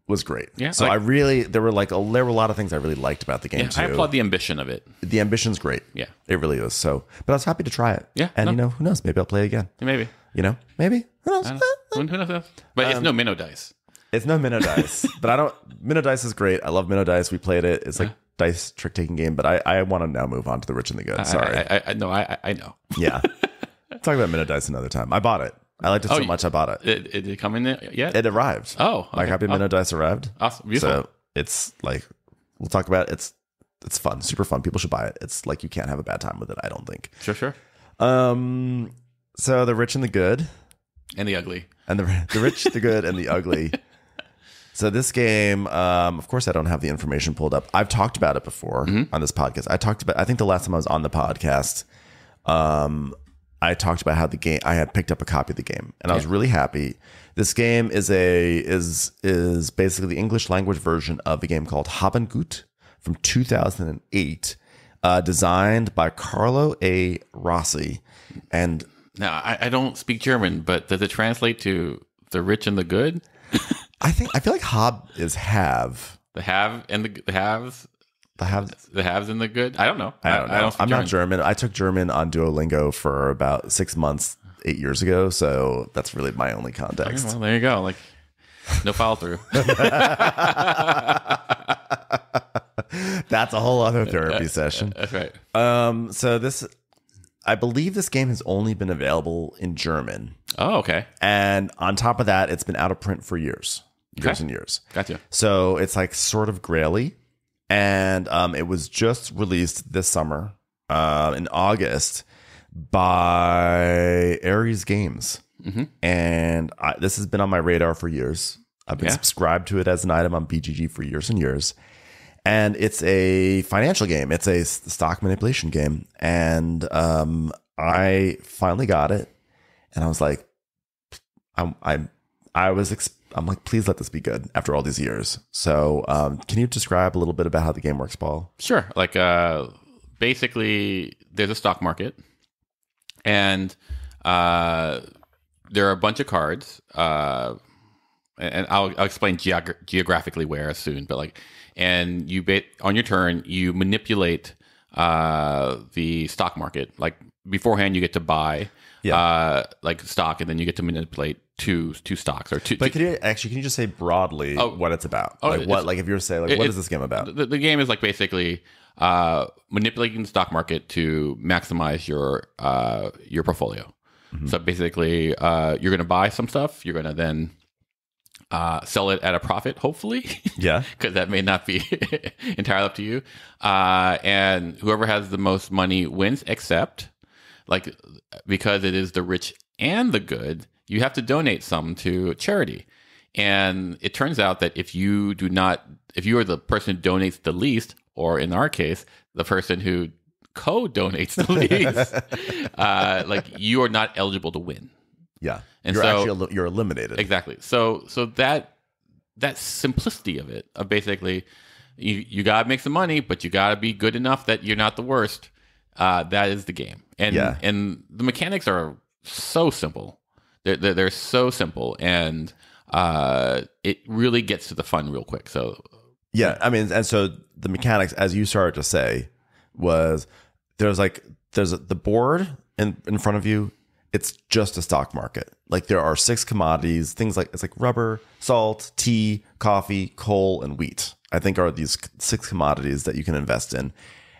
Speaker 1: was great. Yeah. So there were a lot of things I really liked about the game too.
Speaker 2: I applaud the ambition of it.
Speaker 1: The ambition's great. Yeah. It really is. So, but I was happy to try it.
Speaker 2: Yeah.
Speaker 1: And who knows? Maybe I'll play again.
Speaker 2: Maybe.
Speaker 1: Maybe. Who knows?
Speaker 2: Who knows? But it's no minnow dice.
Speaker 1: It's no minnow dice. But minnow dice is great. I love minnow dice. We played it. It's like dice trick taking game, but I want to now move on to the rich and the good. Sorry.
Speaker 2: I know.
Speaker 1: Yeah. Talk about minnow dice another time. I bought it. I liked it so much I bought it.
Speaker 2: Did it come in there yet?
Speaker 1: It arrived.
Speaker 2: Oh. Okay.
Speaker 1: My copy of minnow dice arrived.
Speaker 2: Awesome. Beautiful.
Speaker 1: So it's like, we'll talk about it. It's fun. Super fun. People should buy it. It's like, you can't have a bad time with it, I don't think.
Speaker 2: Sure.
Speaker 1: So the rich and the good.
Speaker 2: And the ugly.
Speaker 1: And the rich, the good, and the ugly. So this game, of course, I don't have the information pulled up. I've talked about it before on this podcast. I think the last time I was on the podcast, I talked about how I had picked up a copy of the game, and I was really happy. This game is basically the English language version of a game called Hab Gut from 2008, designed by Carlo A. Rossi. And
Speaker 2: now, I don't speak German, but does it translate to the rich and the good?
Speaker 1: I feel like Hab is have.
Speaker 2: The have and the haves. The haves and the good. I don't know.
Speaker 1: I don't know. I'm not German. I took German on Duolingo for about 6 months 8 years ago, so that's really my only context.
Speaker 2: Okay, well, there you go. Like, no follow through.
Speaker 1: That's a whole other therapy session.
Speaker 2: That's right.
Speaker 1: So I believe this game has only been available in German.
Speaker 2: Oh, okay.
Speaker 1: And on top of that, it's been out of print for years and years.
Speaker 2: Gotcha.
Speaker 1: So it's like sort of graily. and it was just released this summer in August by Ares Games. And this has been on my radar for years. I've been subscribed to it as an item on BGG for years and years. And it's a financial game. It's a stock manipulation game. And I finally got it. And I was like, I'm like, please let this be good after all these years. So can you describe a little bit about how the game works, Paul?
Speaker 2: Sure. Like basically, there's a stock market. And there are a bunch of cards. And I'll explain geographically where soon, but like, and you on your turn, you manipulate the stock market. Like beforehand, you get to buy like stock, and then you get to manipulate two stocks or two.
Speaker 1: But can you just say broadly what it's about? Like if you were to say like what is this game about?
Speaker 2: The game is like basically manipulating the stock market to maximize your portfolio. So basically, you're going to buy some stuff. You're going to then sell it at a profit, hopefully. Yeah. Because that may not be entirely up to you. And whoever has the most money wins, except, like, because it is the rich and the good, you have to donate some to charity. And it turns out that if you are the person who donates the least, or in our case, the person who co-donates the least, like, you are not eligible to win.
Speaker 1: Yeah, and you're eliminated.
Speaker 2: Exactly. So that simplicity of it, of basically, you gotta make some money, but you gotta be good enough that you're not the worst. That is the game, and the mechanics are so simple. They're so simple, and it really gets to the fun real quick. So
Speaker 1: I mean, and so the mechanics, as you started to say, was there's the board in front of you. It's just a stock market. Like there are 6 commodities, things like it's like rubber, salt, tea, coffee, coal, and wheat. I think are these 6 commodities that you can invest in.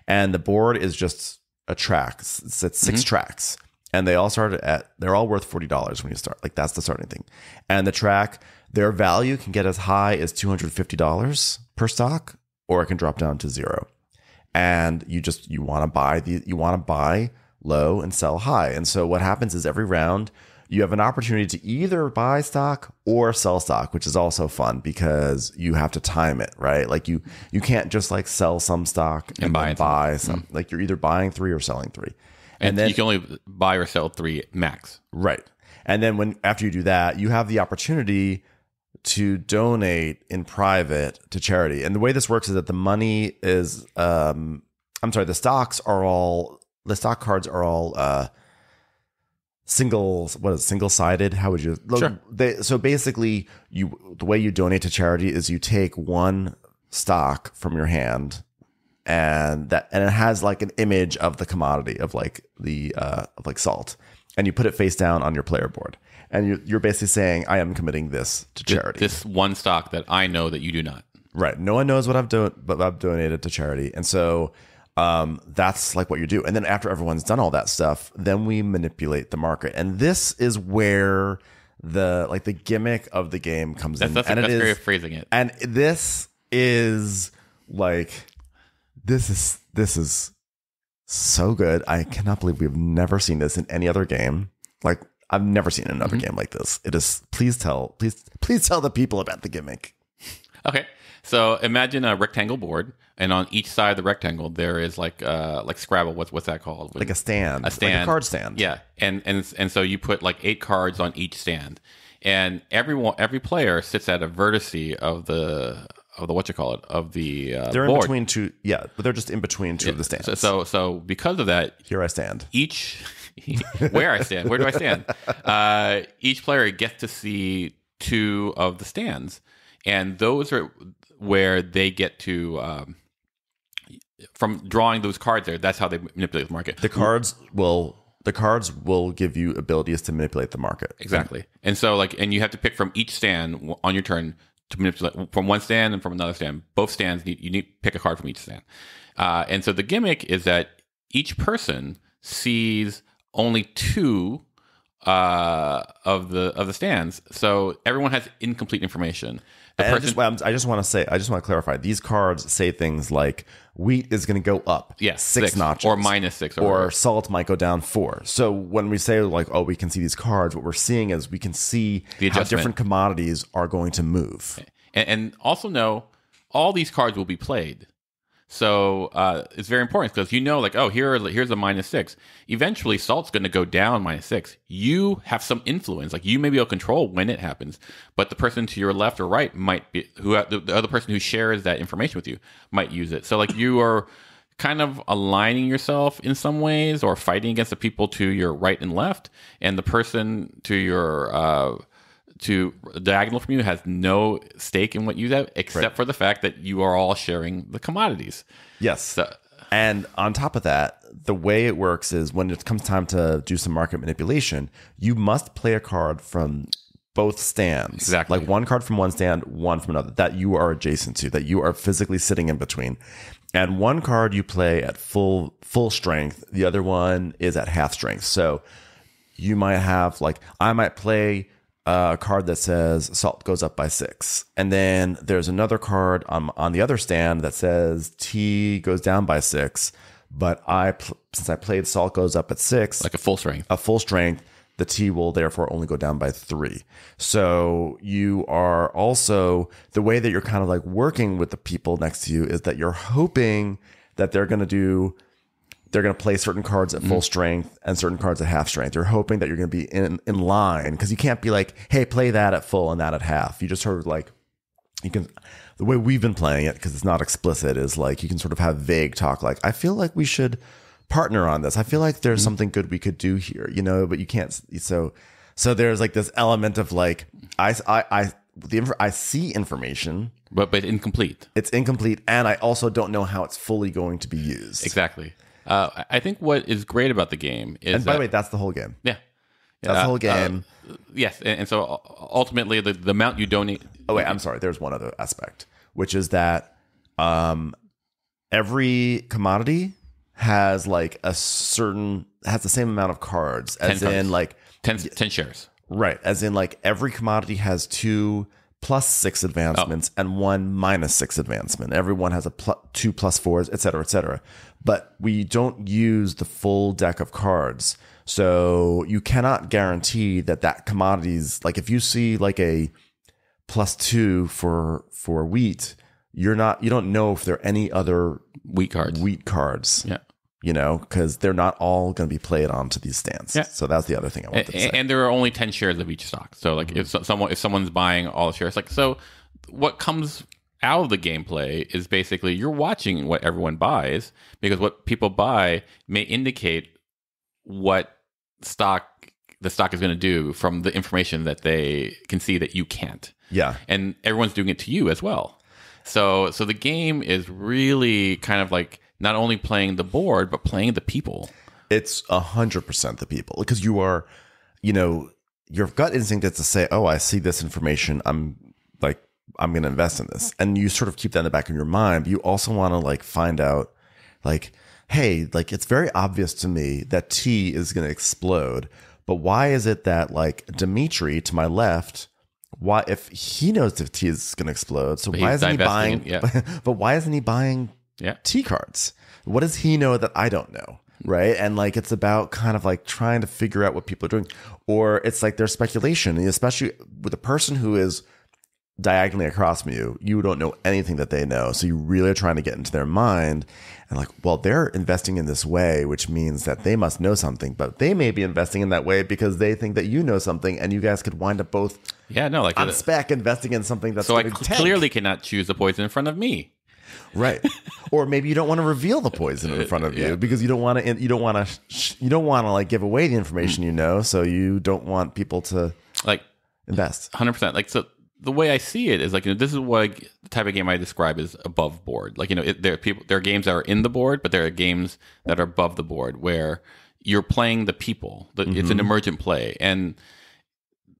Speaker 1: And the board is just a track. It's 6 tracks. And they're all worth $40 when you start. Like that's the starting thing. And the track, their value can get as high as $250 per stock, or it can drop down to 0. And you want to buy low and sell high. And so what happens is every round you have an opportunity to either buy stock or sell stock, which is also fun because you have to time it, right? Like you can't just like sell some stock and buy some. Like you're either buying 3 or selling 3.
Speaker 2: And then you can only buy or sell 3 max.
Speaker 1: Right. And then after you do that, you have the opportunity to donate in private to charity. And the way this works is that the money is the stock cards are all single-sided. How would you?
Speaker 2: Sure.
Speaker 1: So basically, the way you donate to charity is you take one stock from your hand, and it has like an image of the commodity of like of like salt, and you put it face down on your player board, and you're basically saying, I am committing this to charity.
Speaker 2: This one stock that I know that you do not.
Speaker 1: Right. No one knows what I've donated to charity, and so. That's like what you do. And then after everyone's done all that stuff, then we manipulate the market. And this is where the gimmick of the game comes in.
Speaker 2: That's great way of phrasing it.
Speaker 1: And this is so good. I cannot believe we've never seen this in any other game. Like I've never seen another game like this. It is. Please tell the people about the gimmick.
Speaker 2: Okay. So imagine a rectangle board, and on each side of the rectangle there is like Scrabble. What's that called?
Speaker 1: Like a stand. Like a card stand.
Speaker 2: Yeah, and so you put like 8 cards on each stand, and every player sits at a vertice of the of the
Speaker 1: they're
Speaker 2: board.
Speaker 1: In between 2. Yeah, but they're just in between 2 of the stands.
Speaker 2: So because of that,
Speaker 1: here I stand.
Speaker 2: Where I stand? Where do I stand? Each player gets to see 2 of the stands, and those are where they get to from drawing those cards there. That's how they manipulate the market.
Speaker 1: The cards will give you abilities to manipulate the market.
Speaker 2: Exactly. And so and you have to pick from each stand on your turn to manipulate from one stand and from another stand. Both stands you need to pick a card from each stand. And so the gimmick is that each person sees only 2 of the stands, so everyone has incomplete information.
Speaker 1: I just want to clarify. These cards say things like wheat is going to go up, six notches,
Speaker 2: or -6,
Speaker 1: or salt might go down 4. So when we say like, oh, we can see these cards, what we're seeing is we can see how different commodities are going to move,
Speaker 2: and also know all these cards will be played. So it's very important because like, oh, here's a -6. Eventually, salt's going to go down -6. You have some influence, like you may be able to control when it happens, but the person to your left or right might be the other person who shares that information with you might use it. So like you are kind of aligning yourself in some ways, or fighting against the people to your right and left, and the person to your to diagonal from you has no stake in what you have, except for the fact that you are all sharing the commodities.
Speaker 1: Yes. So, and on top of that, the way it works is when it comes time to do some market manipulation, you must play a card from both stands.
Speaker 2: Exactly.
Speaker 1: Like one card from one stand, one from another, that you are adjacent to, that you are physically sitting in between. And one card you play at full strength, the other one is at half strength. So you might have, like, I might play a card that says salt goes up by 6, and then there's another card on the other stand that says tea goes down by 6, but since I played salt goes up at 6,
Speaker 2: like a full strength,
Speaker 1: the tea will therefore only go down by 3. So you are also, the way that you're kind of like working with the people next to you is that you're hoping that they're going to play certain cards at full strength and certain cards at half strength. You're hoping that you're going to be in line, because you can't be like, hey, play that at full and that at half. You just sort of like, you can, the way we've been playing it, because it's not explicit, is like you can sort of have vague talk like, I feel like we should partner on this. I feel like there's something good we could do here, but you can't. So there's like this element of like, I see information,
Speaker 2: but incomplete.
Speaker 1: It's incomplete, and I also don't know how it's fully going to be used.
Speaker 2: Exactly. I think what is great about the game is,
Speaker 1: and by the way, that's the whole game.
Speaker 2: Yeah,
Speaker 1: that's the whole game.
Speaker 2: Yes, and so ultimately, the amount you donate.
Speaker 1: Oh wait, I'm sorry. There's one other aspect, which is that every commodity has like has the same amount of cards, as
Speaker 2: 10
Speaker 1: in like
Speaker 2: 10 shares.
Speaker 1: Right, as in like every commodity has 2 +6 advancements and 1 -6 advancement. Everyone has a 2 +4s, et cetera, et cetera. But we don't use the full deck of cards. So you cannot guarantee that commodities, like if you see like a +2 for wheat, you don't know if there are any other
Speaker 2: wheat cards. Yeah.
Speaker 1: Because they're not all going to be played onto these stands. Yeah. So that's the other thing I wanted to say.
Speaker 2: And there are only 10 shares of each stock. So like if someone's buying all the shares, like, so what comes out of the gameplay is basically you're watching what everyone buys, because what people buy may indicate what the stock is going to do from the information that they can see that you can't.
Speaker 1: Yeah.
Speaker 2: And everyone's doing it to you as well. So the game is really kind of like not only playing the board, but playing the people.
Speaker 1: It's 100% the people, because you are, your gut instinct is to say, oh, I see this information. I'm going to invest in this. And you sort of keep that in the back of your mind. But you also want to like find out like, hey, like it's very obvious to me that tea is going to explode. But why is it that like Dimitri to my left, why, if he knows if tea is going to explode, so why isn't he buying, but why isn't he buying tea cards? What does he know that I don't know? Right. And like, it's about kind of like trying to figure out what people are doing, or it's like there's speculation, especially with a person who is diagonally across from you don't know anything that they know. So you really are trying to get into their mind and like, well, they're investing in this way, which means that they must know something, but they may be investing in that way because they think that you know something, and you guys could wind up both on spec investing in something that's
Speaker 2: so I clearly cannot choose the poison in front of me.
Speaker 1: Right. Or maybe you don't want to reveal the poison in front of you because you don't want to like give away the information, so you don't want people to like invest.
Speaker 2: 100%. Like, so the way I see it is like, this is what the type of game I describe as above board. Like, there are games that are in the board, but there are games that are above the board where you're playing the people. It's an emergent play. And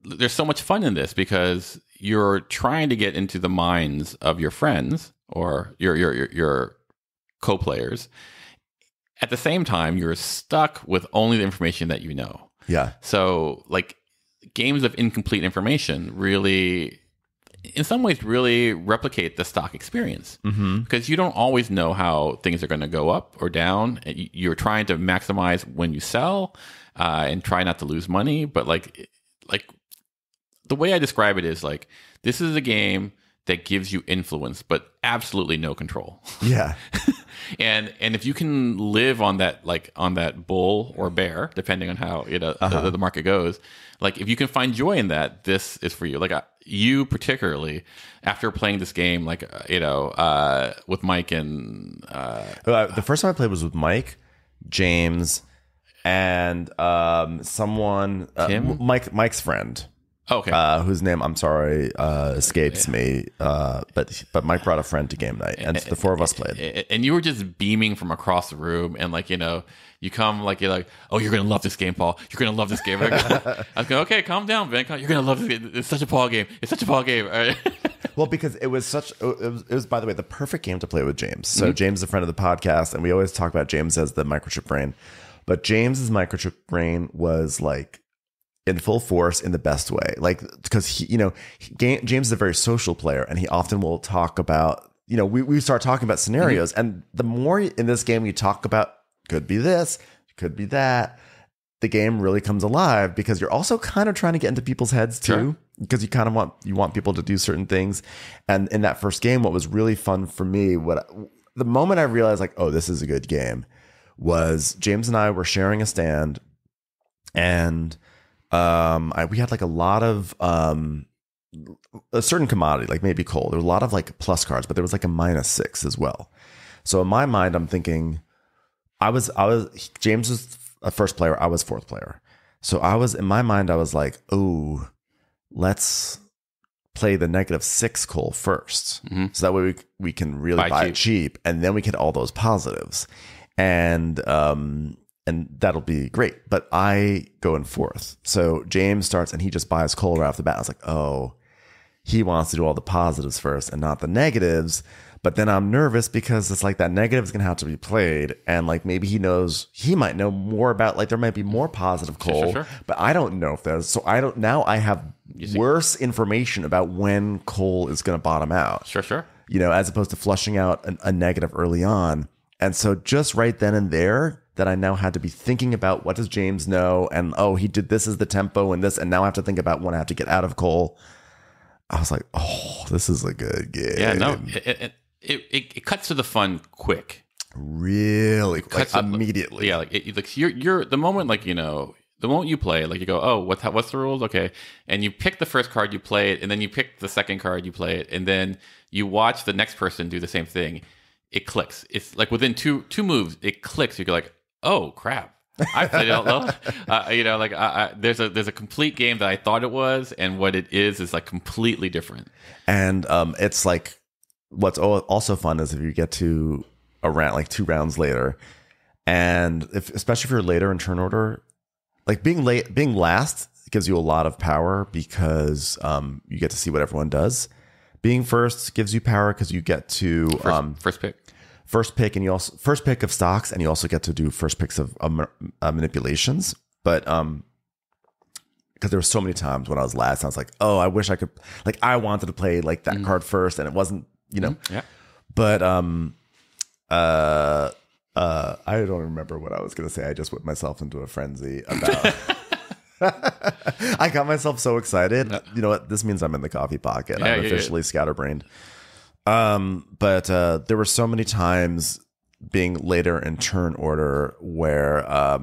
Speaker 2: there's so much fun in this because you're trying to get into the minds of your friends or your co-players. At the same time, you're stuck with only the information that you know.
Speaker 1: Yeah.
Speaker 2: So like games of incomplete information really in some ways really replicate the stock experience, because you don't always know how things are going to go up or down. You're trying to maximize when you sell and try not to lose money. But like the way I describe it is like, this is a game that gives you influence, but absolutely no control.
Speaker 1: Yeah.
Speaker 2: And if you can live on that, like on that bull or bear, depending on how the market goes, like if you can find joy in that, this is for you. Like you particularly, after playing this game, like with Mike and
Speaker 1: the first time I played was with Mike, James, and someone Mike's friend.
Speaker 2: Okay.
Speaker 1: Whose name I'm sorry escapes me, but Mike brought a friend to game night, and the four of us played.
Speaker 2: And you were just beaming from across the room, and like you come like you're like, oh, you're gonna love this game, Paul. You're gonna love this game. I was going, okay, calm down, Ben. You're gonna love this game. It's such a Paul game. It's such a Paul game. All right.
Speaker 1: Well, because it was by the way, the perfect game to play with James. So James is a friend of the podcast, and we always talk about James as the microchip brain, but James's microchip brain was like in full force in the best way, like because James is a very social player, and he often will talk about we start talking about scenarios, and the more in this game you talk about could be this, could be that, the game really comes alive, because you're also kind of trying to get into people's heads too, because you kind of want people to do certain things. And in that first game, what was really fun for me, the moment I realized like, oh, this is a good game, was James and I were sharing a stand, and we had like a lot of a certain commodity, like maybe coal. There was a lot of like plus cards, but there was like a -6 as well. So in my mind, I'm thinking, James was a first player, I was fourth player. So in my mind, I was like, oh, let's play the -6 coal first. So that way we can really buy it cheap, and then we get all those positives. And that'll be great. But I go in fourth. So James starts and he just buys coal right off the bat. I was like, oh, he wants to do all the positives first and not the negatives. But then I'm nervous because it's like that negative is going to have to be played. And like maybe he might know more about, like there might be more positive coal,
Speaker 2: Sure.
Speaker 1: but I don't know if there's, so now I have worse information about when coal is going to bottom out.
Speaker 2: Sure.
Speaker 1: As opposed to flushing out a negative early on. And so just right then and there, that I now had to be thinking about what does James know, and oh, he did this is the tempo and this, and now I have to think about when I have to get out of coal. I was like, oh, this is a good game.
Speaker 2: Yeah, no, it cuts to the fun quick,
Speaker 1: really quick, like immediately.
Speaker 2: Yeah, like you're the moment, like the moment you play, like you go, oh, what's the rules? Okay, and you pick the first card, you play it, and then you pick the second card, you play it, and then you watch the next person do the same thing. It clicks. It's like within two moves, it clicks. You're like, oh crap, I played it out low. There's a complete game that I thought it was, and what it is like completely different.
Speaker 1: And it's like what's also fun is if you get to a round, like 2 rounds later, and especially if you're later in turn order, like being last gives you a lot of power because you get to see what everyone does. Being first gives you power because you get to first pick, and you also first pick of stocks, and you also get to do first picks of manipulations. But because there were so many times when I was last, I was like, oh, I wish I could, like I wanted to play like that card first, and it wasn't,
Speaker 2: Yeah.
Speaker 1: But I don't remember what I was gonna say. I just whipped myself into a frenzy about. I got myself so excited. You know what? This means I'm in the coffee pocket. I'm officially scatterbrained. But there were so many times being later in turn order where I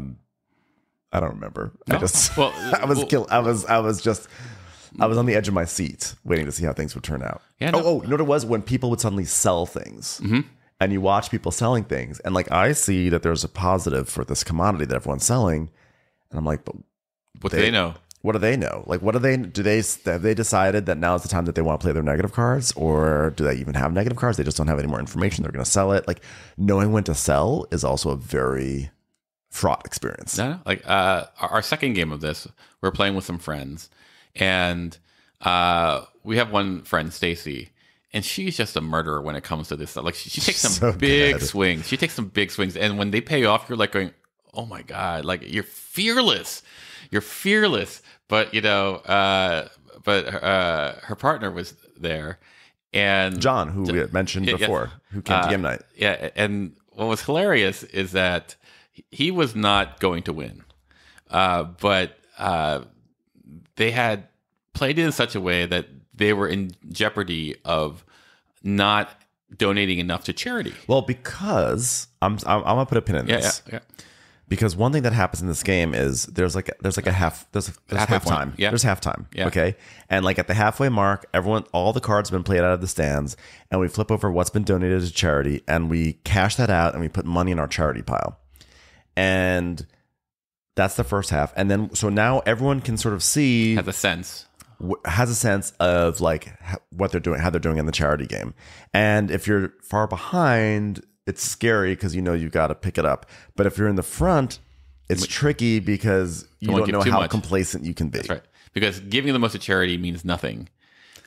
Speaker 1: don't remember.
Speaker 2: No.
Speaker 1: I was on the edge of my seat waiting to see how things would turn out.
Speaker 2: Yeah,
Speaker 1: you know what it was? When people would suddenly sell things. And you watch people selling things, and like I see that there's a positive for this commodity that everyone's selling, and I'm like, but
Speaker 2: what do they know?
Speaker 1: What do they know? Like, have they decided that now is the time that they want to play their negative cards, or do they even have negative cards? They just don't have any more information. They're going to sell it. Like, knowing when to sell is also a very fraught experience.
Speaker 2: No, like our second game of this, we're playing with some friends, and we have one friend, Stacy, and she's just a murderer when it comes to this stuff. Like, she takes some big swings. She takes some big swings, and when they pay off, you're like going, oh my God, like you're fearless. You're fearless. But, her partner was there. And
Speaker 1: John, who we had mentioned before, who came to game night.
Speaker 2: Yeah. And what was hilarious is that he was not going to win. But they had played it in such a way that they were in jeopardy of not donating enough to charity.
Speaker 1: Well, because I'm gonna put a pin in this.
Speaker 2: Yeah.
Speaker 1: Because one thing that happens in this game is there's halftime.
Speaker 2: Yeah.
Speaker 1: There's halftime.
Speaker 2: Yeah.
Speaker 1: Okay. And like at the halfway mark, all the cards have been played out of the stands, and we flip over what's been donated to charity, and we cash that out, and we put money in our charity pile. And that's the first half. And then so now everyone can sort of see,
Speaker 2: has a sense
Speaker 1: of like what they're doing, how they're doing in the charity game. And if you're far behind, it's scary because you've got to pick it up. But if you're in the front, it's tricky because you don't know how complacent you can be.
Speaker 2: That's right. Because giving the most to charity means nothing.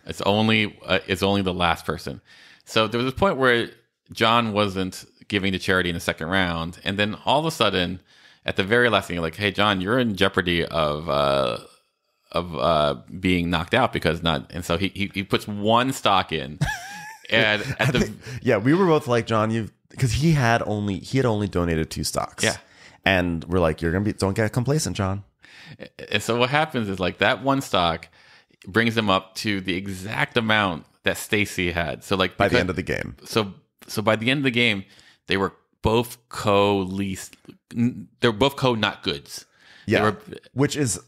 Speaker 2: It's only the last person. So there was a point where John wasn't giving to charity in the second round, and then all of a sudden, at the very last thing, you're like, "Hey, John, you're in jeopardy of being knocked out because not." And so he puts one stock in, and
Speaker 1: we were both like, John, because he had only donated 2 stocks.
Speaker 2: Yeah.
Speaker 1: And we're like, don't get complacent, John.
Speaker 2: And so what happens is like that one stock brings them up to the exact amount that Stacy had. So like
Speaker 1: by the end of the game.
Speaker 2: So by the end of the game, they were both they're both not goods.
Speaker 1: Yeah. Which is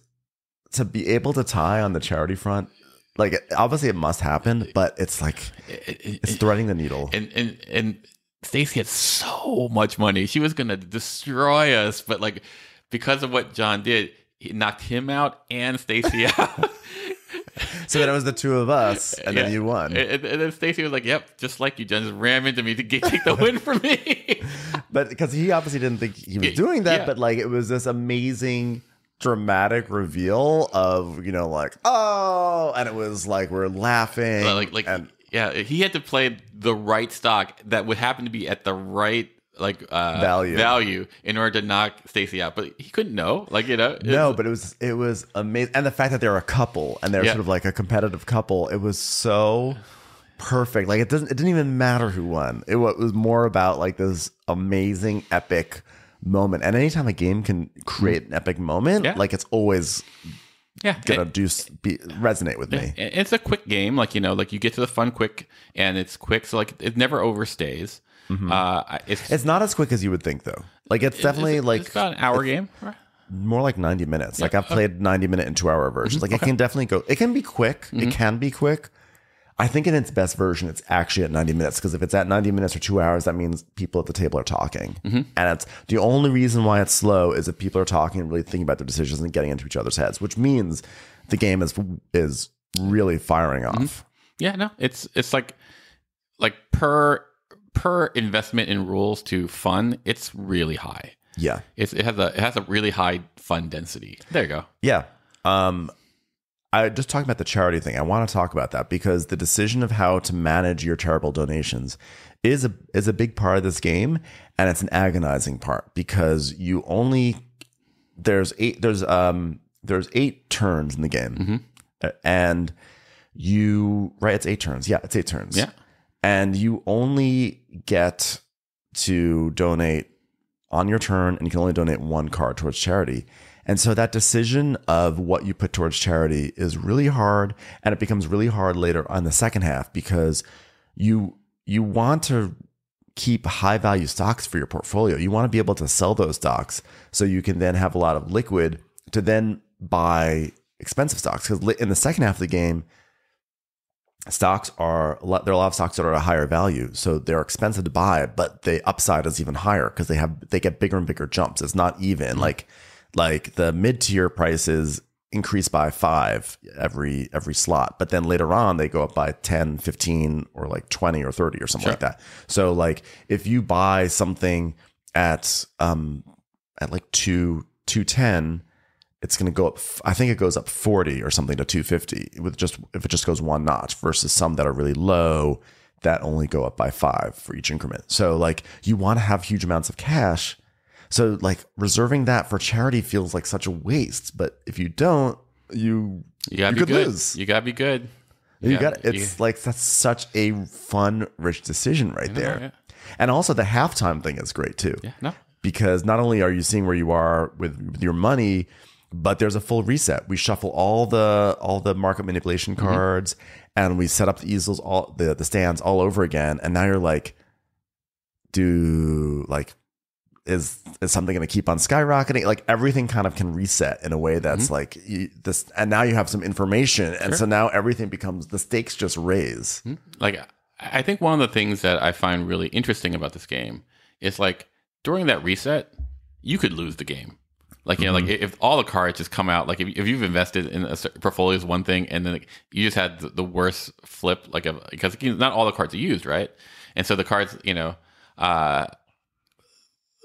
Speaker 1: to be able to tie on the charity front. Like obviously it must happen, but it's like it's threading the needle.
Speaker 2: And Stacy had so much money. She was going to destroy us. But like, because of what John did, he knocked him out and Stacy out.
Speaker 1: So then it was the 2 of us, and then you won.
Speaker 2: And then Stacy was like, yep, just like you, John, just ram into me to take the win from me.
Speaker 1: But because he obviously didn't think he was doing that, but like it was this amazing dramatic reveal of, like, oh, and it was like we're laughing.
Speaker 2: Yeah, he had to play the right stock that would happen to be at the right value in order to knock Stacy out, but he couldn't know. But it was amazing, and the fact that they're a couple and they're sort of like a competitive couple, it was so perfect. Like it didn't even matter who won. It was more about like this amazing epic moment. And anytime a game can create an epic moment, like it's always gonna resonate with me. It's a quick game, like you get to the fun quick, and it's quick, so like it never overstays. Mm-hmm.
Speaker 1: It's not as quick as you would think, though. Like it's definitely
Speaker 2: it's about an hour game, right?
Speaker 1: More like 90 minutes. Like I've played 90-minute and 2-hour versions. Like it can definitely go. It can be quick. Mm-hmm. It can be quick. I think in its best version, it's actually at 90 minutes, because if it's at 90 minutes or 2 hours, that means people at the table are talking. Mm-hmm. And it's the only reason why it's slow is if people are talking and really thinking about their decisions and getting into each other's heads, which means the game is really firing off. Mm-hmm.
Speaker 2: Yeah, no, it's like per investment in rules to fun, it's really high.
Speaker 1: Yeah,
Speaker 2: it has a really high fun density. There you go.
Speaker 1: Yeah. I just talking about the charity thing. I want to talk about that because the decision of how to manage your charitable donations is a big part of this game, and it's an agonizing part because there's 8 turns in the game, mm-hmm. and it's 8 turns. Yeah, it's 8 turns.
Speaker 2: Yeah,
Speaker 1: and you only get to donate on your turn, and you can only donate 1 card towards charity. And so that decision of what you put towards charity is really hard, and it becomes really hard later on the second half because you want to keep high value stocks for your portfolio. You want to be able to sell those stocks so you can then have a lot of liquid to then buy expensive stocks. Because in the second half of the game, there are a lot of stocks that are at a higher value, so they're expensive to buy, but the upside is even higher because they get bigger and bigger jumps. It's not even like the mid-tier prices increase by 5 every slot, but then later on they go up by 10, 15, or like 20 or 30 or something like that. So like if you buy something at like 210, it's going to go up. I think it goes up 40 or something to 250 if it just goes one notch, versus some that are really low that only go up by 5 for each increment. So like you want to have huge amounts of cash So like reserving that for charity feels like such a waste. But if you don't, you
Speaker 2: gotta be
Speaker 1: could
Speaker 2: good.
Speaker 1: lose.
Speaker 2: You gotta be good.
Speaker 1: It's like that's such a fun, rich decision right there.
Speaker 2: Yeah.
Speaker 1: And also the halftime thing is great too.
Speaker 2: Yeah, no.
Speaker 1: Because not only are you seeing where you are with your money, but there's a full reset. We shuffle all the market manipulation cards, and we set up the easels, all the stands all over again. And now you're like, is something going to keep on skyrocketing? Like everything kind of can reset in a way that's like this. And now you have some information, and so now everything becomes, the stakes just raise.
Speaker 2: Like I think one of the things that I find really interesting about this game is like during that reset, you could lose the game. Like, you know, like if all the cards just come out, like if you've invested in a portfolio is one thing, and then like, you just had the worst flip, like because not all the cards are used, right? And so the cards, you know,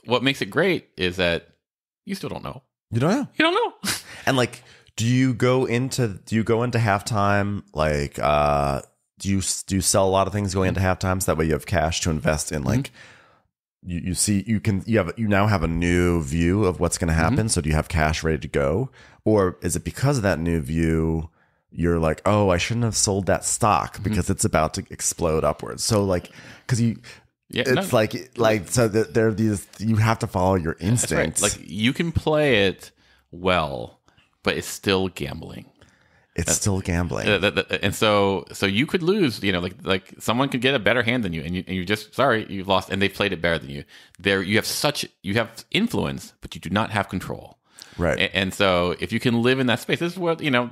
Speaker 2: what makes it great is that you still don't know.
Speaker 1: You don't know.
Speaker 2: You don't know.
Speaker 1: And like, do you go into halftime? Like, do you sell a lot of things going into halftime so that way you have cash to invest in? Like, you now have a new view of what's going to happen. So do you have cash ready to go, or is it because of that new view you're like, oh, I shouldn't have sold that stock because it's about to explode upwards? So like, because you. Yeah, it's like so that there are these, you have to follow your instincts.
Speaker 2: That's right. Like you can play it well, but it's still gambling.
Speaker 1: It's still gambling.
Speaker 2: And so you could lose, you know, like someone could get a better hand than you, and you just, sorry, you've lost, and they played it better than you. You have influence, but you do not have control.
Speaker 1: Right.
Speaker 2: And so if you can live in that space, this is what, you know,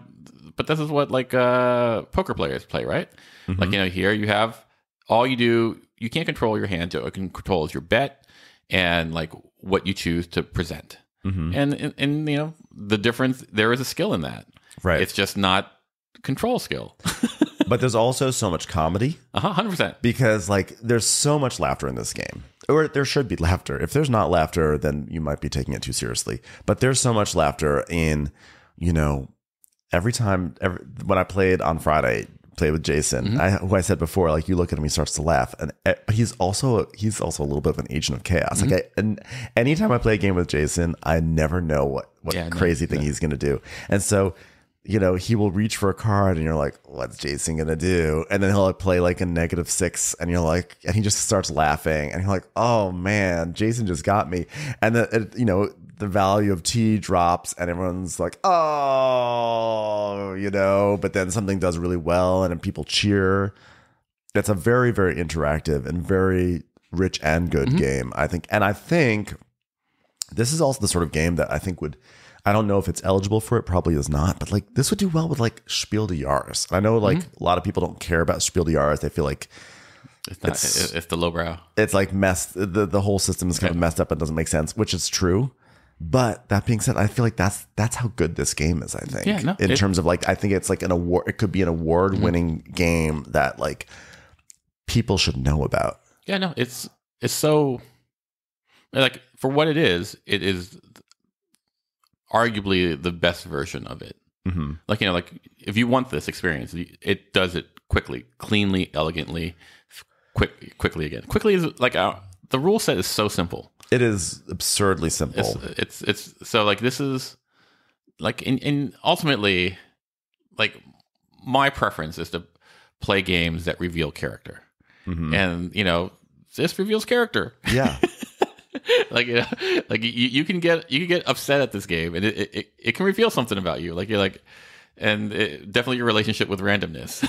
Speaker 2: but this is what like poker players play, right? Like, you know, here you have all you do. You can't control your hand. What you can control is your bet and like what you choose to present. And you know, the difference, there is a skill in that.
Speaker 1: Right.
Speaker 2: It's just not control skill.
Speaker 1: But there's also so much comedy.
Speaker 2: 100%.
Speaker 1: Because like there's so much laughter in this game. Or there should be laughter. If there's not laughter, then you might be taking it too seriously. But there's so much laughter in, you know, when I played on Friday, play with Jason, who I said before, like you look at him, he starts to laugh, but he's also a little bit of an agent of chaos. Like and anytime I play a game with Jason, I never know what crazy thing he's going to do, and so you know he will reach for a card, and you're like, what's Jason going to do? And then he'll play like a -6, and you're like, and he just starts laughing, and you're like, oh man, Jason just got me, and then you know. The value of tea drops and everyone's like, oh, you know, but then something does really well and then people cheer. It's a very, very interactive and very rich and good game, I think. And I think this is also the sort of game that I think I don't know if it's eligible for it, probably is not, but like this would do well with like Spiel des Jahres. I know like a lot of people don't care about Spiel des Jahres. They feel like
Speaker 2: it's the lowbrow.
Speaker 1: It's like messed. The whole system is kind of messed up and doesn't make sense, which is true. But that being said, I feel like that's how good this game is. I think in terms of like, I think it's like an award. It could be an award-winning game that like people should know about.
Speaker 2: Yeah, no, it's so like for what it is arguably the best version of it. Like, you know, like if you want this experience, it does it quickly, cleanly, elegantly, quickly again. Quickly is like the rule set is so simple.
Speaker 1: It is absurdly simple.
Speaker 2: It's so like this is like in ultimately like my preference is to play games that reveal character, and you know this reveals character.
Speaker 1: Yeah,
Speaker 2: like you know, like you can get upset at this game, and it can reveal something about you. Like you're like, and definitely your relationship with randomness.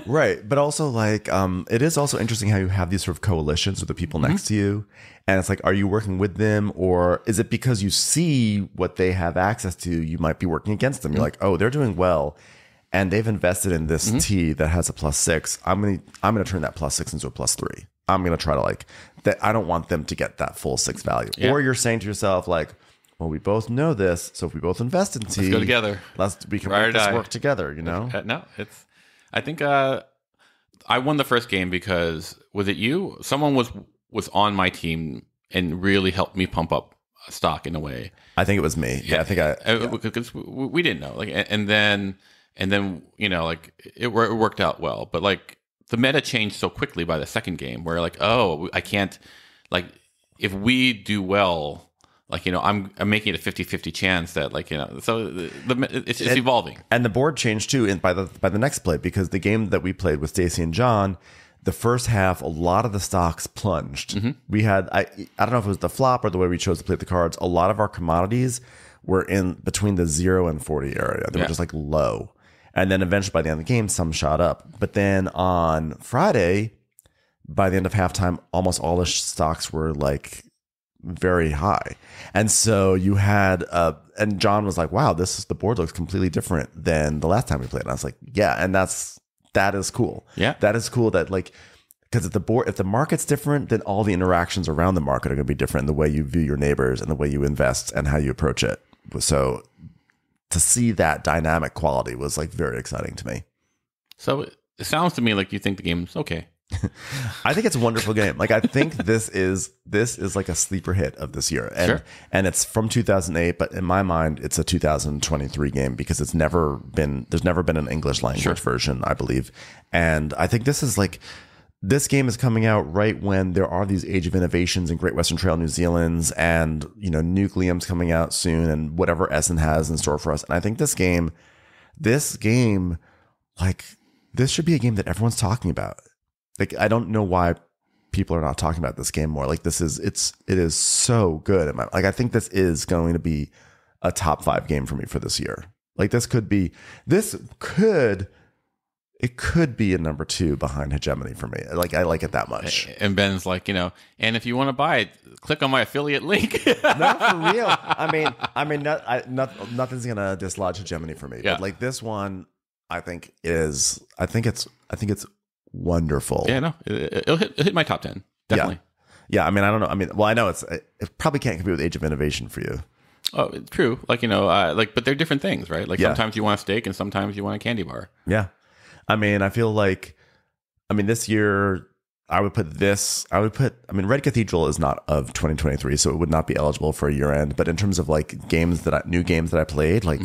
Speaker 1: Right. But also like, it is also interesting how you have these sort of coalitions with the people next to you. And it's like, are you working with them, or is it because you see what they have access to? You might be working against them. You're like, oh, they're doing well, and they've invested in this tea that has a +6. I'm going to turn that +6 into a +3. I'm going to try to like that. I don't want them to get that full 6 value. Yeah. Or you're saying to yourself like, well, we both know this, so if we both invest in tea,
Speaker 2: let's go together.
Speaker 1: We can make this work together. You know?
Speaker 2: No, it's. I think I won the first game because was it you? Someone was on my team and really helped me pump up stock in a way.
Speaker 1: I think it was me. Yeah, I think
Speaker 2: because we didn't know. Like, and then you know, like it worked out well. But like the meta changed so quickly by the second game, where like, oh, I can't, like if we do well, like, I'm making it a 50-50 chance that, like, so it's evolving.
Speaker 1: And the board changed too by the next play, because the game that we played with Stacy and John, the first half, a lot of the stocks plunged. We had, I don't know if it was the flop or the way we chose to play the cards, a lot of our commodities were in between the 0 and 40 area. They were just like low. And then eventually by the end of the game, some shot up. But then on Friday, by the end of halftime, almost all the stocks were like very high. And so you had, and John was like, wow, the board looks completely different than the last time we played. And I was like, yeah, and that is cool.
Speaker 2: Yeah.
Speaker 1: That is cool that, like, because if the market's different, then all the interactions around the market are going to be different in the way you view your neighbors and the way you invest and how you approach it. So to see that dynamic quality was like very exciting to me.
Speaker 2: So it sounds to me like you think the game's okay.
Speaker 1: I think it's a wonderful game. Like, I think this is like a sleeper hit of this year. And it's from 2008, but in my mind, it's a 2023 game because there's never been an English language version, I believe. And I think this game is coming out right when there are these Age of Innovations and Great Western Trail New Zealand's, and Nucleum's coming out soon, and whatever Essen has in store for us. And I think this game, like, this should be a game that everyone's talking about. Like, I don't know why people are not talking about this game more. Like, it is so good. Like, I think this is going to be a top 5 game for me for this year. Like, it could be a number 2 behind Hegemony for me. Like, I like it that much.
Speaker 2: And Ben's like, and if you want to buy it, click on my affiliate link.
Speaker 1: No, for real. I mean, nothing's gonna dislodge Hegemony for me. Yeah. But like this one, I think it's wonderful.
Speaker 2: Yeah, no, it'll hit my top 10 definitely.
Speaker 1: Yeah. I mean, I don't know. I mean, well, I know it probably can't compete with Age of Innovation for you.
Speaker 2: Oh, it's true. Like, but they're different things, right? Like, sometimes you want a steak and sometimes you want a candy bar.
Speaker 1: Yeah. I mean, I feel like, this year Red Cathedral is not of 2023, so it would not be eligible for a year end. But in terms of like new games that I played, like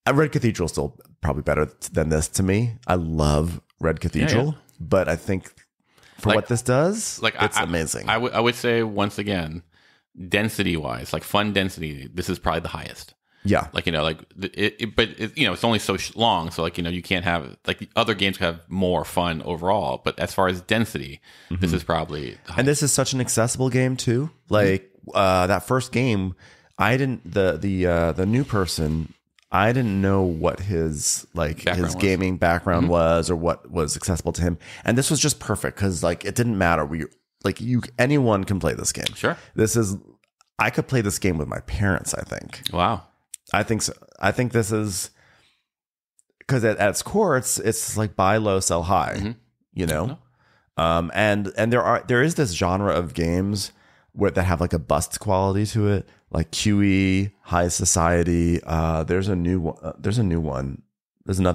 Speaker 1: Red Cathedral is still probably better than this to me. I love Red Cathedral, but I think for what this does, like, it's amazing.
Speaker 2: I would say, once again, density wise, like fun density, this is probably the highest.
Speaker 1: Yeah.
Speaker 2: Like, it's only so long. So, like, you can't have, like, the other games have more fun overall. But as far as density, this is probably the highest. And this
Speaker 1: is such an accessible game too. Like, that first game, I didn't, the new person, I didn't know what his gaming background was or what was accessible to him. And this was just perfect because, like, it didn't matter. Anyone can play this game.
Speaker 2: Sure.
Speaker 1: I could play this game with my parents, I think.
Speaker 2: Wow.
Speaker 1: I think so. I think this is because at its core, it's like buy low, sell high, and there is this genre of games that have like a bust quality to it, like QE, High Society. There's another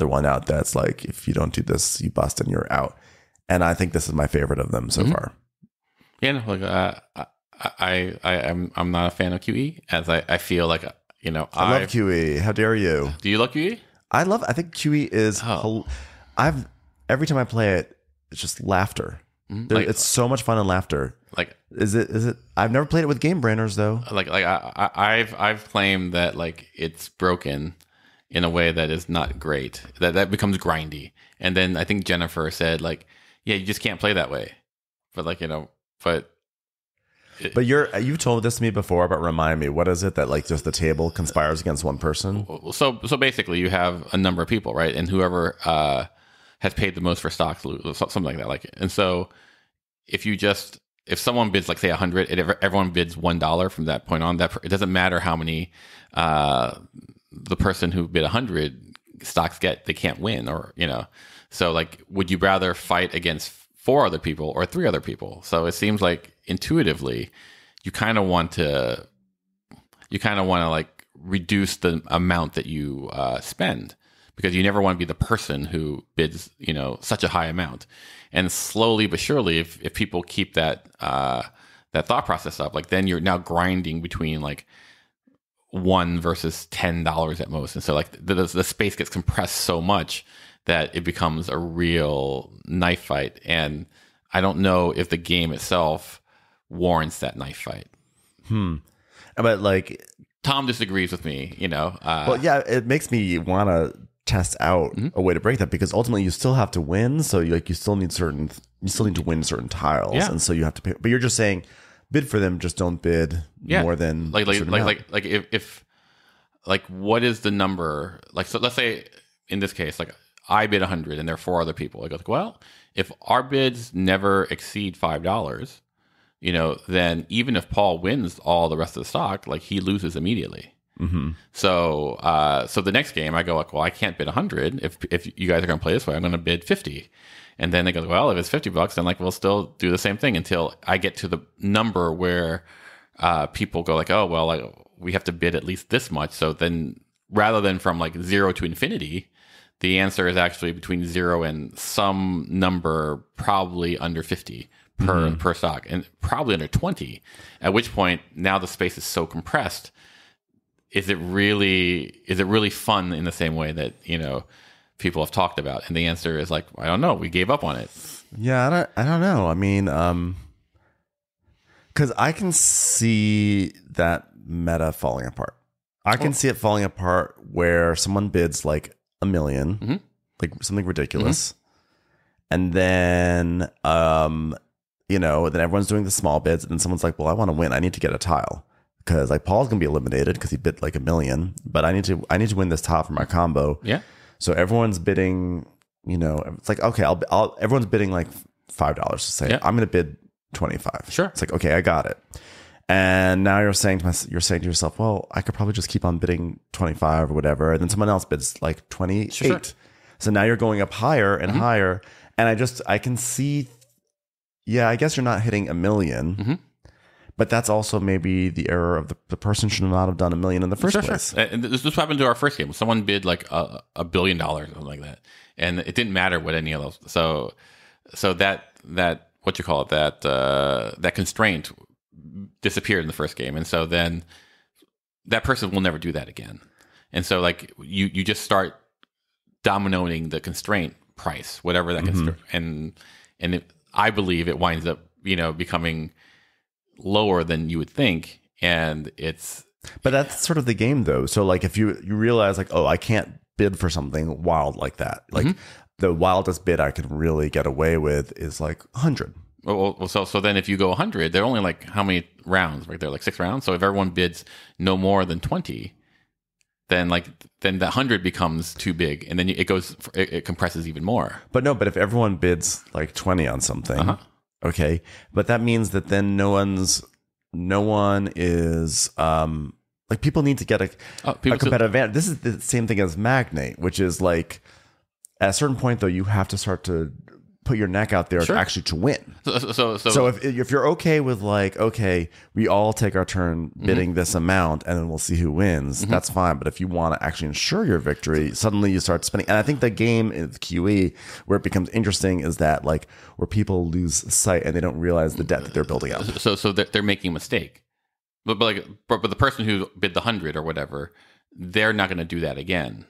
Speaker 1: one out that's like, if you don't do this, you bust and you're out. And I think this is my favorite of them so far.
Speaker 2: Yeah, no, like I'm not a fan of QE, as I feel like. I
Speaker 1: love QE. How dare you?
Speaker 2: Do you love QE?
Speaker 1: I think QE is. Every time I play it, it's just laughter. It's so much fun and laughter. Like, is it? I've never played it with game brainers though.
Speaker 2: Like I've claimed that, like, it's broken in a way that is not great. That becomes grindy. And then I think Jennifer said, like, yeah, you just can't play that way. But, like,
Speaker 1: But you've told this to me before, but remind me, what is it that, like, just the table conspires against one person?
Speaker 2: So basically you have a number of people, right? And whoever has paid the most for stocks, something like that. Like, and so if someone bids, like, say 100, everyone bids $1 from that point on, it doesn't matter how many the person who bid 100 stocks they can't win, or, so, like, would you rather fight against 4 other people or 3 other people? So it seems like intuitively you kind of want to like reduce the amount that you spend, because you never want to be the person who bids such a high amount. And slowly but surely, if people keep that thought process up, like, then you're now grinding between like $1 versus $10 at most, and so, like, the space gets compressed so much that it becomes a real knife fight. And I don't know if the game itself warrants that knife fight.
Speaker 1: But like
Speaker 2: Tom disagrees with me,
Speaker 1: well, yeah, it makes me want to test out a way to break that, because ultimately you still have to win. So you still need to win certain tiles, and so you have to pay. But you're just saying bid for them, just don't bid more than
Speaker 2: if what is the number? Like, so let's say in this case, like I bid 100 and there are 4 other people. I go like, well, if our bids never exceed $5, then even if Paul wins all the rest of the stock, like he loses immediately. Mm-hmm. So the next game I go like, well, I can't bid 100. If you guys are going to play this way, I'm going to bid 50. And then they go, well, if it's $50, then like we'll still do the same thing until I get to the number where people go like, oh, well, like we have to bid at least this much. So then rather than from like 0 to infinity, the answer is actually between 0 and some number, probably under 50 per stock, and probably under 20. At which point, now the space is so compressed. Is it really fun in the same way that people have talked about? And the answer is like, I don't know. We gave up on it.
Speaker 1: Yeah, I don't know. I mean, because I can see that meta falling apart. I can see it falling apart where someone bids like $1 million, like something ridiculous, and then then everyone's doing the small bids, and then someone's like, well, I want to win. I need to get a tile. Because like Paul's gonna be eliminated because he bid like $1 million, but I need to win this tile for my combo.
Speaker 2: Yeah.
Speaker 1: So everyone's bidding. It's like, okay, everyone's bidding like $5 to say. Yeah. I'm gonna bid 25.
Speaker 2: Sure.
Speaker 1: It's like, okay, I got it. And now you're saying to yourself, well, I could probably just keep on bidding 25 or whatever, and then someone else bids like 28. Sure. So now you're going up higher and higher, and I can see. Yeah, I guess you're not hitting $1 million. But that's also maybe the error of the person should not have done $1 million in the first place.
Speaker 2: Sure. And this happened to our first game. Someone bid like $1 billion or something like that, and it didn't matter what any of those. So that what you call it, that constraint disappeared in the first game, and so then that person will never do that again. And so like you just start dominoing the constraint price, whatever that constraint, and I believe it winds up becoming lower than you would think, and
Speaker 1: but that's sort of the game though. So like if you realize like, oh, I can't bid for something wild like that, like the wildest bid I can really get away with is like 100.
Speaker 2: Well, so then if you go 100, they're only like how many rounds? Right, they're like 6 rounds. So if everyone bids no more than 20, then the 100 becomes too big, and then it compresses even more.
Speaker 1: But if everyone bids like 20 on something. Okay, but that means that then no one is like, people need to get a competitive advantage. This is the same thing as Magnate, which is like at a certain point though, you have to start to put your neck out there actually to win. So if you're okay with like, okay, we all take our turn bidding this amount and then we'll see who wins, that's fine. But if you want to actually ensure your victory, suddenly you start spending. And I think the game in QE where it becomes interesting is that like where people lose sight and they don't realize the debt that they're building up.
Speaker 2: So they're making a mistake. But the person who bid the 100 or whatever, they're not going to do that again,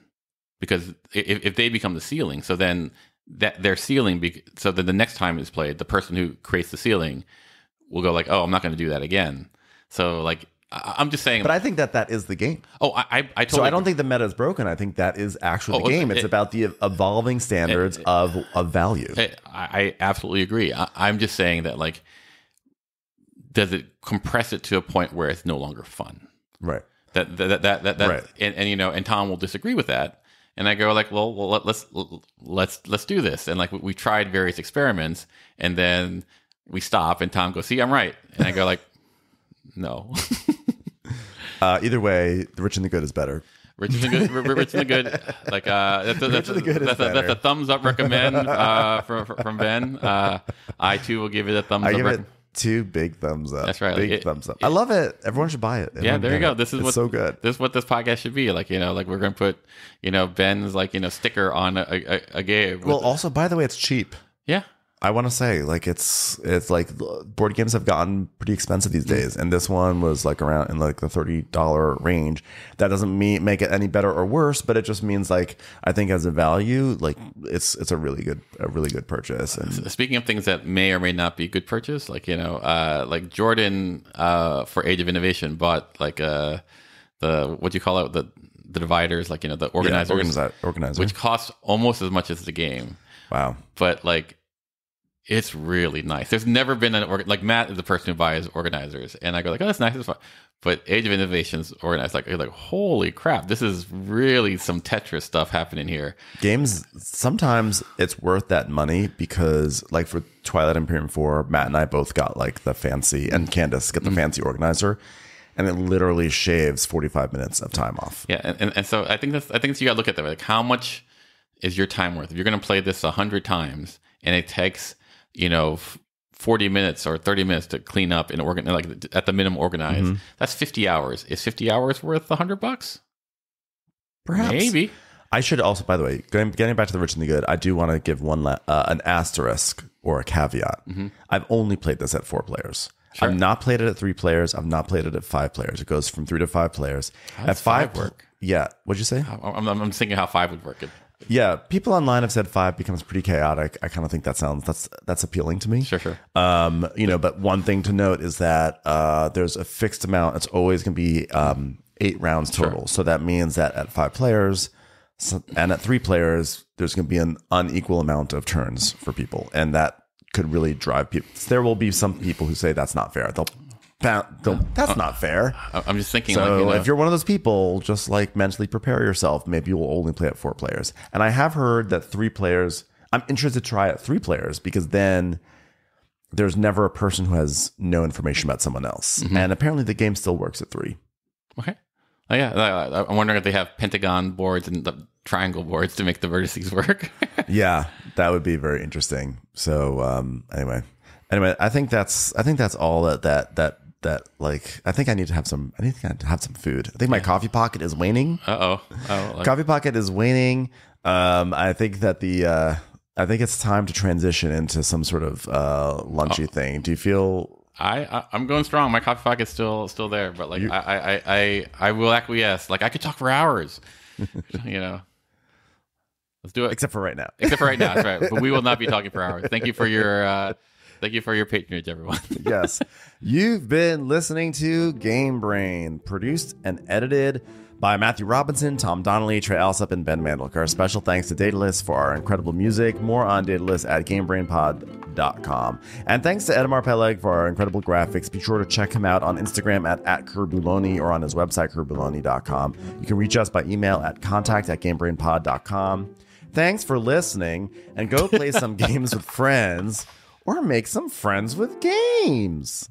Speaker 2: because if they become the ceiling, so then that their ceiling, so that the next time it's played, the person who creates the ceiling will go like, oh, I'm not going to do that again. So like, I'm just saying.
Speaker 1: But I think that is the game.
Speaker 2: Oh, I totally.
Speaker 1: So I don't think the meta is broken. I think that is actually the game. It's about the evolving standards of value.
Speaker 2: I absolutely agree. I'm just saying that like, does it compress it to a point where it's no longer fun?
Speaker 1: Right.
Speaker 2: That
Speaker 1: right.
Speaker 2: And Tom will disagree with that. And I go like, well, let's do this. And like we tried various experiments, and then we stop, and Tom goes, see, I'm right. And I go like, no.
Speaker 1: Either way, the rich and the good is better.
Speaker 2: Rich and the good. Rich and the good. Like that's a thumbs up recommend from Ben. I too will give it a thumbs up.
Speaker 1: I give it 2 big thumbs up.
Speaker 2: That's right.
Speaker 1: Big thumbs up. I love it. Everyone should buy it.
Speaker 2: Yeah, there you go. This is
Speaker 1: what's so good.
Speaker 2: This is what this podcast should be. Like, like we're going to put, Ben's like, sticker on a game.
Speaker 1: Well, also, by the way, it's cheap.
Speaker 2: Yeah.
Speaker 1: I want to say like it's like board games have gotten pretty expensive these days, and this one was like around in like the $30 range. That doesn't make it any better or worse, but it just means like I think as a value, like it's a really good purchase. And
Speaker 2: speaking of things that may or may not be good purchase, like like Jordan for Age of Innovation bought like the what do you call it, the dividers, like the organizers,
Speaker 1: organizer,
Speaker 2: which costs almost as much as the game.
Speaker 1: Wow,
Speaker 2: but like. It's really nice. There's never been like Matt is the person who buys organizers, and I go like, oh, that's nice, it's fun. But Age of Innovation's organized, like you're like, holy crap, this is really some Tetris stuff happening here.
Speaker 1: Games sometimes it's worth that money because, like for Twilight Imperium 4, Matt and I both got like the fancy, and Candace get the fancy organizer, and it literally shaves 45 minutes of time off.
Speaker 2: Yeah, and so I think you got to look at that. Like, how much is your time worth? If you're going to play this 100 times, and it takes 40 minutes or 30 minutes to clean up and organize, like at the minimum organize. That's 50 hours. Is 50 hours worth $100?
Speaker 1: Perhaps.
Speaker 2: Maybe.
Speaker 1: I should also, by the way, getting back to the rich and the good, I do want to give an asterisk or a caveat. I've only played this at 4 players. Sure. I've not played it at 3 players. I've not played it at 5 players. It goes from 3 to 5 players.
Speaker 2: At 5 work?
Speaker 1: Yeah. What'd you say?
Speaker 2: I'm thinking how 5 would work.
Speaker 1: Yeah, people online have said 5 becomes pretty chaotic. I kind of think that's appealing to me.
Speaker 2: Sure.
Speaker 1: But one thing to note is that there's a fixed amount. It's always going to be 8 rounds total. Sure. So that means that at 5 players and at 3 players, there's going to be an unequal amount of turns for people, and that could really drive people. There will be some people who say that's not fair. That's not fair.
Speaker 2: I'm just thinking.
Speaker 1: So if you're one of those people, just like mentally prepare yourself. Maybe you'll only play at 4 players. And I have heard that 3 players. I'm interested to try at 3 players because then there's never a person who has no information about someone else. And apparently the game still works at 3.
Speaker 2: Okay. Oh yeah. I'm wondering if they have pentagon boards and the triangle boards to make the vertices work.
Speaker 1: Yeah, that would be very interesting. So anyway, I think that's all that like I think I need to have some food. I think my coffee pocket is waning. Coffee pocket is waning. I think that I think it's time to transition into some sort of lunchy thing. Do you feel
Speaker 2: I'm going strong. My coffee pocket's still there, but like I will acquiesce. Like I could talk for hours. Let's do it.
Speaker 1: Except for right now.
Speaker 2: That's right. But we will not be talking for hours. Thank you for your patronage, everyone.
Speaker 1: Yes. You've been listening to Game Brain, produced and edited by Matthew Robinson, Tom Donnelly, Trey Alsop, and Ben Mandelker. Special thanks to Daedalus for our incredible music. More on Daedalus at GameBrainPod.com. And thanks to Edamar Peleg for our incredible graphics. Be sure to check him out on Instagram at Kurbuloni or on his website, Kurbuloni.com. You can reach us by email at contact@GameBrainPod.com. Thanks for listening, and go play some games with friends. Or make some friends with games.